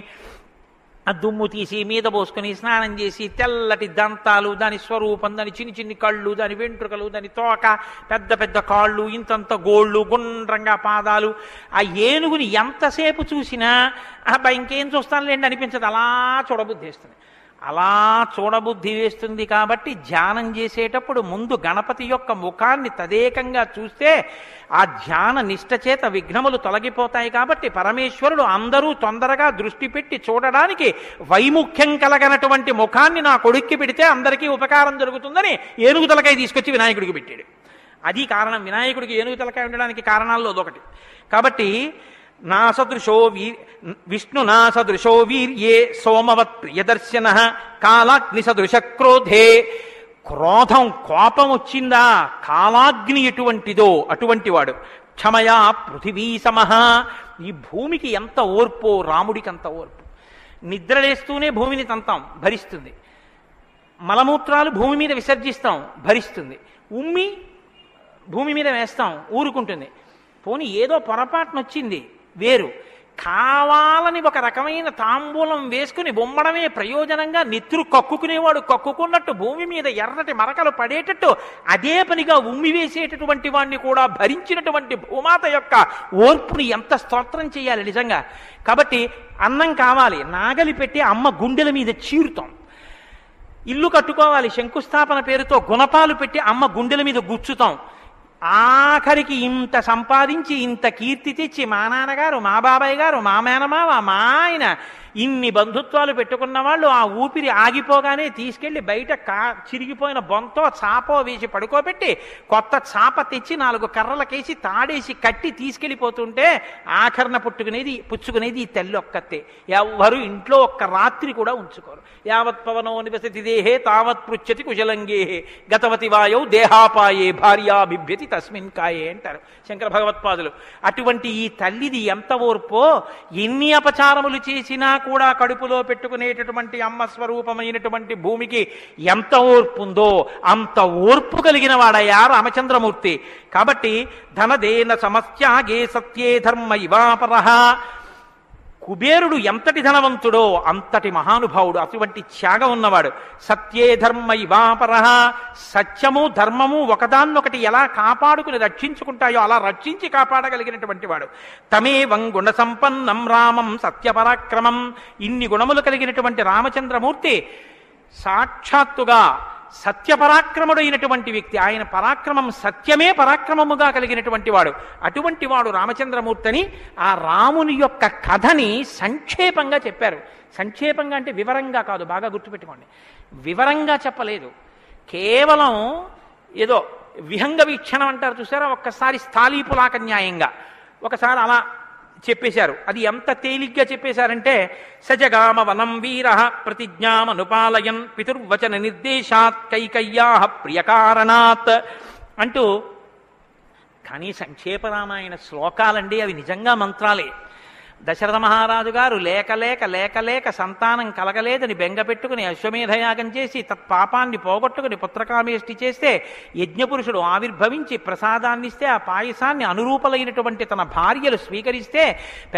S1: ఆ దుమ్ము తీసి మీద పోసుకొని స్నానం చేసి తెల్లటి దంతాలు, దాని స్వరూపం, దాని చిన్ని చిన్ని కళ్ళు, దాని వెంట్రుకలు, దాని తోక, పెద్ద పెద్ద కాళ్ళు, ఇంతంత గోళ్ళు, గుండ్రంగా పాదాలు. ఆ ఏనుగుని ఎంతసేపు చూసినా అబ్బా ఇంకేం చూస్తానులేండి అనిపించదు, అలా చూడబుద్ధి వేస్తుంది. అలా చూడబుద్ధి వేస్తుంది. కాబట్టి ధ్యానం చేసేటప్పుడు ముందు గణపతి యొక్క ముఖాన్ని తదేకంగా చూస్తే ఆ ధ్యాన నిష్ట చేత విఘ్నములు తొలగిపోతాయి. కాబట్టి పరమేశ్వరుడు అందరూ తొందరగా దృష్టి పెట్టి చూడడానికి వైముఖ్యం కలగనటువంటి ముఖాన్ని నా కొడుక్కి పెడితే అందరికీ ఉపకారం జరుగుతుందని ఏనుగు తలకాయ తీసుకొచ్చి వినాయకుడికి పెట్టాడు. అది కారణం. వినాయకుడికి ఏనుగు తలకాయ ఉండడానికి కారణాల్లో అదొకటి. కాబట్టి నా సదృశో విష్ణునా సదృశో వీర్యే సోమవత్ ప్రియదర్శన కాలాగ్ని సదృశ క్రోధే. క్రోధం, కోపం వచ్చిందా, కాలాగ్ని ఎటువంటిదో అటువంటి వాడు. క్షమయా పృథివీ సమః. ఈ భూమికి ఎంత ఓర్పో రాముడికి అంత ఓర్పు. నిద్రలేస్తూనే భూమిని తంతాం, భరిస్తుంది. మలమూత్రాలు భూమి మీద విసర్జిస్తాం, భరిస్తుంది. ఉమ్మి భూమి మీద వేస్తాం, ఊరుకుంటుంది. పోనీ ఏదో పొరపాటున వచ్చింది వేరు. కావాలని ఒక రకమైన తాంబూలం వేసుకుని బొమ్మడమే ప్రయోజనంగా నెత్తురు కక్కుకునేవాడు కక్కుకున్నట్టు భూమి మీద ఎర్రటి మరకలు పడేటట్టు అదే పనిగా ఉమ్మి వేసేటటువంటి వాడిని కూడా భరించినటువంటి భూమాత యొక్క ఓర్పుని ఎంత స్తోత్రం చేయాలి నిజంగా. కాబట్టి అన్నం కావాలి, నాగలి పెట్టి అమ్మ గుండెల మీద చీరుతాం. ఇల్లు కట్టుకోవాలి, శంకుస్థాపన పేరుతో గుణపాలు పెట్టి అమ్మ గుండెల మీద గుచ్చుతాం. ఆఖరికి ఇంత సంపాదించి ఇంత కీర్తి తెచ్చి మా నాన్నగారు, మా బాబాయ్ గారు, మా మేనమావ, మా ఆయన ఇన్ని బంధుత్వాలు పెట్టుకున్న వాళ్ళు ఆ ఊపిరి ఆగిపోగానే తీసుకెళ్లి బయట చిరిగిపోయిన బొంతో చాపో వేసి పడుకోబెట్టి కొత్త చాప తెచ్చి 4 కర్రలకేసి తాడేసి కట్టి తీసుకెళ్ళిపోతుంటే ఆఖరణ పుచ్చుకునేది ఈ తల్లి ఒక్కతే. ఎవ్వరు ఇంట్లో ఒక్క రాత్రి కూడా ఉంచుకోరు. యావత్ పవనో నివసతి దేహే తావత్ పృచ్చతి కుశలంగేహే గతవతి వాయౌ దేహాపాయే భార్యా బిభ్యతి తస్మిన్ కాయే అంటారు శంకర భగవత్పాదులు. అటువంటి ఈ తల్లిది ఎంత ఓర్పో, ఎన్ని అపచారములు చేసినా కూడా కడుపులో పెట్టుకునేటటువంటి అమ్మ స్వరూపమైనటువంటి భూమికి ఎంత ఓర్పుందో అంత ఓర్పు కలిగిన వాడయ్యా రామచంద్రమూర్తి. కాబట్టి ధనదేన సమస్యాగే సత్యే ధర్మ ఇవాపరః. కుబేరుడు ఎంతటి ధనవంతుడో అంతటి మహానుభావుడు, అటువంటి త్యాగం ఉన్నవాడు. సత్యే ధర్మ ఇవాపరః. సత్యము ధర్మము ఒకదాన్నొకటి ఎలా కాపాడుకుని రక్షించుకుంటాయో అలా రక్షించి కాపాడగలిగినటువంటి వాడు. తమేవం గుణ సంపన్నం రామం సత్యపరాక్రమం. ఇన్ని గుణములు కలిగినటువంటి రామచంద్రమూర్తి సాక్షాత్తుగా సత్యపరాక్రముడైనటువంటి వ్యక్తి. ఆయన పరాక్రమం సత్యమే పరాక్రమముగా కలిగినటువంటి వాడు. అటువంటి వాడు రామచంద్రమూర్తిని ఆ రాముని యొక్క కథని సంక్షేపంగా చెప్పారు. సంక్షేపంగా అంటే వివరంగా కాదు, బాగా గుర్తుపెట్టుకోండి. వివరంగా చెప్పలేదు, కేవలం ఏదో విహంగ వీక్షణం అంటారు చూసారా, ఒక్కసారి స్థాళీపులాక న్యాయంగా ఒకసారి అలా చెప్పేశారు. అది ఎంత తేలిగ్గా చెప్పేశారంటే సజగామ వనం వీర ప్రతిజ్ఞామనుపాలయన్ పితుర్వచన నిర్దేశాత్ కైకయ్యా ప్రియకారణాత్ అంటూ. కానీ సంక్షేప రామాయణ శ్లోకాలండి, అవి నిజంగా మంత్రాలే. దశరథ మహారాజు గారు లేక లేక లేక లేక సంతానం కలగలేదని బెంగ పెట్టుకుని అశ్వమేధయాగం చేసి తత్పాపాన్ని పోగొట్టుకుని పుత్రకామేష్టి చేస్తే యజ్ఞపురుషుడు ఆవిర్భవించి ప్రసాదాన్నిస్తే ఆ పాయసాన్ని అనురూపలైనటువంటి తన భార్యలు స్వీకరిస్తే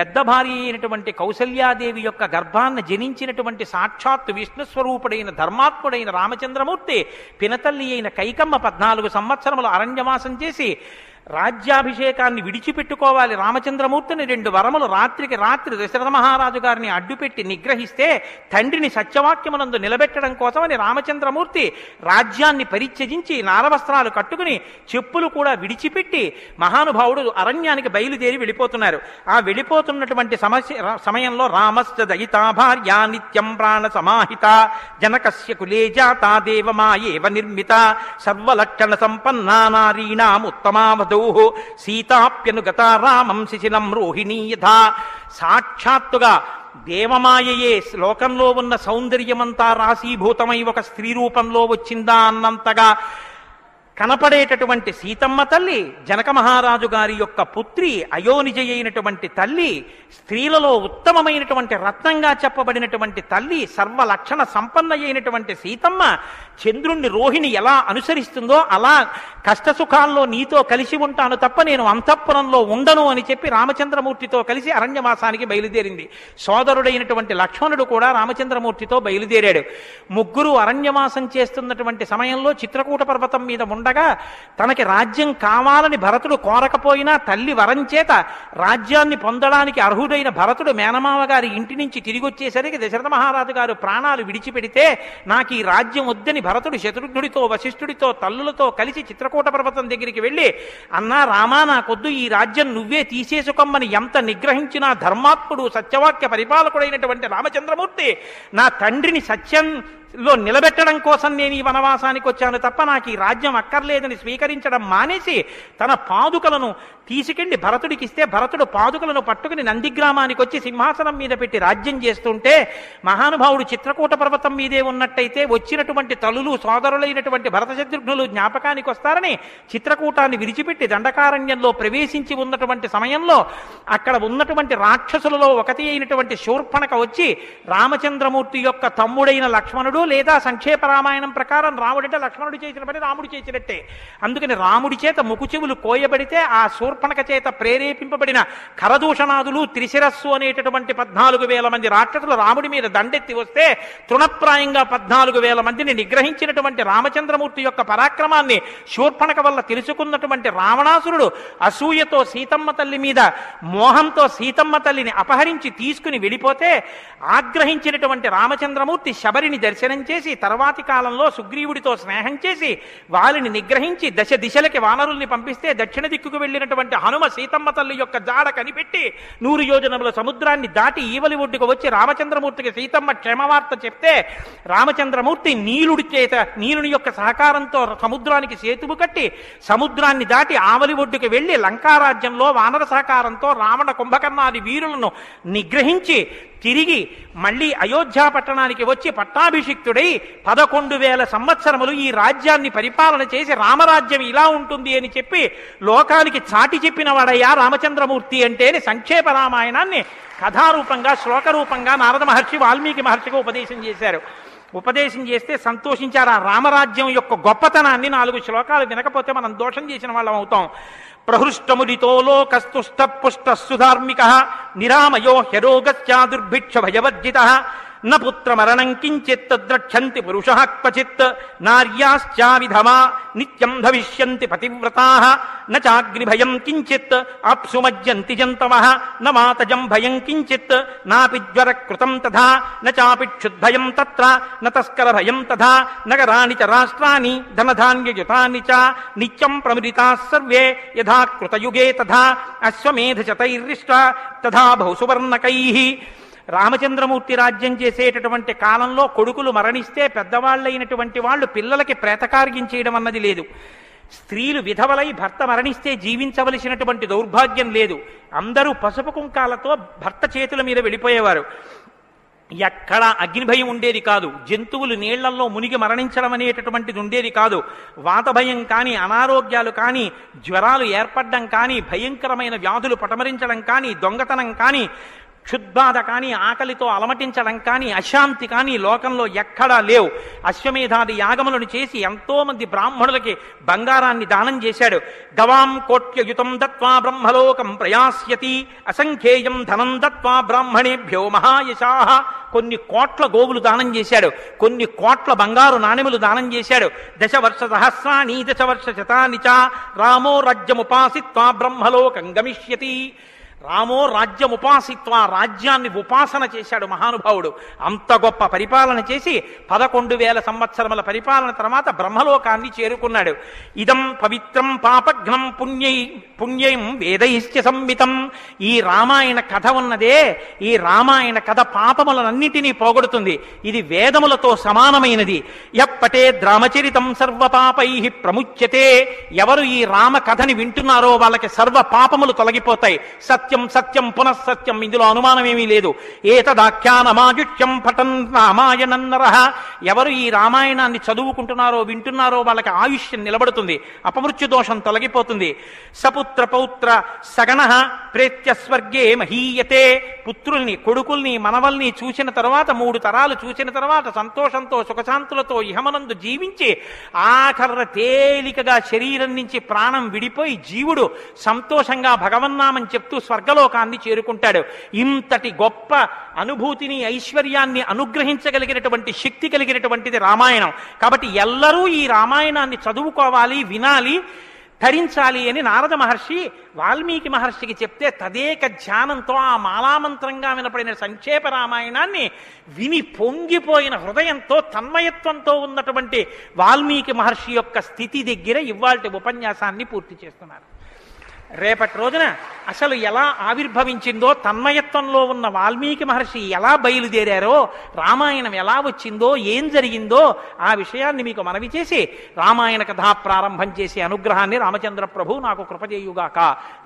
S1: పెద్ద భార్య అయినటువంటి కౌసల్యాదేవి యొక్క గర్భాన్ని జనించినటువంటి సాక్షాత్తు విష్ణుస్వరూపుడైన ధర్మాత్ముడైన రామచంద్రమూర్తి పినతల్లి అయిన కైకమ్మ 14 సంవత్సరములు అరణ్యవాసం చేసి రాజ్యాభిషేకాన్ని విడిచిపెట్టుకోవాలి రామచంద్రమూర్తిని 2 వరములు రాత్రికి రాత్రి దశరథ మహారాజు గారిని అడ్డుపెట్టి నిగ్రహిస్తే తండ్రిని సత్యవాక్యమునందు నిలబెట్టడం కోసమని రామచంద్రమూర్తి రాజ్యాన్ని పరిత్యజించి నారవస్త్రాలు కట్టుకుని చెప్పులు కూడా విడిచిపెట్టి మహానుభావుడు అరణ్యానికి బయలుదేరి వెళ్ళిపోతున్నారు. ఆ వెళ్ళిపోతున్నటువంటి సమయంలో రామశ్చ దయితా భార్య నిత్యం ప్రాణ సమాహిత జనకస్య కులే జాతా దేవమాయేవ నిర్మిత సర్వలక్షణ సంపన్నా నారీణాం ఉత్తమావధ సీతాప్యనుగత రామం శిశిలం రోహిణీ యథా. సాక్షాత్తుగా దేవమాయయే లోకంలో ఉన్న సౌందర్యమంతా రాశీభూతమై ఒక స్త్రీ రూపంలో వచ్చిందా అన్నంతగా కనపడేటటువంటి సీతమ్మ తల్లి, జనక మహారాజు గారి యొక్క పుత్రి, అయోనిజ అయినటువంటి తల్లి, స్త్రీలలో ఉత్తమమైనటువంటి రత్నంగా చెప్పబడినటువంటి తల్లి, సర్వలక్షణ సంపన్న అయినటువంటి సీతమ్మ చంద్రుణ్ణి రోహిణి ఎలా అనుసరిస్తుందో అలా కష్టసుఖాల్లో నీతో కలిసి ఉంటాను తప్ప నేను అంతఃపురంలో ఉండను అని చెప్పి రామచంద్రమూర్తితో కలిసి అరణ్యవాసానికి బయలుదేరింది. సోదరుడైనటువంటి లక్ష్మణుడు కూడా రామచంద్రమూర్తితో బయలుదేరాడు. ముగ్గురు అరణ్యవాసం చేస్తున్నటువంటి సమయంలో చిత్రకూట పర్వతం మీద ఉండగా తనకి రాజ్యం కావాలని భరతుడు కోరకపోయినా తల్లి వరం చేత రాజ్యాన్ని పొందడానికి అర్హుడైన భరతుడు మేనమామ గారి ఇంటి నుంచి తిరిగి వచ్చేసరికి దశరథ మహారాజు గారు ప్రాణాలు విడిచిపెడితే నాకు ఈ రాజ్యం వద్దని భరతుడు శత్రుఘ్నుడితో వశిష్ఠుడితో తల్లులతో కలిసి చిత్రకూట పర్వతం దగ్గరికి వెళ్ళి అన్నా రామా నాకొద్దు, ఈ రాజ్యం నువ్వే తీసేసుకోమని ఎంత నిగ్రహించినా ధర్మాత్ముడు సత్యవాక్య పరిపాలకుడైనటువంటి రామచంద్రమూర్తి నా తండ్రిని సత్యంలో నిలబెట్టడం కోసం నేను ఈ వనవాసానికి వచ్చాను తప్ప నాకు ఈ రాజ్యం అక్కర్లేదని స్వీకరించడం మానేసి తన పాదుకలను తీసుకెళ్లి భరతుడికి ఇస్తే భరతుడు పాదుకలను పట్టుకుని నందిగ్రామానికి వచ్చి సింహాసనం మీద పెట్టి రాజ్యం చేస్తుంటే మహానుభావుడు చిత్రకూట పర్వతం మీదే ఉన్నట్టయితే వచ్చినటువంటి తల్లులు సోదరులైనటువంటి భరత శత్రుఘ్నులు జ్ఞాపకానికి వస్తారని చిత్రకూటాన్ని విడిచిపెట్టి దండకారణ్యంలో ప్రవేశించి ఉన్నటువంటి సమయంలో అక్కడ ఉన్నటువంటి రాక్షసులలో ఒకటి అయినటువంటి శూర్పణక వచ్చి రామచంద్రమూర్తి యొక్క తమ్ముడైన లక్ష్మణుడు లేదా సంక్షేప రామాయణం ప్రకారం రాముడంటే లక్ష్మణుడు చేసిన పని రాముడు చేసినట్టే. అందుకని రాముడి చేత ముకుచెవులు కోయబడితే ఆ శూర్పణక చేత ప్రేరేపింపబడిన కరదూషణాదులు త్రిశిరస్సు అనేటటువంటి 14,000 మంది రాక్షసులు రాముడి మీద దండెత్తి వస్తే తృణప్రాయంగా 14,000 మందిని నిగ్రహించినటువంటి రామచంద్రమూర్తి యొక్క పరాక్రమాన్ని శూర్పణక వల్ల తెలుసుకున్నటువంటి రావణాసురుడు అసూయతో సీతమ్మ తల్లి మీద మోహంతో సీతమ్మ తల్లిని అపహరించి తీసుకుని వెళ్ళిపోతే ఆగ్రహించినటువంటి రామచంద్రమూర్తి శబరిని దర్శనం చేసి తర్వాతి కాలంలో సుగ్రీవుడితో స్నేహం చేసి వారిని నిగ్రహించి దశ దిశలకి వానరుల్ని పంపిస్తే దక్షిణ దిక్కుకు వెళ్ళినటువంటి హనుమ సీతమ్మ తల్లి యొక్క జాడ కనిపెట్టి 100 యోజనముల సముద్రాన్ని దాటి ఈవలి ఒడ్డుకు వచ్చి రామచంద్రమూర్తికి సీతమ్మ క్షేమవార్త చెప్తే రామచంద్రమూర్తి నీలుని యొక్క సహకారంతో సముద్రానికి సేతువు కట్టి సముద్రాన్ని దాటి ఆవలి ఒడ్డుకు వెళ్లి లంకారాజ్యంలో వానర సహకారంతో రావణ కుంభకర్ణాది వీరులను నిగ్రహించి తిరిగి మళ్ళీ అయోధ్యా పట్టణానికి వచ్చి పట్టాభిషిక్తుడై 11,000 సంవత్సరములు ఈ రాజ్యాన్ని పరిపాలన చేసి రామరాజ్యం ఇలా ఉంటుంది అని చెప్పి లోకానికి చాటి చెప్పిన వాడయ్యా రామచంద్రమూర్తి అంటే సంక్షేప రామాయణాన్ని కథారూపంగా శ్లోకరూపంగా నారద మహర్షి వాల్మీకి మహర్షిగా ఉపదేశం చేశారు. ఉపదేశం చేస్తే సంతోషించారు. ఆ రామరాజ్యం యొక్క గొప్పతనాన్ని 4 శ్లోకాలు వినకపోతే మనం దోషం చేసిన వాళ్ళం అవుతాం. ప్రహృష్టముదితో లోకస్తుష్ట పుష్ట సుధార్మిక నిరామయో హ్యరోగశ్చా దుర్భిక్ష భయవర్జిత న పుత్రమరణం కించిత్ ద్రక్షంతి పురుషః క్వచిత్ నార్యాశ్చా విధమా నిత్యం భవిష్యంతి పతివ్రతాః న చాగ్నిభయం కించిత్ ఆప్సుమజ్యంతి జంతవః న మాతజం భయం కించిత్ నాపి జ్వరకృతం తథా న చాపి క్షుద్భయం తత్ర న తస్కర భయం తథా నగరాణి చ రాష్ట్రాణి ధనధాన్యయుతాని చ నిత్యం ప్రముదితాః సర్వే యథా కృతయుగే తథా అశ్వమేధశతైర్రిష్టా తథా బహుసువర్ణకైః. రామచంద్రమూర్తి రాజ్యం చేసేటటువంటి కాలంలో కొడుకులు మరణిస్తే పెద్దవాళ్ళైనటువంటి వాళ్ళు పిల్లలకి ప్రేతకార్యం చేయడం అన్నది లేదు. స్త్రీలు విధవలై భర్త మరణిస్తే జీవించవలసినటువంటి దౌర్భాగ్యం లేదు. అందరూ పసుపు కుంకాలతో భర్త చేతుల మీద వెళ్ళిపోయేవారు. ఎక్కడ అగ్నిభయం ఉండేది కాదు. జంతువులు నీళ్లలో మునిగి మరణించడం అనేటటువంటిది ఉండేది కాదు. వాతభయం కానీ, అనారోగ్యాలు కానీ, జ్వరాలు ఏర్పడడం కానీ, భయంకరమైన వ్యాధులు పటమరించడం కానీ, దొంగతనం కానీ, క్షుద్బాధ కానీ, ఆకలితో అలమటించడం కానీ, అశాంతి కానీ లోకంలో ఎక్కడా లేవు. అశ్వమేధాది యాగములను చేసి ఎంతో మంది బ్రాహ్మణులకి బంగారాన్ని దానం చేశాడు. గవాం కోట్యయుతం దత్వా బ్రహ్మలోకం ప్రయాస్యతి అసంఖ్యేయం ధనం దత్వా బ్రాహ్మణేభ్యో మహాయశాః. కొన్ని కోట్ల గోవులు దానం చేశాడు. కొన్ని కోట్ల బంగారు నాణెములు దానం చేశాడు. 10 వర్ష సహస్రాణి 10 వర్ష శతాని చ రామో రాజ్యముపాసిత్వా బ్రహ్మలోకం గమిష్యతి. రామో రాజ్యముపాసిత్వ, రాజ్యాన్ని ఉపాసన చేశాడు మహానుభావుడు. అంత గొప్ప పరిపాలన చేసి 11,000 సంవత్సరముల పరిపాలన తర్వాత బ్రహ్మలోకాన్ని చేరుకున్నాడు. ఇదం పవిత్రం పాపఘ్నం పుణ్యం వేదైశ్చ సంహితం. ఈ రామాయణ కథ ఉన్నదే, ఈ రామాయణ కథ పాపములనన్నిటినీ పోగొడుతుంది. ఇది వేదములతో సమానమైనది. యప్పటే రామచరితం సర్వపాపై ప్రముచ్యతే. ఎవరు ఈ రామ కథని వింటున్నారో వాళ్ళకి సర్వ పాపములు తొలగిపోతాయి. సత్యం సత్యం పునఃసత్యం, ఇందులో అనుమానమేమీ లేదు. ఏతదాఖ్యానమాయుష్యం పఠన్ రామాయణం నరః. ఎవరు ఈ రామాయణాన్ని చదువుకుంటున్నారో వింటున్నారో వాళ్ళకి ఆయుష్యం నిలబడుతుంది, అపమృత్యు దోషం తొలగిపోతుంది. సపుత్ర పౌత్ర సగణః ప్రేత్య స్వర్గే మహీయతే. పుత్రుల్ని, కొడుకుల్ని, మనవల్ని చూసిన తర్వాత 3 తరాలు చూసిన తర్వాత సంతోషంతో సుఖశాంతులతో ఇహమనందు జీవించి ఆఖర తేలికగా శరీరం నుంచి ప్రాణం విడిపోయి జీవుడు సంతోషంగా భగవన్నామని చెప్తూ స్వర్గలోకాన్ని చేరుకుంటాడు. ఇంతటి గొప్ప అనుభూతిని, ఐశ్వర్యాన్ని అనుగ్రహించగలిగినటువంటి శక్తి కలిగినటువంటిది రామాయణం. కాబట్టి ఎల్లరూ ఈ రామాయణాన్ని చదువుకోవాలి, వినాలి, ధరించాలి అని నారద మహర్షి వాల్మీకి మహర్షికి చెప్తే తదేక ధ్యానంతో ఆ మాలామంత్రంగా వినపడిన సంక్షేప రామాయణాన్ని విని పొంగిపోయిన హృదయంతో తన్మయత్వంతో ఉన్నటువంటి వాల్మీకి మహర్షి యొక్క స్థితి దగ్గర ఇవాల్టి ఉపన్యాసాన్ని పూర్తి చేస్తున్నారు. రేపటి రోజున అసలు ఎలా ఆవిర్భవించిందో, తన్మయత్వంలో ఉన్న వాల్మీకి మహర్షి ఎలా బయలుదేరారో, రామాయణం ఎలా వచ్చిందో, ఏం జరిగిందో ఆ విషయాన్ని మీకు మనవి చేసి రామాయణ కథా ప్రారంభం చేసే అనుగ్రహాన్ని రామచంద్ర ప్రభు నాకు కృపచేయుగాక.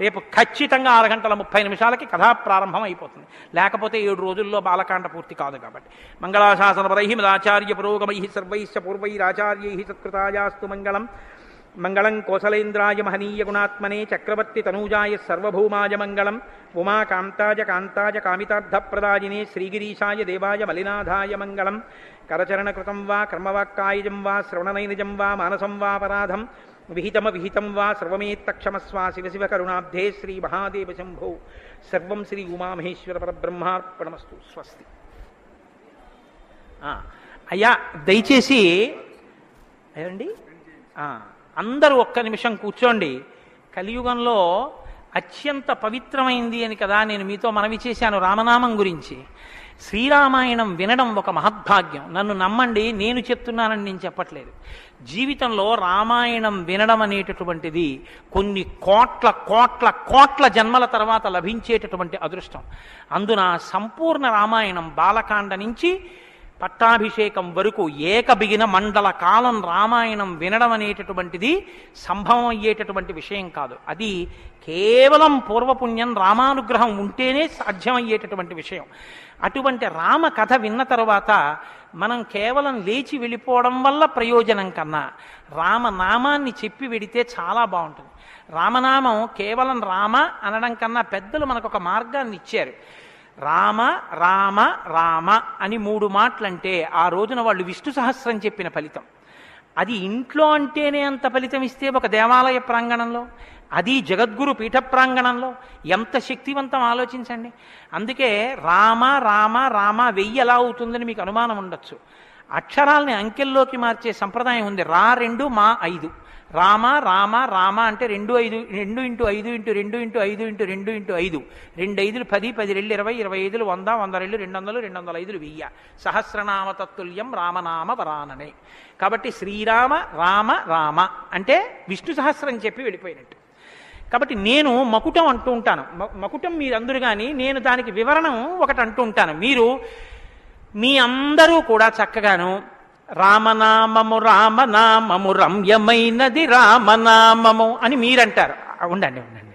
S1: రేపు ఖచ్చితంగా 6:30 కథా ప్రారంభం అయిపోతుంది. లేకపోతే 7 రోజుల్లో బాలకాండ పూర్తి కాదు. కాబట్టి మంగళాశాసనపరై మదాచార్య పురోగమై సర్వైశ్చ పూర్వైరాచార్యై సత్కృతాయాస్తు మంగళం. మంగళం కోసలేంద్రాయ మహనీయ గుణాత్మనే చక్రవర్తి తనూజాయ సర్వభౌమాయ మంగళం ఉమాకాంతాయ కాంతాయ కామితార్థప్రదాయినే శ్రీగిరీశాయ దేవాయ మలినాథాయ మంగళం కరచరణకృతం వా కర్మవాక్కాయజం వా శ్రవణనైనజం వా మానసం వా పరాధం విహితం వా సర్వమేత్తక్షమస్వా శివ శివ కరుణాబ్ధే శ్రీ మహాదేవ శంభో సర్వం శ్రీ ఉమామహేశ్వర పరబ్రహ్మార్పణమస్తు. స్వస్తి. అయ్యా దయచేసి అయ్యండి అందరూ ఒక్క నిమిషం కూర్చోండి. కలియుగంలో అత్యంత పవిత్రమైంది అని కదా నేను మీతో మనవి చేశాను రామనామం గురించి. శ్రీరామాయణం వినడం ఒక మహద్భాగ్యం. నన్ను నమ్మండి, నేను చెప్తున్నానని నేను చెప్పట్లేదు. జీవితంలో రామాయణం వినడం అనేటటువంటిది కొన్ని కోట్ల కోట్ల కోట్ల జన్మల తర్వాత లభించేటటువంటి అదృష్టం. అందున సంపూర్ణ రామాయణం బాలకాండ నుంచి పట్టాభిషేకం వరకు ఏకబిగిన మండల కాలం రామాయణం వినడం అనేటటువంటిది సంభవం అయ్యేటటువంటి విషయం కాదు. అది కేవలం పూర్వపుణ్యం రామానుగ్రహం ఉంటేనే సాధ్యమయ్యేటటువంటి విషయం. అటువంటి రామ కథ విన్న తర్వాత మనం కేవలం లేచి వెళ్ళిపోవడం వల్ల ప్రయోజనం కన్నా రామనామాన్ని చెప్పి వెడితే చాలా బాగుంటుంది. రామనామం కేవలం రామ అనడం కన్నా పెద్దలు మనకు ఒక మార్గాన్ని ఇచ్చారు. రామ రామ రామ అని 3 మాటలంటే ఆ రోజున వాళ్ళు విష్ణు సహస్రం చెప్పిన ఫలితం. అది ఇంట్లో అంటేనే అంత ఫలితం ఇస్తే ఒక దేవాలయ ప్రాంగణంలో, అది జగద్గురు పీఠ ప్రాంగణంలో ఎంత శక్తివంతం ఆలోచించండి. అందుకే రామ రామ రామ 1000 ఎలా అవుతుందని మీకు అనుమానం ఉండొచ్చు. అక్షరాల్ని అంకెల్లోకి మార్చే సంప్రదాయం ఉంది. 2 మా 5 రామ రామ రామ అంటే 2 5 2 × 5 × 2 × 5 × 2 × 5 2 5 10 10 2 20 20 100 100 200 205 1000 సహస్రనామ తత్తుల్యం రామనామ వరాననే. కాబట్టి శ్రీరామ రామ రామ అంటే విష్ణు సహస్రం చెప్పి వెళ్ళిపోయినట్టు. కాబట్టి నేను మకుటం అంటూ ఉంటాను. మకుటం మీరందరూ కానీ నేను దానికి వివరణం ఒకటి అంటూ ఉంటాను. మీరు మీ అందరూ కూడా చక్కగాను రామనామము రామనామము రమ్యమైనది రామనామము అని మీరంటారు. ఉండండి ఉండండి,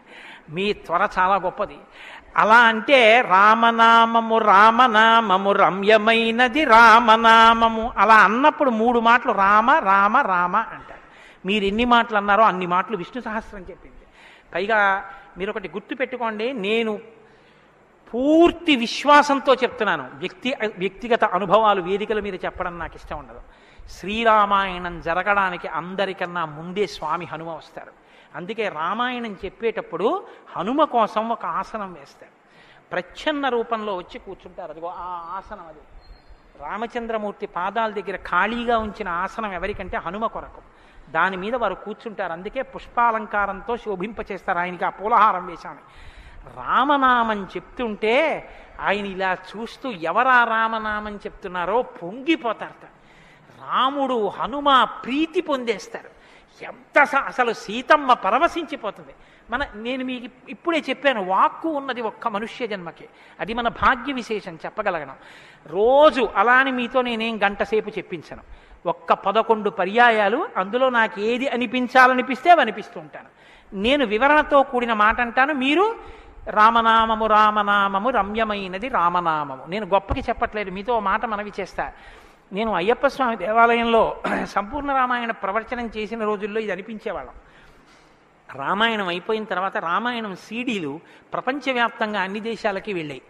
S1: మీ త్వర చాలా గొప్పది. అలా అంటే రామనామము రామనామము రమ్యమైనది రామనామము అలా అన్నప్పుడు 3 మాటలు రామ రామ రామ అంటారు. మీరు ఎన్ని మాటలు అన్నారో అన్ని మాటలు విష్ణు సహస్రం చెప్పింది. పైగా మీరు ఒకటి గుర్తు పెట్టుకోండి, నేను పూర్తి విశ్వాసంతో చెప్తున్నాను. వ్యక్తిగత అనుభవాలు వేదికల మీద చెప్పడం నాకు ఇష్టం ఉండదు. శ్రీరామాయణం జరగడానికి అందరికన్నా ముందే స్వామి హనుమ వస్తారు. అందుకే రామాయణం చెప్పేటప్పుడు హనుమ కోసం ఒక ఆసనం వేస్తారు. ప్రచ్ఛన్న రూపంలో వచ్చి కూర్చుంటారు. అదిగో ఆ ఆసనం, అది రామచంద్రమూర్తి పాదాల దగ్గర ఖాళీగా ఉంచిన ఆసనం ఎవరికంటే హనుమ కొరకు. దాని మీద వారు కూర్చుంటారు. అందుకే పుష్పాలంకారంతో శోభింపచేస్తారు. ఆయనకి ఆ పూలహారం వేశాను. రామనామం చెప్తుంటే ఆయన ఇలా చూస్తూ ఎవరా రామనామం చెప్తున్నారో పొంగిపోతారట. రాముడు హనుమ ప్రీతి పొందేస్తారు. ఎంత అసలు సీతమ్మ పరవశించిపోతుంది. నేను మీకు ఇప్పుడే చెప్పాను, వాక్కు ఉన్నది ఒక్క మనుష్య జన్మకే. అది మన భాగ్య విశేషం చెప్పగలగడం. రోజు అలా అని మీతో నేనేం గంట సేపు చెప్పించను. ఒక్క 11 పర్యాయాలు అందులో నాకు ఏది అనిపించాలనిపిస్తే అవి అనిపిస్తూ ఉంటాను. నేను వివరణతో కూడిన మాట అంటాను, మీరు రామనామము రామనామము రమ్యమైనది రామనామము. నేను గొప్పకి చెప్పట్లేదు, మీతో మాట మనవి చేస్తా. నేను అయ్యప్ప స్వామి దేవాలయంలో సంపూర్ణ రామాయణ ప్రవచనం చేసిన రోజుల్లో ఇది అనిపించేవాళ్ళం. రామాయణం అయిపోయిన తర్వాత రామాయణం సీడీలు ప్రపంచవ్యాప్తంగా అన్ని దేశాలకి వెళ్ళాయి.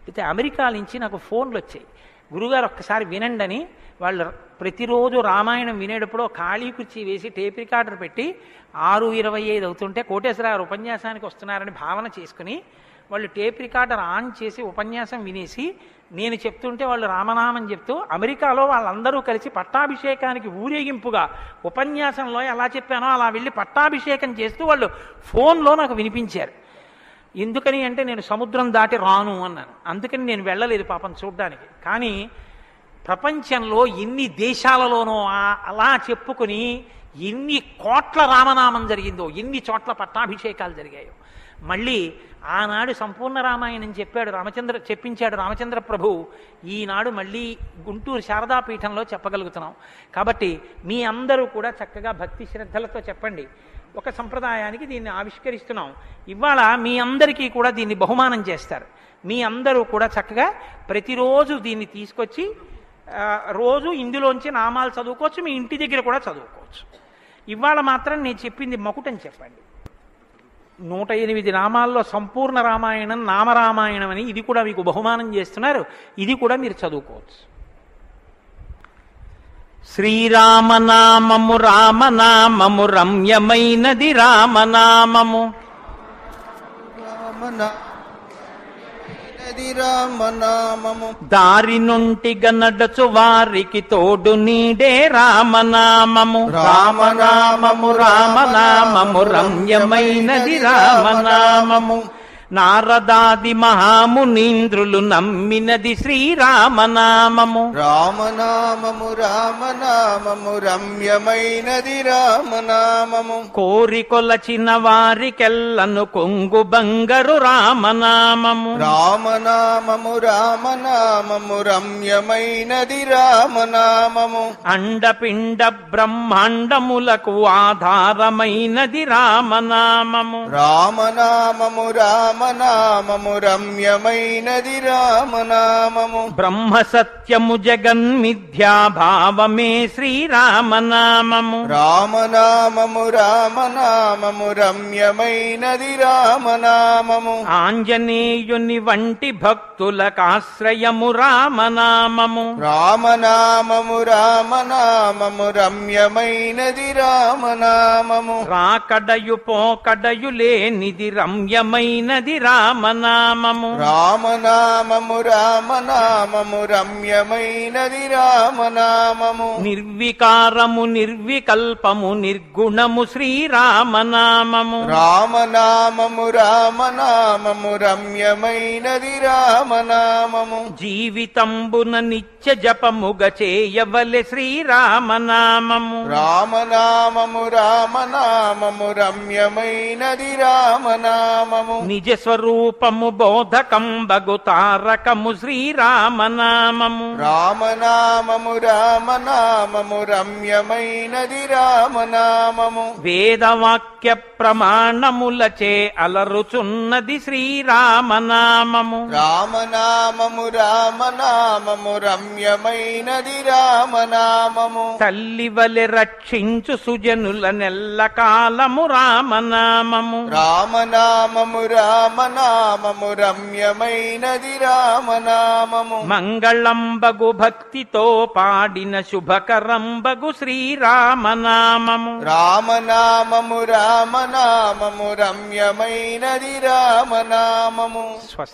S1: అయితే అమెరికా నుంచి నాకు ఫోన్లు వచ్చాయి, గురుగారు ఒక్కసారి వినండి అని. వాళ్ళు ప్రతిరోజు రామాయణం వినేటప్పుడు ఖాళీ కుర్చీ వేసి టేప్ రికార్డర్ పెట్టి 6:25 అవుతుంటే కోటేశ్వరరావు ఉపన్యాసానికి వస్తున్నారని భావన చేసుకుని వాళ్ళు టేప్ రికార్డర్ ఆన్ చేసి ఉపన్యాసం వినేసి నేను చెప్తుంటే వాళ్ళు రామనామం చెప్తూ అమెరికాలో వాళ్ళందరూ కలిసి పట్టాభిషేకానికి ఊరేగింపుగా ఉపన్యాసంలో ఎలా చెప్పానో అలా వెళ్ళి పట్టాభిషేకం చేస్తూ వాళ్ళు ఫోన్లో నాకు వినిపించారు. ఎందుకని అంటే నేను సముద్రం దాటి రాను అన్నాను. అందుకని నేను వెళ్ళలేదు పాపం చూడ్డానికి. కానీ ప్రపంచంలో ఎన్ని దేశాలలోనో అలా చెప్పుకుని ఎన్ని కోట్ల రామనామం జరిగిందో, ఎన్ని చోట్ల పట్టాభిషేకాలు జరిగాయో. మళ్ళీ ఆనాడు సంపూర్ణ రామాయణం చెప్పించాడు రామచంద్ర ప్రభు. ఈనాడు మళ్ళీ గుంటూరు శారదాపీఠంలో చెప్పగలుగుతున్నాం. కాబట్టి మీ అందరూ కూడా చక్కగా భక్తి శ్రద్ధలతో చెప్పండి. ఒక సంప్రదాయానికి దీన్ని ఆవిష్కరిస్తున్నాం. ఇవాళ మీ అందరికీ కూడా దీన్ని బహుమానం చేస్తారు. మీ అందరూ కూడా చక్కగా ప్రతిరోజు దీన్ని తీసుకొచ్చి రోజు ఇందులోంచి నామాలు చదువుకోవచ్చు, మీ ఇంటి దగ్గర కూడా చదువుకోవచ్చు. ఇవాళ మాత్రం నేను చెప్పింది మకుటని చెప్పండి. 108 నామాల్లో సంపూర్ణ రామాయణం నామరామాయణం అని ఇది కూడా మీకు బహుమానం చేస్తున్నారు. ఇది కూడా మీరు చదువుకోవచ్చు. శ్రీరామనామము రామనామము రమ్యమైనది రామనామము
S2: రామనామము
S1: దారి నుంటిగా నడచు వారికి తోడు నీడే రామనామము
S2: రామనామము
S1: రామనామము రమ్యమైనది రామనామము నారదాది మహామునీంద్రులు నమ్మినది శ్రీరామనామము
S2: రామనామము రామనామము రమ్యమైనది రామనామము
S1: కోరికొలచిన వారికెల్లను కొంగు బంగరు రామనామము
S2: రామనామము రామనామము రమ్యమైనది రామనామము
S1: అండపిండ బ్రహ్మాండములకు ఆధారమైనది రామనామము
S2: రామనామము రామనామము రమ్యమైనది రామనామము
S1: బ్రహ్మ సత్యము జగన్మిథ్యాభావమే శ్రీరామనామము
S2: రామనామము రామనామము రమ్యమైనది రామనామము
S1: ఆంజనేయుని వంటి భక్తులకాశ్రయము రామనామము
S2: రామనామము రామనామము రమ్యమైనది రామనామము
S1: రాకడయు పోకడయు లేనిది రమ్యమైనది రామనామము
S2: రామనామము రామనామము రమ్యమైనది రామనామము
S1: నిర్వికారము నిర్వికల్పము నిర్గుణము శ్రీరామనామము
S2: రామనామము రామనామము రమ్యమైనది రామనామము
S1: జీవితంబున నిత్య జపముగ చేయవలె శ్రీరామనామము
S2: రామనామము రామనామము రమ్యమైనది రామనామము
S1: నిజ స్వరూపము బోధకంబగు తారకము శ్రీరామనామము
S2: రామనామము రామనామము రమ్యమైనది రామనామము
S1: వేదవాక్య ప్రమాణములచే అలరుచున్నది శ్రీరామనామము
S2: రామనామము రామనామము రమ్యమైనది రామనామము
S1: తల్లివలె రక్షించు సుజనుల నెల్ల కాలము రామనామము
S2: రామనామము రామనామము రమ్యమైనది రామనామము
S1: మంగళంబగు భక్తితో పాడిన శుభకరంబగు శ్రీరామనామము
S2: రామనామము రామనామము రమ్యమైనది రామనామము.
S1: స్వస్తి.